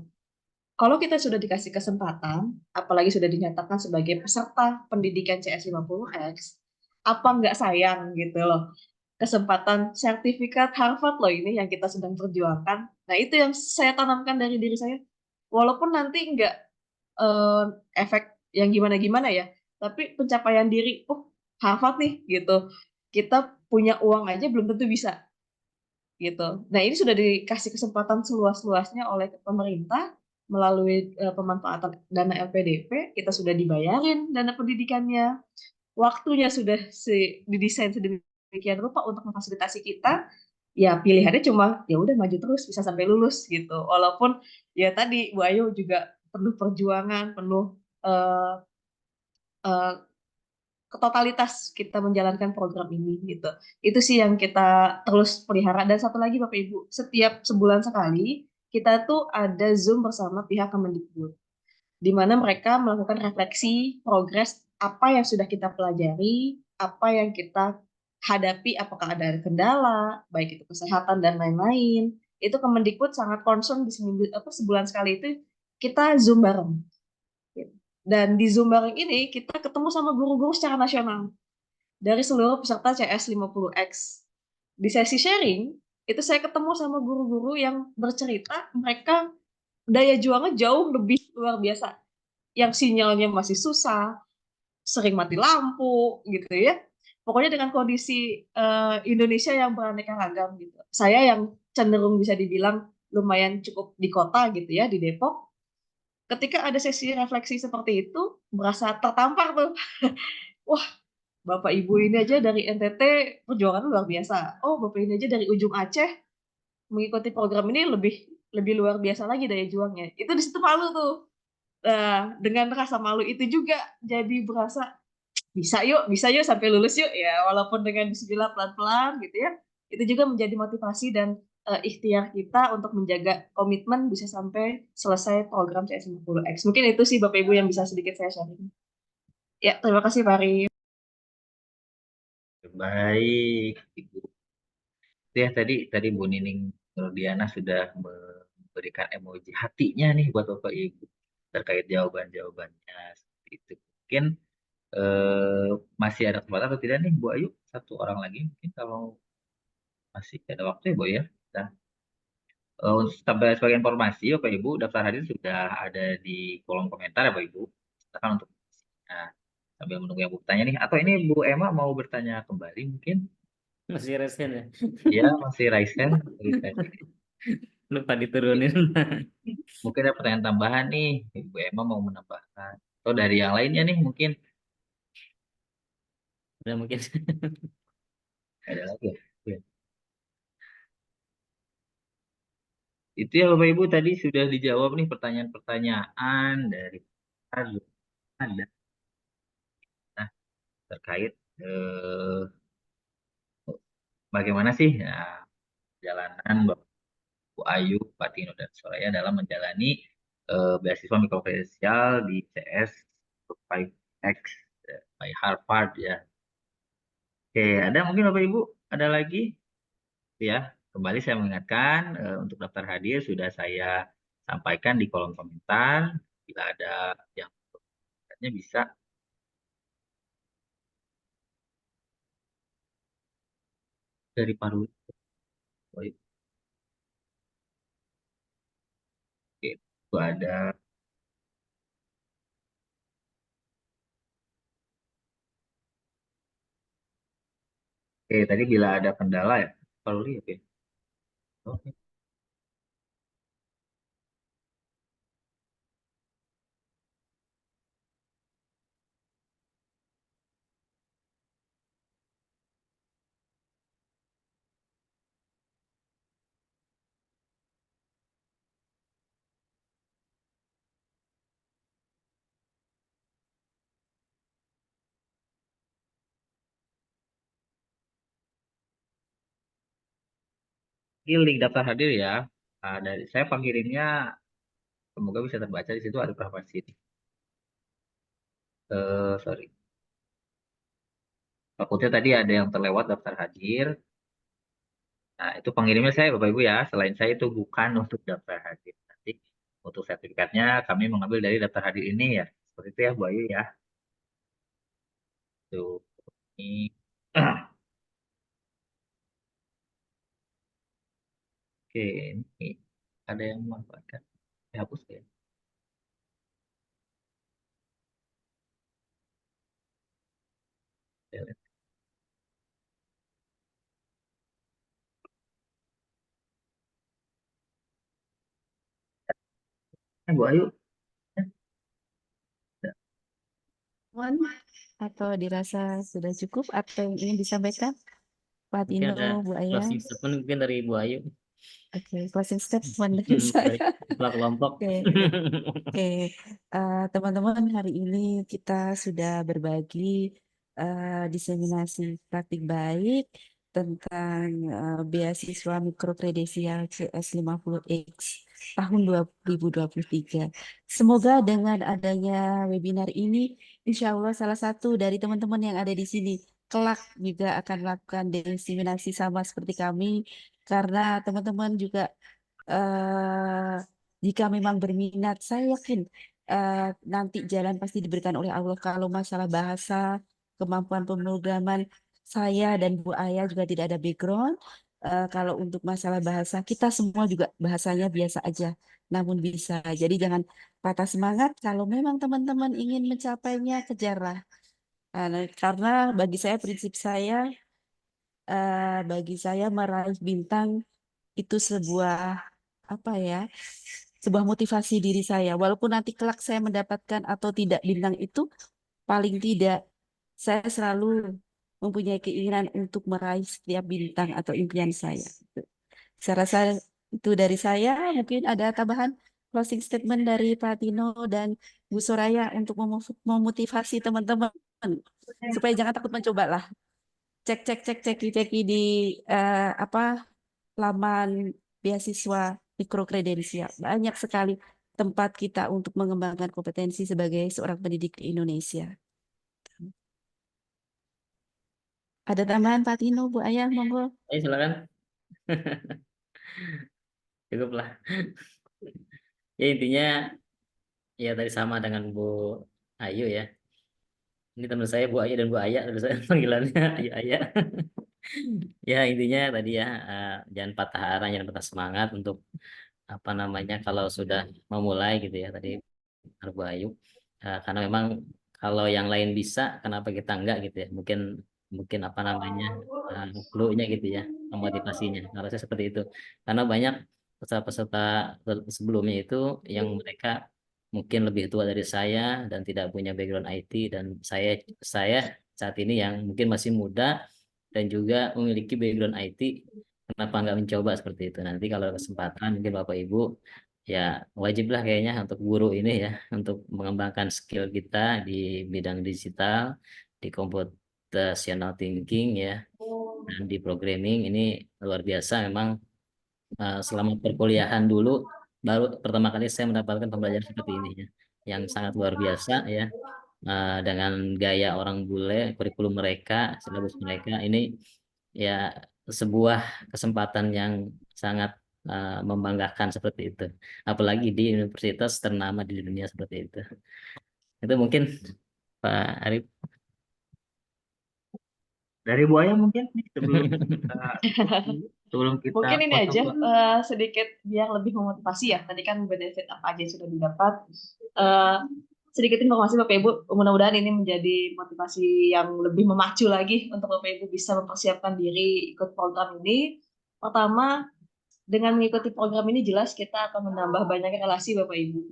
Kalau kita sudah dikasih kesempatan, apalagi sudah dinyatakan sebagai peserta pendidikan CS 50X, apa nggak sayang gitu loh. Kesempatan sertifikat Harvard loh ini yang kita sedang perjuangkan. Nah itu yang saya tanamkan dari diri saya. Walaupun nanti nggak efek yang gimana-gimana ya, tapi pencapaian diri, Harvard nih gitu. Kita punya uang aja belum tentu bisa. Gitu. Nah ini sudah dikasih kesempatan seluas-luasnya oleh pemerintah melalui pemanfaatan dana LPDP, kita sudah dibayarin dana pendidikannya, waktunya sudah didesain sedemikian rupa untuk memfasilitasi kita, ya pilihannya cuma ya udah maju terus bisa sampai lulus gitu. Walaupun ya tadi Bu Ayu juga penuh perjuangan, penuh eh, eh, totalitas kita menjalankan program ini gitu. Itu sih yang kita terus pelihara. Dan satu lagi Bapak Ibu, setiap sebulan sekali kita tuh ada Zoom bersama pihak Kemendikbud, di mana mereka melakukan refleksi progres apa yang sudah kita pelajari, apa yang kita hadapi, apakah ada kendala, baik itu kesehatan dan lain-lain. Itu Kemendikbud sangat concern di seminggu sebulan sekali itu kita Zoom bareng. Dan di Zoom bareng ini kita ketemu sama guru-guru secara nasional dari seluruh peserta CS 50X. Di sesi sharing, itu saya ketemu sama guru-guru yang bercerita mereka daya juangnya jauh lebih luar biasa. Yang sinyalnya masih susah, sering mati lampu gitu ya. Pokoknya dengan kondisi Indonesia yang beraneka ragam gitu. Saya yang cenderung bisa dibilang lumayan cukup di kota gitu ya, di Depok. Ketika ada sesi refleksi seperti itu, merasa tertampar tuh. Wah, Bapak Ibu ini aja dari NTT perjuangan luar biasa. Oh, Bapak ini aja dari ujung Aceh mengikuti program ini lebih luar biasa lagi daya juangnya. Itu di situ malu tuh. Nah, dengan rasa malu itu juga jadi berasa bisa yuk sampai lulus yuk ya, walaupun dengan bismillah pelan-pelan gitu ya. Itu juga menjadi motivasi dan ikhtiar kita untuk menjaga komitmen bisa sampai selesai program CS 50X. Mungkin itu sih Bapak Ibu yang bisa sedikit saya sharing. Ya, terima kasih Pak Ari. Baik, Ibu. Ya tadi Bu Nining Nurdiana sudah memberikan emoji hatinya nih buat Bapak Ibu terkait jawaban-jawabannya seperti itu. Mungkin masih ada kesempatan atau tidak nih Bu Ayu? Satu orang lagi mungkin kalau masih ada waktu ya Bu ya. Nah, sebagai informasi Bapak Ibu, daftar hadir sudah ada di kolom komentar ya Bapak Ibu. Silakan untuk nah, sambil menunggu yang Bu tanya nih. Atau ini Bu Emma mau bertanya kembali mungkin? Masih resen ya? Iya, masih raisen. Lupa diturunin. Mungkin ada pertanyaan tambahan nih, Ibu Emma mau menambahkan. Atau dari yang lainnya nih mungkin. Ada mungkin. Ada lagi ya? Oke. Itu ya Bapak Ibu tadi sudah dijawab nih pertanyaan-pertanyaan dari ada. Nah, terkait bagaimana sih jalanan Bapak Bu Ayu, Pak Tino, dan Soraya dalam menjalani beasiswa mikrokredensial di CS 5X by Harvard ya. Oke, ada mungkin Bapak Ibu, ada lagi? Ya, kembali saya mengingatkan untuk daftar hadir sudah saya sampaikan di kolom komentar. Bila ada yang bertanya bisa dari Paru. Oke, itu ada. Oke, tadi bila ada kendala ya, Paru ya, oke. Oke. Ini link daftar hadir ya. Nah, dari saya pengkirimnya semoga bisa terbaca di situ ada berapa sini. Sorry. Takutnya tadi ada yang terlewat daftar hadir. Nah, itu pengirimnya saya Bapak Ibu ya. Selain saya itu bukan untuk daftar hadir. Nanti untuk sertifikatnya kami mengambil dari daftar hadir ini ya. Seperti itu ya Bu Ayu ya. Tuh. Ini. Oke, ini ada yang memanfaatkan. Dihapus ya. Bu Ayu. Atau dirasa sudah cukup atau yang ingin disampaikan Pak Mungkin Tino, ada Bu Aya? closing statement mungkin dari Bu Ayu. Oke, closing statement dari Dari saya. kepala kelompok. Oke. Teman-teman, hari ini kita sudah berbagi diseminasi praktik baik tentang beasiswa mikrokredensial CS50X tahun 2023. Semoga dengan adanya webinar ini, insya Allah salah satu dari teman-teman yang ada di sini kelak juga akan melakukan diseminasi sama seperti kami, karena teman-teman juga jika memang berminat, saya yakin nanti jalan pasti diberikan oleh Allah. Kalau masalah bahasa, kemampuan pemrograman, saya dan Bu Aya juga tidak ada background. Kalau untuk masalah bahasa, kita semua juga bahasanya biasa aja, namun bisa. Jadi jangan patah semangat. Kalau memang teman-teman ingin mencapainya, kejarlah. Karena bagi saya meraih bintang itu sebuah motivasi diri saya. Walaupun nanti kelak saya mendapatkan atau tidak bintang itu, paling tidak saya selalu mempunyai keinginan untuk meraih setiap bintang atau impian saya. Saya rasa itu dari saya. Mungkin ada tambahan closing statement dari Pak Tino dan Bu Soraya untuk memotivasi teman-teman supaya jangan takut mencoba lah. Cek di laman beasiswa mikrokredensial. Banyak sekali tempat kita untuk mengembangkan kompetensi sebagai seorang pendidik di Indonesia. Ada tambahan Pak Tino, Bu Aya, monggo. Ayo silakan. Cukuplah. Ya intinya ya tadi sama dengan Bu Ayu ya. Ini teman saya Bu Ayu dan Bu Aya, terus saya panggilannya Ayu Aya. Ya intinya tadi ya jangan patah arang, jangan patah semangat untuk apa namanya kalau sudah memulai gitu ya tadi Bu Ayu. Karena memang kalau yang lain bisa, kenapa kita enggak gitu ya? Mungkin apa namanya clue-nya gitu ya, motivasinya. Kalau saya seperti itu. Karena banyak peserta-peserta sebelumnya itu yang mereka mungkin lebih tua dari saya dan tidak punya background IT, dan saya saat ini yang mungkin masih muda dan juga memiliki background IT, kenapa nggak mencoba seperti itu? Nanti kalau ada kesempatan mungkin Bapak Ibu ya wajiblah kayaknya untuk guru ini ya untuk mengembangkan skill kita di bidang digital, di computational thinking ya, dan di programming. Ini luar biasa memang. Selama perkuliahan dulu baru pertama kali saya mendapatkan pembelajaran seperti ini ya, yang sangat luar biasa ya. Dengan gaya orang bule, kurikulum mereka, silabus mereka ini ya sebuah kesempatan yang sangat membanggakan seperti itu. Apalagi di universitas ternama di dunia seperti itu. Itu mungkin Pak Arif. Dari Bu Aya mungkin sebelum kita Mungkin ini aja sedikit biar lebih memotivasi ya. Tadi kan benefit apa aja yang sudah didapat. Sedikit informasi Bapak Ibu, mudah-mudahan ini menjadi motivasi yang lebih memacu lagi untuk Bapak Ibu bisa mempersiapkan diri ikut program ini. Pertama, dengan mengikuti program ini jelas kita akan menambah banyak relasi Bapak Ibu.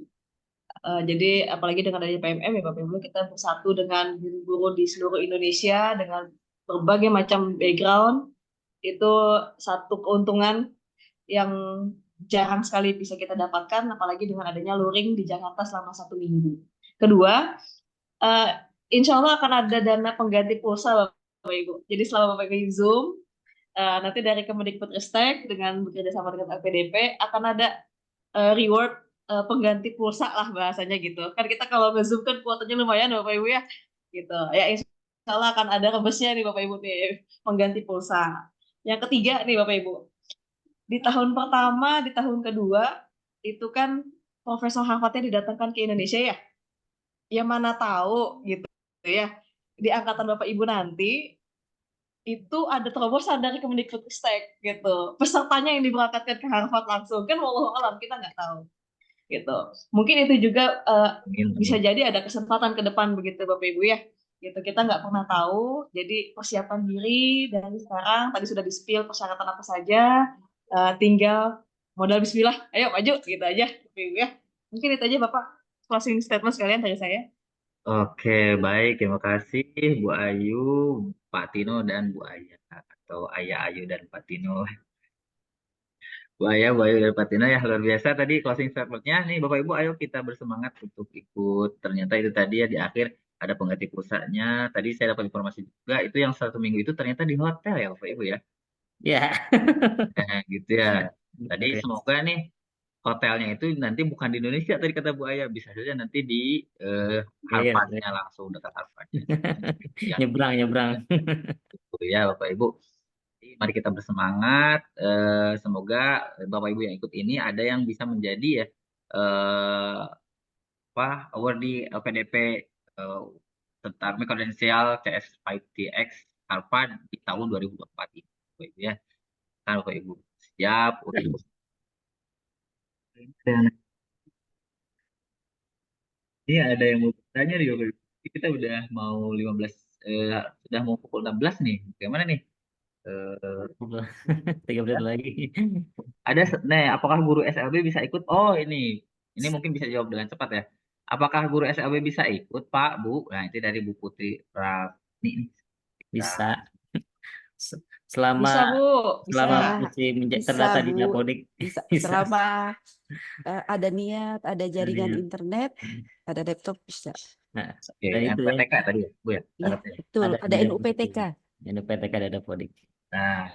Jadi apalagi dengan adanya PMM ya Bapak Ibu, kita bersatu dengan guru-guru di seluruh Indonesia dengan berbagai macam background. Itu satu keuntungan yang jarang sekali bisa kita dapatkan, apalagi dengan adanya luring di Jakarta selama 1 minggu. Kedua, insya Allah akan ada dana pengganti pulsa Bapak Ibu. Jadi selama Bapak Ibu Zoom, nanti dari Kemendikbudristek dengan bekerja sama dengan LPDP akan ada reward pengganti pulsa lah bahasanya gitu. Kan kita kalau nge-Zoom kan kuotanya lumayan Bapak Ibu ya. Gitu. Ya insya Allah akan ada rebusnya nih Bapak Ibu nih, pengganti pulsa. Yang ketiga nih Bapak Ibu, di tahun pertama, di tahun kedua, itu kan Profesor Harvardnya didatangkan ke Indonesia ya. Ya mana tahu gitu ya, di angkatan Bapak Ibu nanti, itu ada terobosan dari Kemendikbudristek gitu. Pesertanya yang diberangkatkan ke Harvard langsung, kan wallahu alam kita nggak tahu. Gitu. Mungkin itu juga bisa jadi ada kesempatan ke depan begitu Bapak Ibu ya. Gitu, kita nggak pernah tahu, jadi persiapan diri dari sekarang. Tadi sudah di-spill persyaratan apa saja, tinggal modal bismillah, ayo maju gitu aja Bapak Ibu ya. Mungkin itu aja Bapak closing statement sekalian dari saya. Oke, baik. Terima kasih Bu Ayu, Pak Tino, dan Bu Aya. Atau Ayah Ayu dan Pak Tino. Bu Aya, Bu Ayu, dan Pak Tino ya luar biasa tadi closing statementnya. Nih Bapak Ibu, ayo kita bersemangat untuk ikut. Ternyata itu tadi ya di akhir ada pengganti pulsanya. Tadi saya dapat informasi juga itu yang 1 minggu itu ternyata di hotel ya Bapak Ibu ya. Ya. Nah, gitu ya. Tadi semoga nih hotelnya itu nanti bukan di Indonesia tadi kata Bu Aya, bisa saja nanti di Harvard-nya langsung dekat Harvard-nya. Nyebrang. Gitu ya Bapak Ibu. Jadi, mari kita bersemangat. Semoga Bapak Ibu yang ikut ini ada yang bisa menjadi ya award di LPDP tentang kredensial CS5TX Harvard di tahun 2024 ini, Bapak Ibu ya. Kan Bapak Ibu siap untuk ini ada yang mau bertanya nih Bapak Ibu. Kita udah mau 15 sudah mau pukul 16 nih. Bagaimana nih? 3 menit lagi. Ada apakah guru SLB bisa ikut? Oh, ini mungkin bisa jawab dengan cepat ya. Apakah guru SLB bisa ikut, Pak, Bu? Nah, itu dari Bu Putri Rafni. Bisa. Selama Bisa, Bu. selama Bisa. masih Bisa, terdata di Bu. Dapodik. Bisa. Bisa. Selama ada niat, ada jaringan niat. internet, ada laptop bisa. Nah, Oke, dan itu ya. NPTK tadi ya, Bu ya? Iya, betul. Ada NUPTK. NUPTK ada Dapodik. Nah,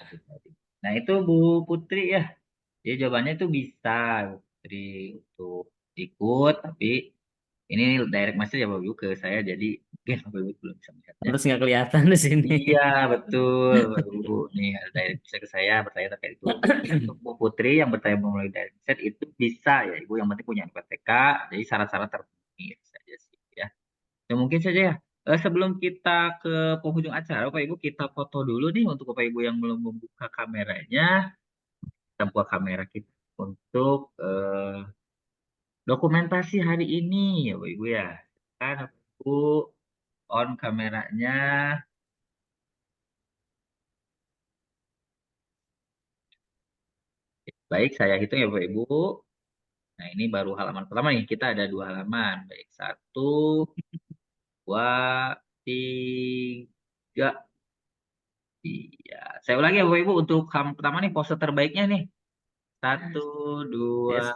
itu Bu Putri ya. Jadi jawabannya itu bisa Bu Putri untuk ikut, tapi ini direct message ya Bapak Ibu ke saya, jadi mungkin Bapak Ibu belum bisa melihatnya. Terus nggak kelihatan di sini. Iya, betul Bapak Ibu. Nih ada direct message ke saya bertanya terkait itu. Untuk Bu Putri yang bertanya melalui direct message itu bisa ya Ibu, yang penting punya NPTK, jadi syarat-syarat terpenuhi saja sih ya. Ya mungkin saja ya. Sebelum kita ke penghujung acara, Bapak Ibu kita foto dulu nih untuk Bapak Ibu yang belum membuka kameranya. Kita buka kamera kita untuk dokumentasi hari ini ya Bapak Ibu ya. Kan Bapak Ibu on kameranya. Baik, saya hitung ya Bapak Ibu. Nah, ini baru halaman pertama nih. Kita ada 2 halaman. Baik, 1, 2, 3. Iya, saya ulangi ya Bapak Ibu untuk halaman pertama nih pose terbaiknya nih. 1, 2,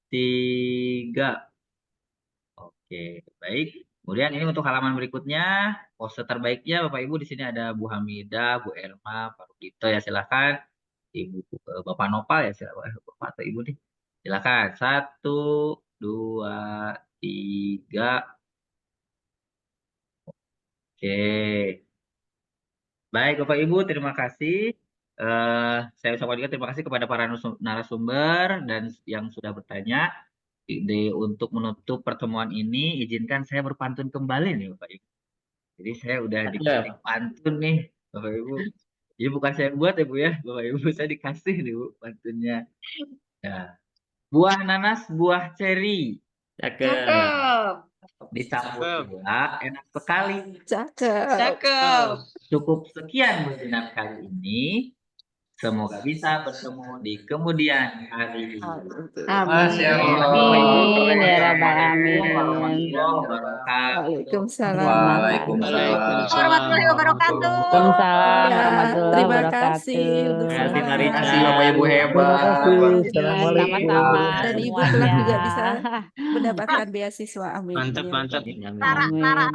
3. Oke, baik. Kemudian ini untuk halaman berikutnya, pose terbaiknya Bapak Ibu di sini ada Bu Hamidah, Bu Elma, Pak Rudito ya silakan. Ibu Bapak Nopal ya silakan, Bapak atau Ibu nih. Silakan. 1, 2, 3. Oke. Baik Bapak Ibu, terima kasih. Saya ucapkan juga terima kasih kepada para narasumber dan yang sudah bertanya. Untuk menutup pertemuan ini, izinkan saya berpantun kembali nih Bapak Ibu. Jadi saya udah dikasih pantun nih Bapak Ibu. Jadi bukan saya buat ya Bu ya, Bapak Ibu, saya dikasih nih Bu pantunnya. Nah, buah nanas, buah ceri. Cakep. Dicampur gula, enak sekali. Cakep. Cukup sekian webinar kali ini. Semoga bisa bertemu di kemudian hari. Amin ya rabbal alamin. Waalaikumsalam. Warahmatullahi wabarakatuh. Waalaikumsalam warahmatullahi Terima wabarakatuh. kasih untuk Terima Terima kasih Bapak Ibu hebat. Sama-sama. dan Ibu semuanya. kelak juga bisa mendapatkan beasiswa. Amin. Mantap. Amin. Rara.